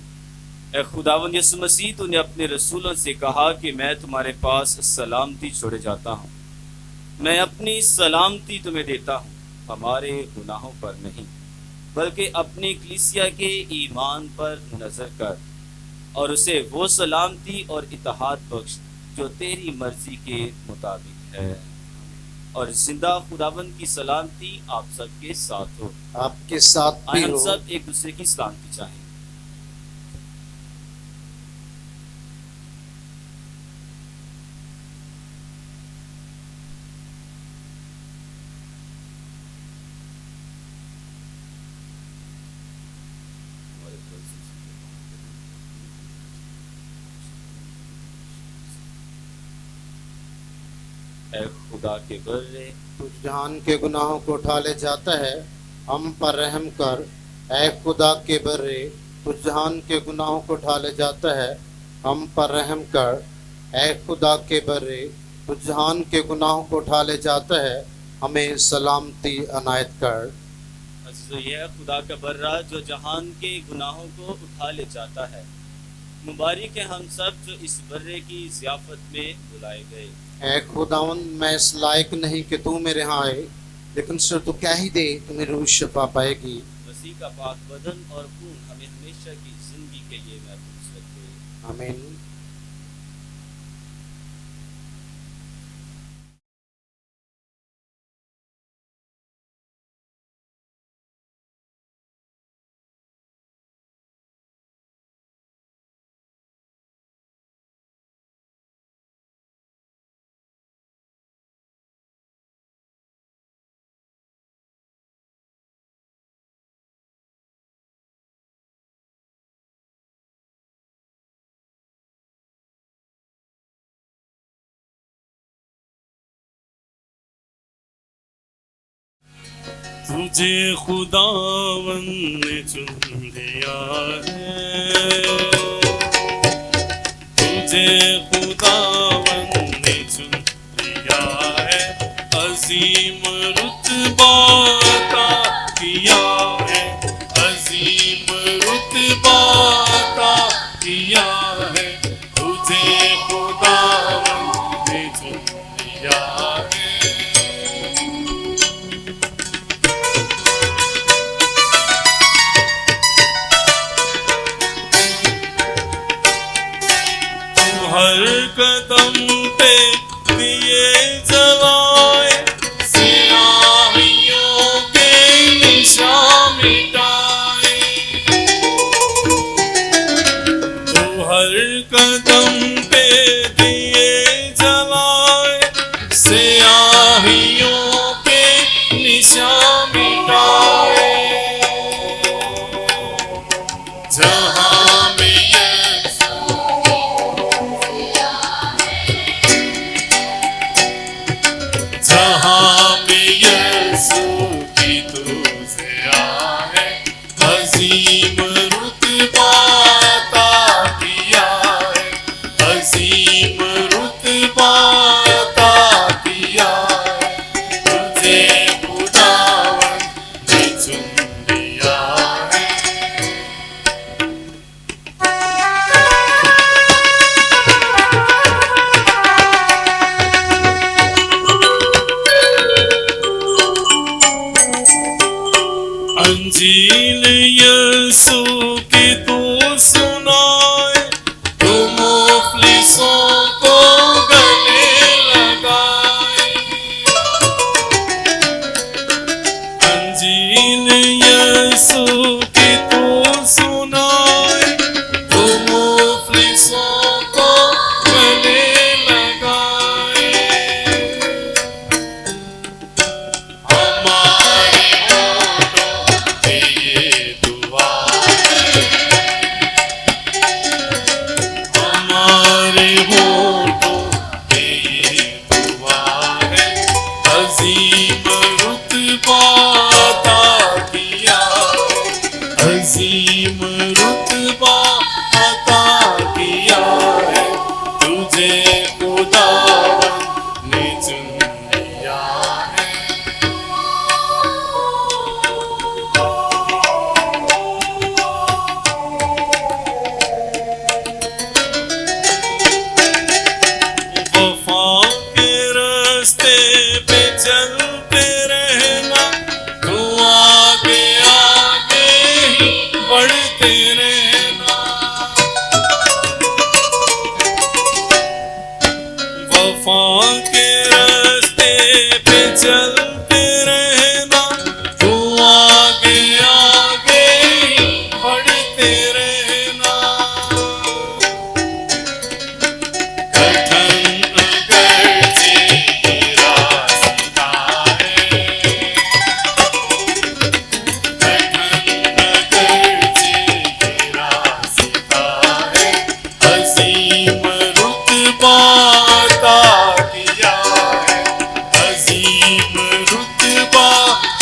ऐ खुदावंद यीशु मसीह, तूने अपने रसूलों से कहा कि मैं तुम्हारे पास सलामती छोड़े जाता हूँ, मैं अपनी सलामती तुम्हें देता हूँ, हमारे गुनाहों पर नहीं बल्कि अपनी कलीसिया के ईमान पर नजर कर और उसे वो सलामती और इत्तेहाद बख्श जो तेरी मर्जी के मुताबिक है। और जिंदा खुदावंद की सलामती आप सबके साथ हो। आपके साथ भी हम हो। सब एक दूसरे की सलामती चाहें। ऐ खुदा के बर्रे, तू जहान के गुनाहों को उठा ले जाता है, हम पर रहम कर। ऐ खुदा के बर्रे, तू जहान के गुनाहों को उठा ले जाता है, हम पर रहम कर। ऐ खुदा के बर्रे, तू जहान के गुनाहों को उठा ले जाता है, हमें सलामती अनायत कर। अज़ीज़ो, यह खुदा का बर्रा जो जहान के गुनाहों को उठा ले जाता है, मुबारक है हम सब जो इस बर्रे की ज़ियाफ़त में बुलाए गए। ऐ खुदावंद, मैं इस लायक नहीं कि तू मेरे यहाँ आए, लेकिन सिर्फ तू क्या ही दे कि मेरी रूह शफा पाएगी। मसीह का पाक बदन और खून हमें हमेशा की जिंदगी के लिए महफूज रखे। आमीन। तुझे खुदावन ने चुन लिया है, तुझे खुदावन ने चुन लिया है, अजीम रुतबा अता किया है, अजीम रुतबा अता किया है, तुझे खुदावन ने चुन लिया है। हर कदम पे दिए जलाए, सियाहियों के निशान मिटाए, तो हर कदम पे दिए जलाए, सियाहियों के निशान मिटाए, जहां में जहां में यीशु की तुझे है, अजीम रुतबा अता किया है, अजीम रुतबा अता किया है, तुझे खुदावन ने चुन लिया है। अंजील यीशु की तू सुनाए, तू मुफलिसों को गले लगाए, अंजील यीशु की तू सुनाए, तू मुफलिसों को गले लगाए, हमारे हमारे होठों पे ये दुआ है, अजीम रुतबा अता किया है, अजीम रुतबा अता किया है, तुझे खुदावन ने चुन लिया है। वफा के रास्ते पे चलते रहना, तू आगे आगे ही बढ़ते रहना, वफा के रास्ते पे चलते रहना, तू आगे आगे ही बढ़ते रहना, कठिन अगरचे ये रास्ता है, कठिन अगरचे ये रास्ता है, अजीम रुतबा अता किया है, अजीम रुतबा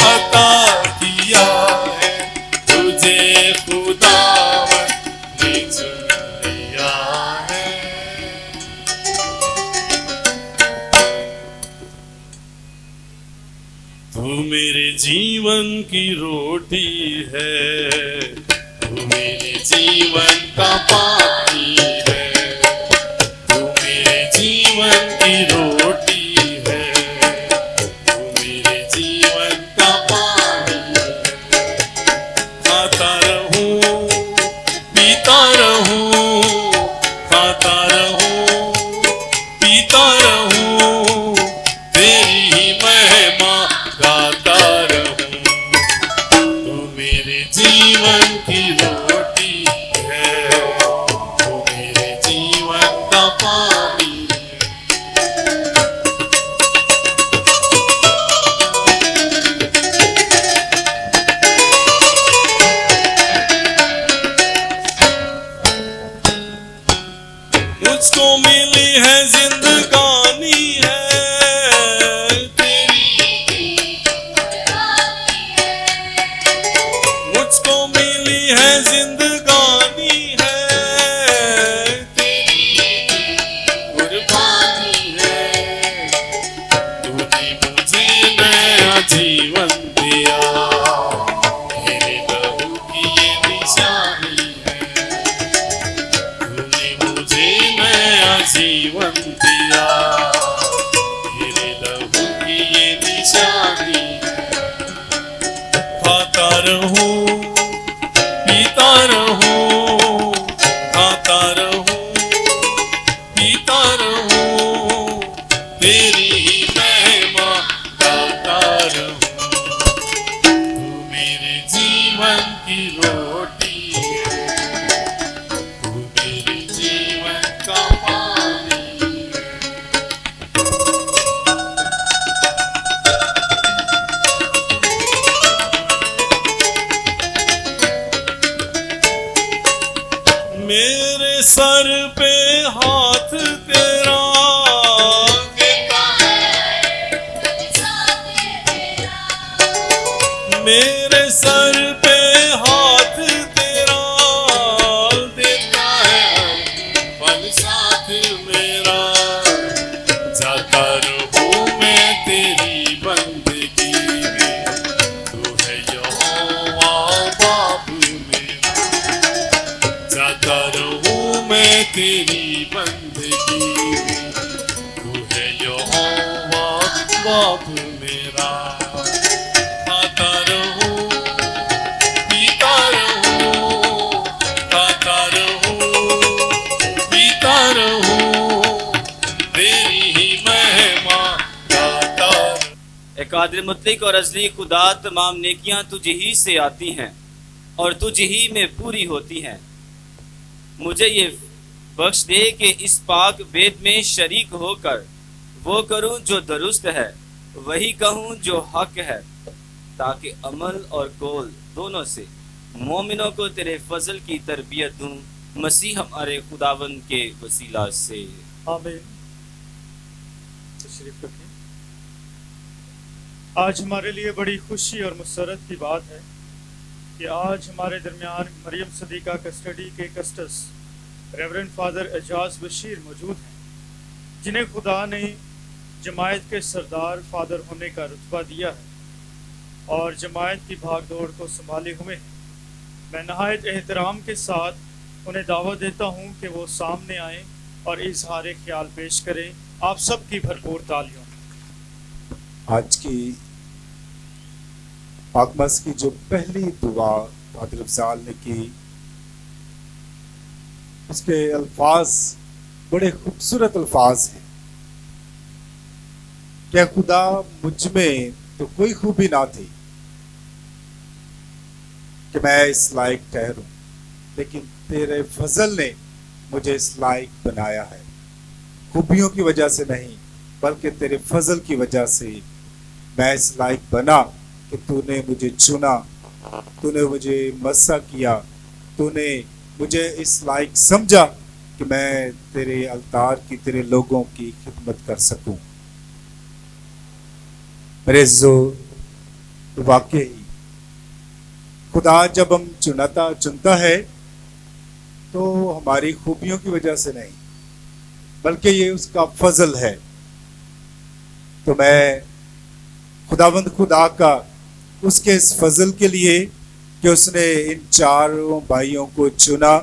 अता किया है, तुझे खुदावन ने चुन लिया है। तू मेरे जीवन की रोटी है, तू मेरे जीवन का पानी है, तू मेरे जीवन की रोटी है, तू मेरे जीवन का पानी है, खाता रहूं पीता रहूं, खाता रहूं पीता रहूं, तेरी ही महिमा गाता रहूं, तू मेरे जीवन की रोटी है, तू मेरे बाप मेरा, खाता रहूं, पीता रहूं, खाता रहूं, पीता रहूं, तेरी ही महिमा गाता रहूं। ए कादिर मुतलिक और अज़ली खुदा, तमाम नेकियां तुझ ही से आती हैं और तुझ ही में पूरी होती हैं। मुझे ये बख्श दे कि इस पाक वेद में शरीक होकर वो करूं जो दुरुस्त है, वही कहूं जो हक है, ताकि अमल और कौल दोनों से मोमिनों को तेरे फजल की तरबियत दूं, मसीह हमारे खुदावंद के वसीला से। आमीन। तशरीफ रखें। आज हमारे लिए बड़ी खुशी और मुसरत की बात है कि आज हमारे दरमियान मरियम सदीका कस्टडी के कस्टस रेवरेंड फादर एजाज बशीर मौजूद हैं, जिन्हें खुदा ने जमायत के सरदार फादर होने का रुतबा दिया है और जमायत की भागदौड़ को संभाले हुए हैं। मैं नहायत एहतराम के साथ उन्हें दावत देता हूं कि वो सामने आएं और इजहार ख्याल पेश करें। आप सब की भरपूर तालियों। आज की पाकमस की जो पहली दुआ फादर अफजाल ने की, उसके अल्फाज बड़े खूबसूरत अल्फाज हैं। क्या खुदा मुझ में तो कोई खूबी ना थी कि मैं इस लायक ठहरूं, लेकिन तेरे फजल ने मुझे इस लायक बनाया है। खूबियों की वजह से नहीं, बल्कि तेरे फजल की वजह से मैं इस लायक बना कि तूने मुझे चुना, तूने मुझे मस्सा किया, तूने मुझे इस लायक समझा कि मैं तेरे अल्तार की, तेरे लोगों की खिदमत कर सकूं। मेरे जो वाकई खुदा जब हम चुनता है तो हमारी खूबियों की वजह से नहीं, बल्कि ये उसका फजल है। तो मैं खुदावंद खुदा का उसके इस फजल के लिए कि उसने इन चारों भाइयों को चुना,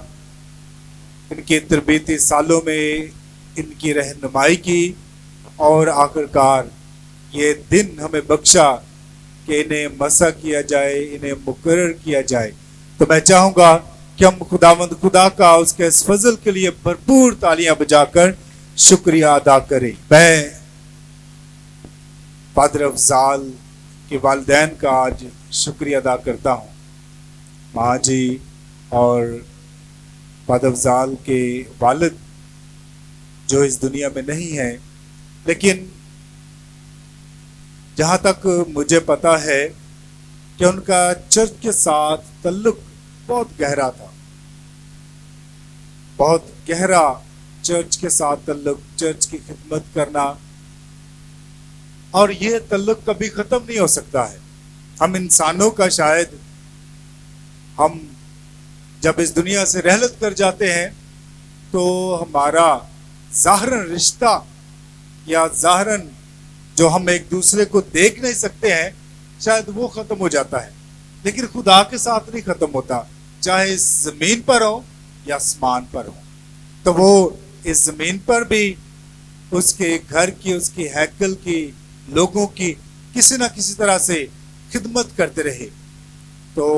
इनके तरबीती सालों में इनकी रहनुमाई की और आखिरकार ये दिन हमें बख्शा कि इन्हें मसा किया जाए, इन्हें मुकर्रर किया जाए। तो मैं चाहूँगा कि हम खुदावंद खुदा का उसके इस फजल के लिए भरपूर तालियां बजाकर शुक्रिया अदा करें। मैं फादर अफजाल के वालिदैन का आज शुक्रिया अदा करता हूँ। माँ जी और फादर अफजाल के वालिद जो इस दुनिया में नहीं है, लेकिन जहाँ तक मुझे पता है कि उनका चर्च के साथ तल्लुक बहुत गहरा था, बहुत गहरा चर्च के साथ तल्लुक, चर्च की खिदमत करना, और ये तल्लुक कभी खत्म नहीं हो सकता है। हम इंसानों का शायद हम जब इस दुनिया से रहलत कर जाते हैं तो हमारा ज़ाहरन रिश्ता या ज़ाहरन जो हम एक दूसरे को देख नहीं सकते हैं, शायद वो खत्म हो जाता है, लेकिन खुदा के साथ नहीं खत्म होता, चाहे इस जमीन पर हो या आसमान पर हो। तो वो इस जमीन पर भी उसके घर की, उसकी हैकल की, लोगों की किसी ना किसी तरह से खिदमत करते रहे। तो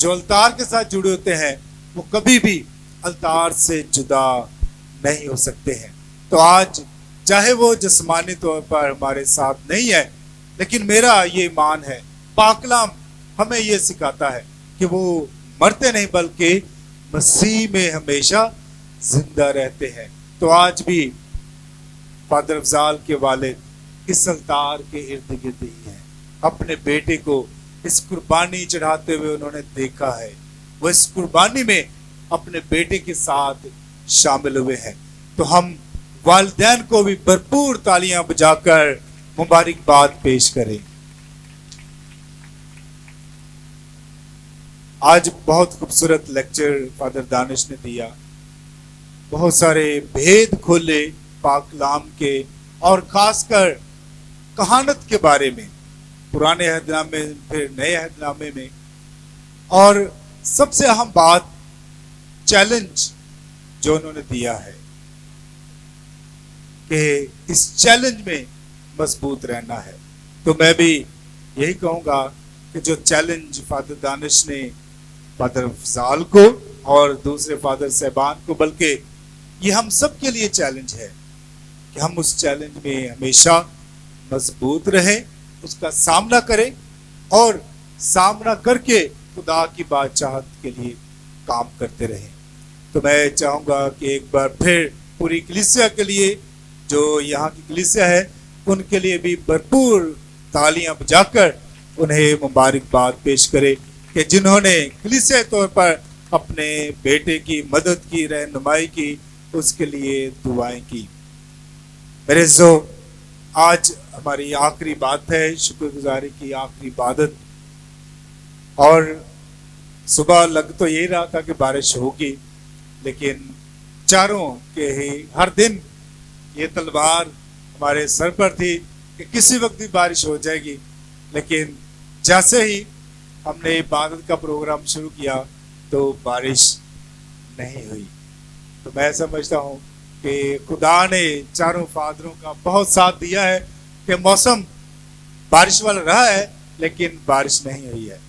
जो अल्तार के साथ जुड़े होते हैं वो कभी भी अल्तार से जुदा नहीं हो सकते हैं। तो आज चाहे वो जिस्मानी तौर पर हमारे साथ नहीं है, लेकिन मेरा ये ईमान है, पाकलाम हमें ये सिखाता है कि वो मरते नहीं बल्कि मसीह में हमेशा जिंदा रहते हैं। तो आज भी फादर अफजाल के वालिद इस अल्तार के इर्द गिर्द ही हैं। अपने बेटे को इस कुर्बानी चढ़ाते हुए उन्होंने देखा है, वो इस कुर्बानी में अपने बेटे के साथ शामिल हुए हैं। तो हम वालिदैन को भी भरपूर तालियां बजाकर मुबारकबाद पेश करें। आज बहुत खूबसूरत लेक्चर फादर दानिश ने दिया, बहुत सारे भेद खोले पाक कलाम के, और खासकर कहानत के बारे में, पुराने अहदनामे फिर नए अहदनामे में, और सबसे अहम बात चैलेंज जो उन्होंने दिया है कि इस चैलेंज में मजबूत रहना है। तो मैं भी यही कहूँगा कि जो चैलेंज फादर दानिश ने फादर अफजाल को और दूसरे फादर साहबान को, बल्कि ये हम सब के लिए चैलेंज है कि हम उस चैलेंज में हमेशा मजबूत रहें, उसका सामना करें और सामना करके खुदा की बादशाहत के लिए काम करते रहें। तो मैं चाहूँगा कि एक बार फिर पूरी कलीसिया के लिए, जो यहाँ की कलीसिया है, उनके लिए भी भरपूर तालियां बजाकर उन्हें मुबारकबाद पेश करे कि जिन्होंने कलीसिया तौर पर अपने बेटे की मदद की, रहनुमाई की, उसके लिए दुआएं की। मेरे जो आज हमारी आखिरी बात है, शुक्रगुजारी की आखिरी इबादत, और सुबह लग तो यही रहा था कि बारिश होगी, लेकिन चारों के ही हर दिन ये तलवार हमारे सर पर थी कि किसी वक्त भी बारिश हो जाएगी, लेकिन जैसे ही हमने इबादत का प्रोग्राम शुरू किया तो बारिश नहीं हुई। तो मैं समझता हूँ कि खुदा ने चारों फादरों का बहुत साथ दिया है कि मौसम बारिश वाला रहा है लेकिन बारिश नहीं हुई है।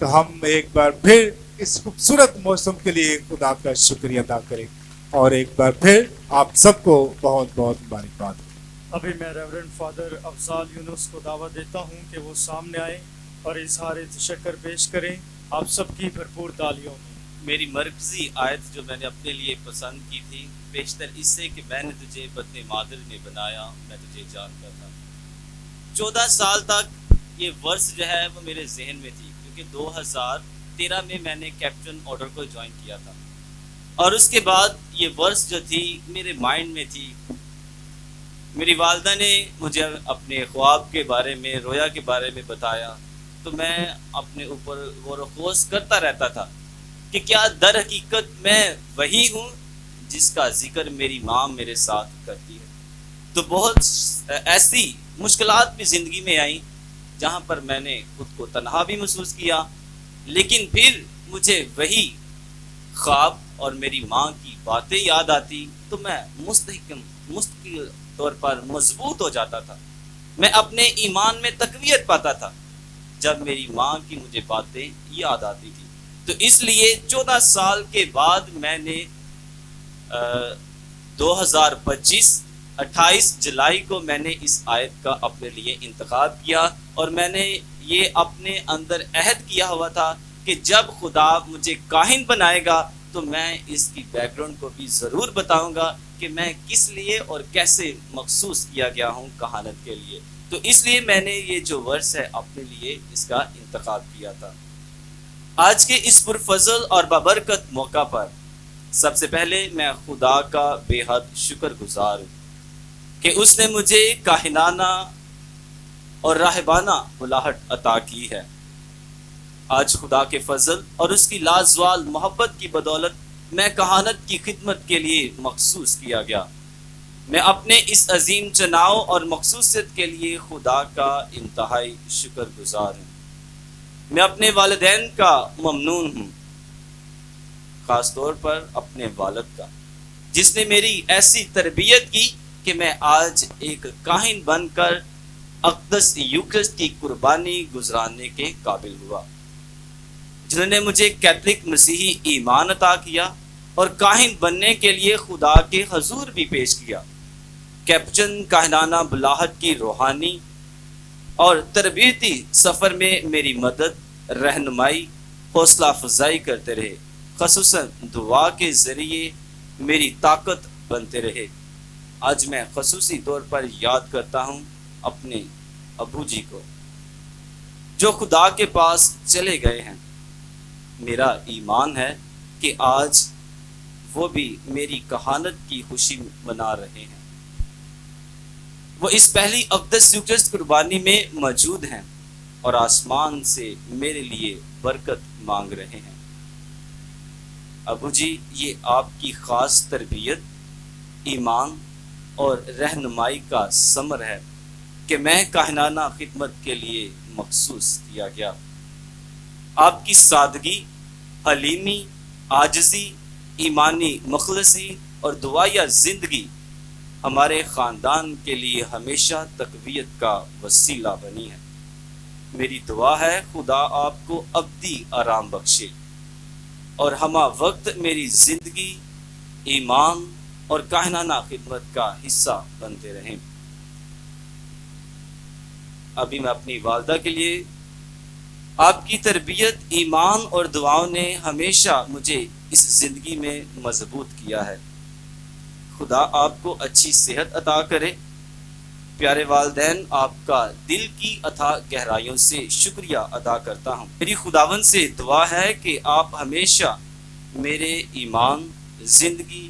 तो हम एक बार फिर इस खूबसूरत मौसम के लिए खुदा का शुक्रिया अदा करें और एक बार फिर आप सबको बहुत बहुत मुबारकबाद। अभी मैं रेवरेंड फादर अफजाल यूनुस को दावत देता हूँ कि वो सामने आए और इजहार तशक्कर पेश करें आप सबकी भरपूर तालियों में। मेरी मरकजी आयत जो मैंने अपने लिए पसंद की थी, बेशतर इससे कि मैंने तुझे बतने मादर ने बनाया, मैं तुझे जानता था। 14 साल तक ये वर्स जो है वो मेरे जहन में थी, क्योंकि 2013 में मैंने कैप्टन ऑर्डर को ज्वाइन किया था और उसके बाद ये वर्स जो थी मेरे माइंड में थी। मेरी वालदा ने मुझे अपने ख्वाब के बारे में, रोया के बारे में बताया, तो मैं अपने ऊपर गौर-व-ख़ौस करता रहता था कि क्या दर हकीकत मैं वही हूँ जिसका जिक्र मेरी माँ मेरे साथ करती है। तो बहुत ऐसी मुश्किलात भी ज़िंदगी में आई जहाँ पर मैंने खुद को तन्हा भी महसूस किया, लेकिन फिर मुझे वही ख्वाब और मेरी माँ की बातें याद आती तो मैं मुस्तकिल तौर पर मजबूत हो जाता था। मैं अपने ईमान में तकवीत पाता था जब मेरी माँ की मुझे बातें याद आती थी। तो इसलिए 14 साल के बाद मैंने 2025 28 जुलाई को मैंने इस आयत का अपने लिए इंतखाब किया और मैंने ये अपने अंदर अहद किया हुआ था कि जब खुदा मुझे काहिन बनाएगा तो मैं इसकी बैकग्राउंड को भी ज़रूर बताऊंगा कि मैं किस लिए और कैसे मखसूस किया गया हूँ कहानत के लिए। तो इसलिए मैंने ये जो वर्स है अपने लिए इसका इंतखाब किया था। आज के इस पुरफजल और बाबरकत मौका पर सबसे पहले मैं खुदा का बेहद शुक्रगुजार हूँ कि उसने मुझे काहिनाना और राहबाना बुलाहट अता की है। आज खुदा के फजल और उसकी लाजवाल मोहब्बत की बदौलत मैं कहानत की खिदमत के लिए मखसूस किया गया। मैं अपने इस अजीम चुनाव और मखसूसियत के लिए खुदा का इंतहाई शुक्रगुजार हूँ। मैं अपने वालिदैन का ममनून हूँ, ख़ास तौर पर अपने वालिद का, जिसने मेरी ऐसी तरबियत की कि मैं आज एक काहिन बनकर अक़दस यूक्रिस्ट की कुर्बानी गुजराने के काबिल हुआ, जिन्होंने मुझे कैथलिक मसीही ईमान अता किया और काहिन बनने के लिए खुदा के हजूर भी पेश किया। कैप्टन काहिनाना बुलाहट की रूहानी और तरबियती सफ़र में मेरी मदद, रहनुमाई, हौसला अफजाई करते रहे, ख़ुसूसन दुआ के ज़रिए मेरी ताकत बनते रहे। आज मैं ख़ुसूसी तौर पर याद करता हूँ अपने अबू जी को जो खुदा के पास चले गए हैं। मेरा ईमान है कि आज वो भी मेरी कहानत की खुशी मना रहे हैं। वो इस पहली अक़दस यूक्रिस्ट कुर्बानी में मौजूद हैं और आसमान से मेरे लिए बरकत मांग रहे हैं। अबू जी, ये आपकी ख़ास तरबियत, ईमान और रहनुमाई का समर है कि मैं काहिनाना खिदमत के लिए मखसूस किया गया। आपकी सादगी, हलीमी, आजिज़ी, ईमानी मुखलसी और दुआया ज़िंदगी ہمارے خاندان کے لیے ہمیشہ تقویت کا وسیلہ بنی ہے۔ میری دعا ہے خدا آپ کو ابدی آرام بخشے اور ہمہ وقت میری زندگی ایمان اور کائنانہ خدمت کا حصہ بنتے رہیں۔ ابھی میں اپنی والدہ کے لیے، آپ کی تربیت، ایمان اور دعاؤں نے ہمیشہ مجھے اس زندگی میں مضبوط کیا ہے۔ خدا آپ کو اچھی صحت عطا کرے۔ پیارے والدین، آپ کا دل کی اتھا گہرائیوں سے شکریہ ادا کرتا ہوں۔ میری خداوند سے دعا ہے کہ آپ ہمیشہ میرے ایمان، زندگی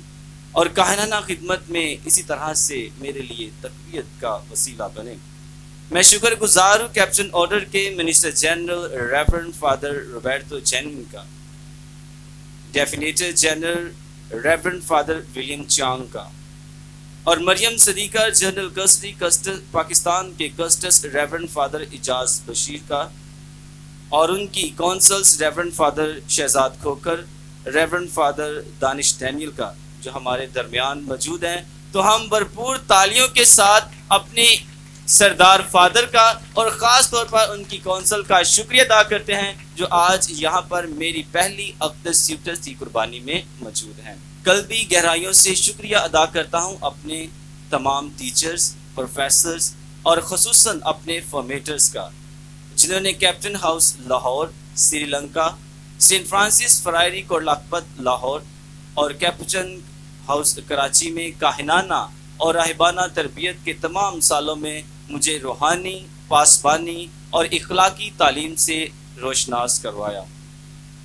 اور کائنانہ خدمت میں اسی طرح سے میرے لیے تقویت کا وسیلہ بنے۔ میں شکر گزار ہوں کیپٹن آرڈر کے minister general reverend father Roberto Genuin کا، definitor general reverend father William Chang کا، اور مریم صدیقہ جنرل کسٹڈی پاکستان کے کسٹس ریورنڈ فادر اعجاز بشیر کا، اور ان کی councils reverend father Shahzad Khokhar, reverend father Danish Daniel کا، جو ہمارے درمیان موجود ہیں۔ تو ہم بھرپور تالیوں کے ساتھ اپنے سردار فادر کا اور خاص طور پر ان کی کونسل کا شکریہ ادا کرتے ہیں، جو آج یہاں پر میری پہلی اقدس یوکرس کی قربانی میں موجود ہیں۔ قلبی گہرائیوں سے شکریہ ادا کرتا ہوں اپنے تمام ٹیچرز، پروفیسرز اور خصوصاً اپنے فارمیٹرز کا، جنہوں نے captain house Lahore, Sri Lanka, Saint Francis فرائری کو لکھپت لاہور اور کیپٹن ہاؤس کراچی میں کاہنانہ اور راہبانہ تربیت کے تمام سالوں میں مجھے روحانی، پاسبانی اور اخلاقی تعلیم سے روشناس کروایا۔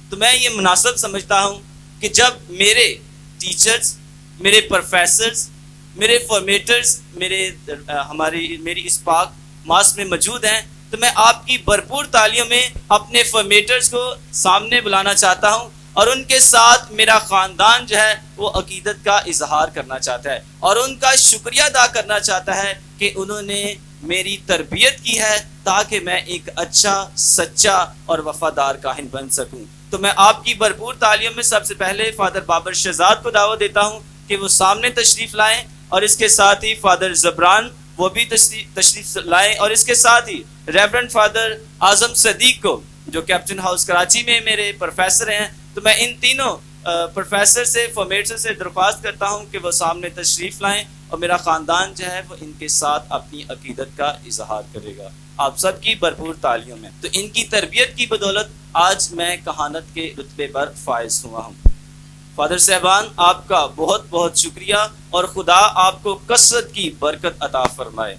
تو میں یہ مناسب سمجھتا ہوں کہ جب میرے ٹیچرز، میرے پروفیسرز، میرے فارمیٹرز میری اس پاک ماس میں موجود ہیں، تو میں آپ کی بھرپور تالیوں میں اپنے فارمیٹرز کو سامنے بلانا چاہتا ہوں، اور ان کے ساتھ میرا خاندان جو ہے وہ عقیدت کا اظہار کرنا چاہتا ہے اور ان کا شکریہ ادا کرنا چاہتا ہے کہ انہوں نے میری تربیت کی ہے تاکہ میں ایک اچھا، سچا اور وفادار کاہن بن سکوں۔ تو میں آپ کی بھرپور تعلیوں میں سب سے پہلے فادر بابر شہزاد کو دعوت دیتا ہوں کہ وہ سامنے تشریف لائیں، اور اس کے ساتھ ہی فادر زبران وہ بھی تشریف لائیں، اور اس کے ساتھ ہی ریورنڈ فادر اعظم صدیق کو، جو کیپٹن ہاؤس کراچی میں میرے پروفیسر ہیں۔ تو میں ان تینوں پروفیسر سے، فارمیٹر سے درخواست کرتا ہوں کہ وہ سامنے تشریف لائیں، اور میرا خاندان جو ہے وہ ان کے ساتھ اپنی عقیدت کا اظہار کرے گا آپ سب کی بھرپور تعلیوں میں۔ تو ان کی تربیت کی بدولت آج میں کہانت کے رتبے پر فائز ہوا ہوں۔ فادر صاحبان، آپ کا بہت بہت شکریہ، اور خدا آپ کو کثرت کی برکت عطا فرمائے۔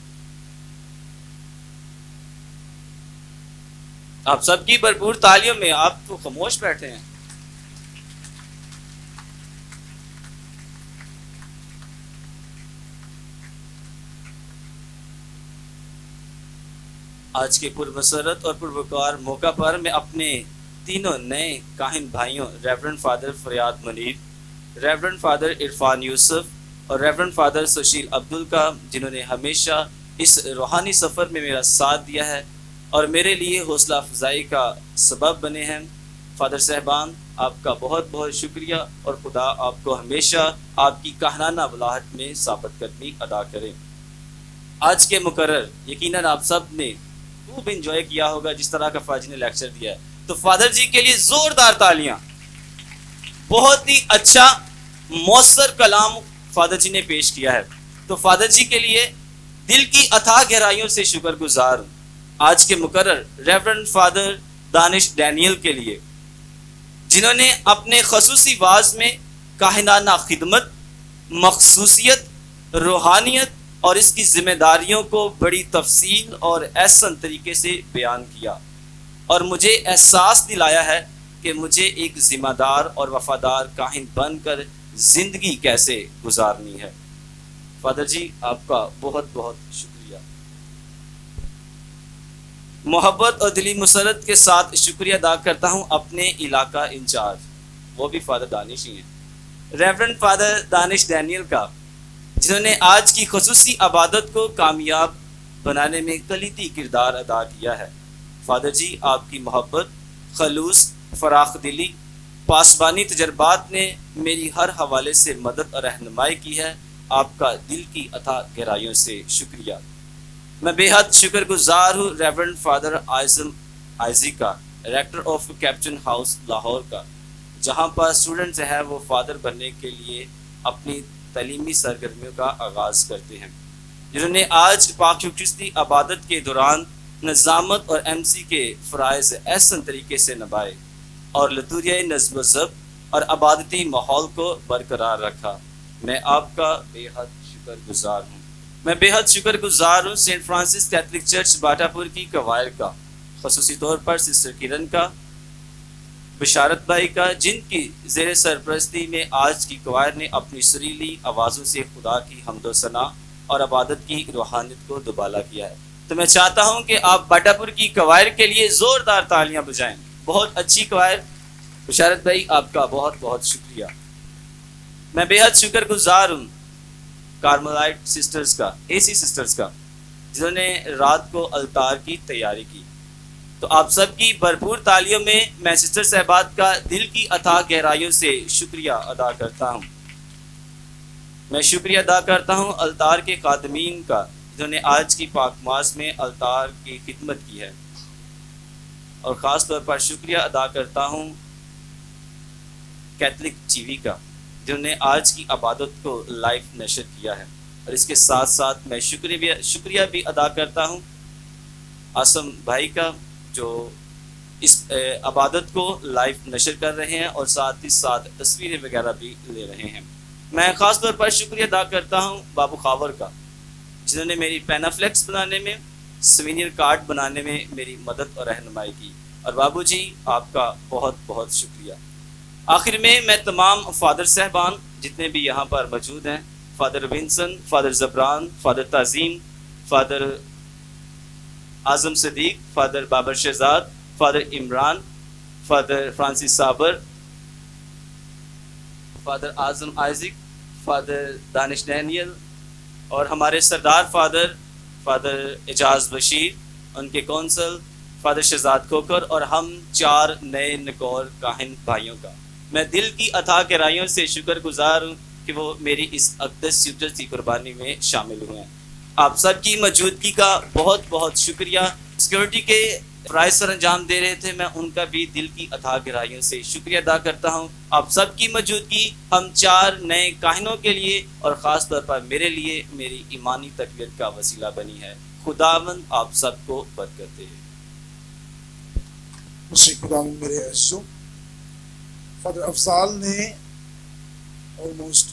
آپ سب کی بھرپور تعلیوں میں آپ تو خاموش بیٹھے ہیں۔ آج کے پرمسرت اور پروکار موقع پر میں اپنے تینوں نئے کاہن بھائیوں، ریورنڈ فادر فریاد منیر، ریورنڈ فادر عرفان یوسف اور ریورنڈ فادر سشیل عبدل کا، جنہوں نے ہمیشہ اس روحانی سفر میں میرا ساتھ دیا ہے اور میرے لیے حوصلہ افزائی کا سبب بنے ہیں۔ فادر صاحبان، آپ کا بہت بہت شکریہ، اور خدا آپ کو ہمیشہ آپ کی کاہنانہ بلاہٹ میں ثابت قدمی ادا کرے۔ آج کے مقرر یقیناً آپ سب نے خوب انجوائے کیا ہوگا جس طرح کا فادر جی نے لیکچر دیا ہے، تو فادر جی کے لیے زوردار تالیاں۔ بہت ہی اچھا مؤثر کلام فادر جی نے پیش کیا ہے، تو فادر جی کے لیے دل کی اتھاہ گہرائیوں سے شکر گزار ہوں۔ آج کے مقرر ریورنڈ فادر دانش ڈینیل کے لیے، جنہوں نے اپنے خصوصی واعظ میں کاہنانہ خدمت، مخصوصیت، روحانیت اور اس کی ذمہ داریوں کو بڑی تفصیل اور احسن طریقے سے بیان کیا، اور مجھے احساس دلایا ہے کہ مجھے ایک ذمہ دار اور وفادار کاہن بن کر زندگی کیسے گزارنی ہے۔ فادر جی، آپ کا بہت بہت شکریہ۔ محبت اور دلی مسرت کے ساتھ شکریہ ادا کرتا ہوں اپنے علاقہ انچارج، وہ بھی فادر دانش ہی ہیں، ریورنڈ فادر دانش ڈینیل کا، جنہوں نے آج کی خصوصی عبادت کو کامیاب بنانے میں کلیدی کردار ادا کیا ہے۔ فادر جی، آپ کی محبت، خلوص، فراخ دلی، پاسبانی تجربات نے میری ہر حوالے سے مدد اور رہنمائی کی ہے، آپ کا دل کی عطا گہرائیوں سے شکریہ۔ میں بے حد شکر گزار ہوں ریورنڈ فادر اعظم آئزی کا، director of captain house Lahore کا، جہاں پر اسٹوڈنٹ جو ہے وہ فادر بننے کے لیے اپنی تعلیمی سرگرمیوں کا آغاز کرتے ہیں، جنہوں نے آج پاک یوکرستی عبادت کے دوران نظامت اور ایم سی کے فرائض احسن طریقے سے نبھائے اور لطوریہ نظم و ضبط اور عبادتی ماحول کو برقرار رکھا۔ میں آپ کا بے حد شکر گزار ہوں۔ میں بے حد شکر گزار ہوں saint Francis Catholic church Batapur کی کوائر کا، خصوصی طور پر سسٹر کرن کا، بشارت بھائی کا، جن کی زیر سرپرستی میں آج کی کوائر نے اپنی سریلی آوازوں سے خدا کی حمد و ثنا اور عبادت کی روحانیت کو دوبالا کیا ہے۔ تو میں چاہتا ہوں کہ آپ باٹا پور کی کوائر کے لیے زوردار تالیاں بجائیں۔ بہت اچھی کوائر۔ بشارت بھائی آپ کا بہت بہت شکریہ۔ میں بے حد شکر گزار ہوں کارملائٹ سسٹرز کا، اے سی سسٹرز کا، جنہوں نے رات کو التار کی تیاری کی۔ تو آپ سب کی بھرپور تالیوں میں میں سسٹر صاحبات کا دل کی عطا گہرائیوں سے شکریہ ادا کرتا ہوں۔ میں شکریہ ادا کرتا ہوں التار کے خادمین کا، جنہوں نے آج کی پاک ماس میں التار کی خدمت کی ہے، اور خاص طور پر شکریہ ادا کرتا ہوں کیتھولک ٹی وی کا، جنہوں نے آج کی عبادت کو لائیو نشر کیا ہے، اور اس کے ساتھ ساتھ میں شکریہ بھی ادا کرتا ہوں آسم بھائی کا، جو اس عبادت کو لائیو نشر کر رہے ہیں اور ساتھ ہی ساتھ تصویریں وغیرہ بھی لے رہے ہیں۔ میں خاص طور پر شکریہ ادا کرتا ہوں بابو خاور کا، جنہوں نے میری پینافلیکس بنانے میں، سوینئر کارڈ بنانے میں میری مدد اور رہنمائی کی، اور بابو جی آپ کا بہت بہت شکریہ۔ آخر میں تمام فادر صاحبان جتنے بھی یہاں پر موجود ہیں، father Vincent, father Zubran, father Tazeem, father Azam Siddique, father Babar Shahzad, father Imran, father Francis Sabir, father Azam Isaac, father Danish Daniel, اور ہمارے سردار فادر اعجاز بشیر، ان کے کونسل فادر شہزاد کھوکر، اور ہم 4 نئے نکور کاہن بھائیوں کا میں دل کی عطا گہرائیوں سے شکر گزار ہوں کہ وہ میری اس اقدس یوکرسٹ کی قربانی میں شامل ہوئے ہیں۔ آپ سب کی موجودگی کا بہت بہت شکریہ۔ سیکورٹی کے فرائض سر انجام دے رہے تھے، میں ان کا بھی دل کی عطا گہرائیوں سے شکریہ ادا کرتا ہوں۔ آپ سب کی موجودگی ہم 4 نئے کاہنوں کے لیے اور خاص طور پر میرے لیے میری ایمانی تقویت کا وسیلہ بنی ہے۔ خداوند آپ سب کو برکت دے۔ خداوند میرے عزیزو، فادر افضال نے آلموسٹ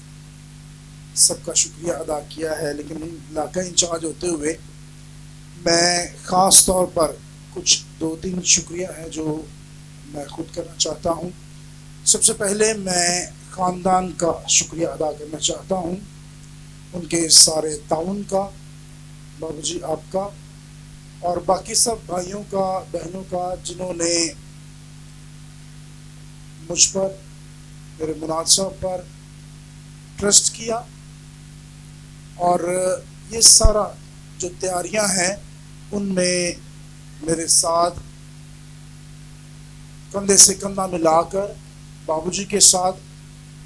سب کا شکریہ ادا کیا ہے، لیکن علاقہ انچارج ہوتے ہوئے میں خاص طور پر کچھ 2-3 شکریہ ہیں جو میں خود کرنا چاہتا ہوں۔ سب سے پہلے میں خاندان کا شکریہ ادا کرنا چاہتا ہوں، ان کے سارے تعاون کا، بابو جی آپ کا، اور باقی سب بھائیوں کا، بہنوں کا، جنہوں نے مجھ پر، میرے مناظرہ پر ٹرسٹ کیا، اور یہ سارا جو تیاریاں ہیں ان میں میرے ساتھ کندھے سے کندھا ملا کر بابو جی کے ساتھ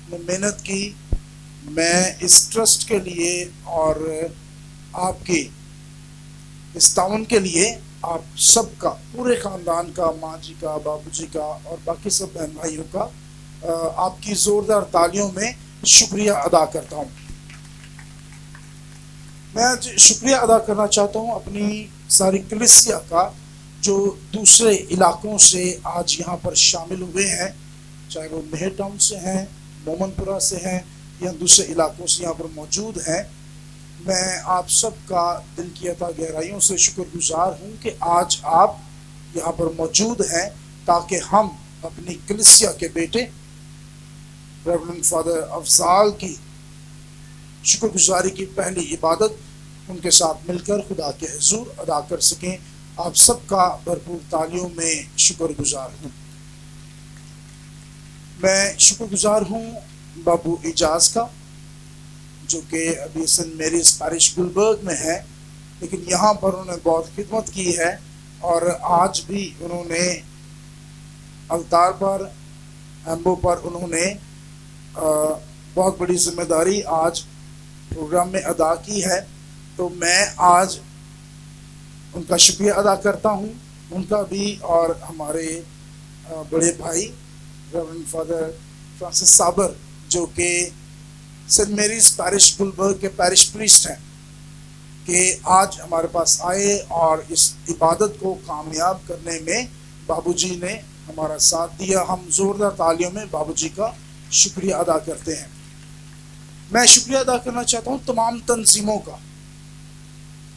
میں محنت کی۔ میں اس ٹرسٹ کے لیے اور آپ کے اس تعاون کے لیے آپ سب کا، پورے خاندان کا، ماں جی کا، بابو جی کا اور باقی سب بہن بھائیوں کا آپ کی زوردار تالیوں میں شکریہ ادا کرتا ہوں۔ میں آج شکریہ ادا کرنا چاہتا ہوں اپنی ساری کلیسیا کا، جو دوسرے علاقوں سے آج یہاں پر شامل ہوئے ہیں، چاہے وہ مہر ٹاؤن سے ہیں، مومن پورہ سے ہیں، یا دوسرے علاقوں سے یہاں پر موجود ہیں۔ میں آپ سب کا دل کی عطا گہرائیوں سے شکر گزار ہوں کہ آج آپ یہاں پر موجود ہیں، تاکہ ہم اپنی کلیسیا کے بیٹے ریورنڈ فادر افضال کی شکر گزاری کی پہلی عبادت ان کے ساتھ مل کر خدا کے حضور ادا کر سکیں۔ آپ سب کا بھرپور تالیوں میں شکر گزار ہوں۔ میں شکر گزار ہوں بابو اعجاز کا، جو کہ ابھی سینٹ میریز پیرش گلبرگ میں ہے، لیکن یہاں پر انہوں نے بہت خدمت کی ہے، اور آج بھی انہوں نے التار پر، ایمبو پر انہوں نے بہت بڑی ذمہ داری آج प्रोग्राम में अदा की है, तो मैं आज उनका शुक्रिया अदा करता हूँ, उनका भी और हमारे बड़े भाई रेवरेंड फादर फ्रांसिस साबर जो कि सेंट मेरीज पैरिश गुलबर्ग के पैरिश प्रीस्ट हैं, कि आज हमारे पास आए और इस इबादत को कामयाब करने में बाबूजी ने हमारा साथ दिया। हम ज़ोरदार तालियों में बाबूजी का शुक्रिया अदा करते हैं। मैं शुक्रिया अदा करना चाहता हूँ तमाम तंजीमों का,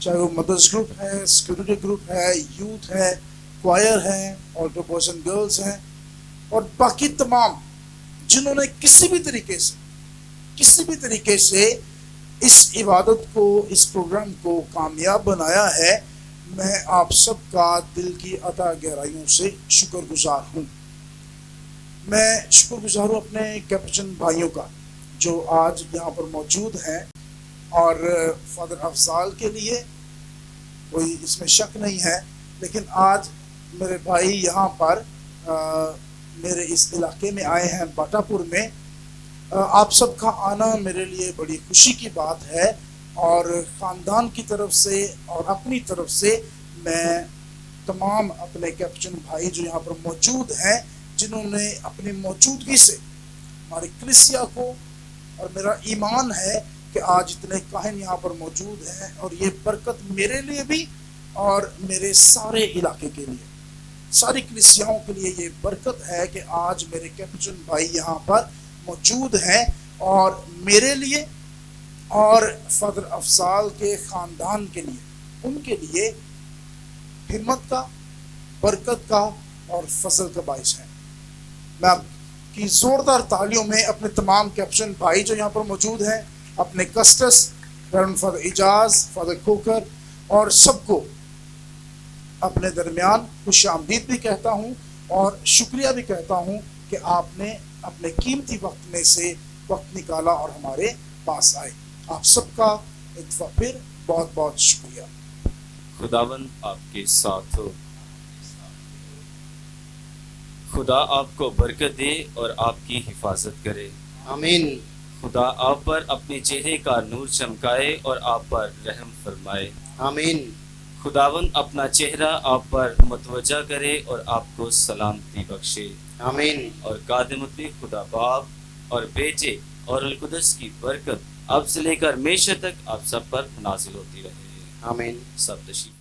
चाहे वो मदर्स ग्रुप है, सिक्योरिटी ग्रुप है, यूथ है, क्वायर है, ऑल्टर बॉयज एंड गर्ल्स हैं, और बाकी तमाम जिन्होंने किसी भी तरीके से इस इबादत को, इस प्रोग्राम को कामयाब बनाया है। मैं आप सबका दिल की अता गहराइयों से शुक्रगुजार हूँ। मैं शुक्रगुजार हूँ अपने कैपुचिन भाइयों का जो आज यहाँ पर मौजूद हैं, और फादर अफजाल के लिए कोई इसमें शक नहीं है, लेकिन आज मेरे भाई यहाँ पर मेरे इस इलाके में आए हैं बाटापुर में। आप सबका आना मेरे लिए बड़ी खुशी की बात है, और ख़ानदान की तरफ से और अपनी तरफ से मैं तमाम अपने कैपुचिन भाई जो यहाँ पर मौजूद हैं, जिन्होंने अपनी मौजूदगी से हमारी कलीसिया को, और मेरा ईमान है कि आज इतने काहिन यहाँ पर मौजूद हैं, और ये बरकत मेरे लिए भी और मेरे सारे इलाके के लिए, सारी कलीसियाओं के लिए ये बरकत है कि आज मेरे कैपुचिन भाई यहाँ पर मौजूद हैं, और मेरे लिए और फादर अफजाल के ख़ानदान के लिए, उनके लिए हिम्मत का, बरकत का और फजल का बाइस है। मैं आपकी ज़ोरदार तालियों में अपने तमाम कैप्शन भाई जो यहाँ पर मौजूद हैं, अपने कस्टस, फादर इजाज़, फादर खोकर, और सबको अपने दरमियान खुश आमदीद भी कहता हूँ और शुक्रिया भी कहता हूँ कि आपने अपने कीमती वक्त में से वक्त निकाला और हमारे पास आए। आप सबका एक दफ़ा फिर बहुत बहुत शुक्रिया। खुदावंद आपके साथ हो। खुदा आपको बरकत दे और आपकी हिफाजत करे। आमीन। खुदा आप पर अपने चेहरे का नूर चमकाए और आप पर रहम फरमाए। आमीन। खुदावंद अपना चेहरा आप पर मतवजा करे और आपको सलामती बख्शे। आमीन। और कादिमुद्दीन खुदा बाप और बेटे और अल कुदस की बरकत अब से लेकर हमेशा तक आप सब पर नाजिल होती रहे। आमीन। सब तशरीफ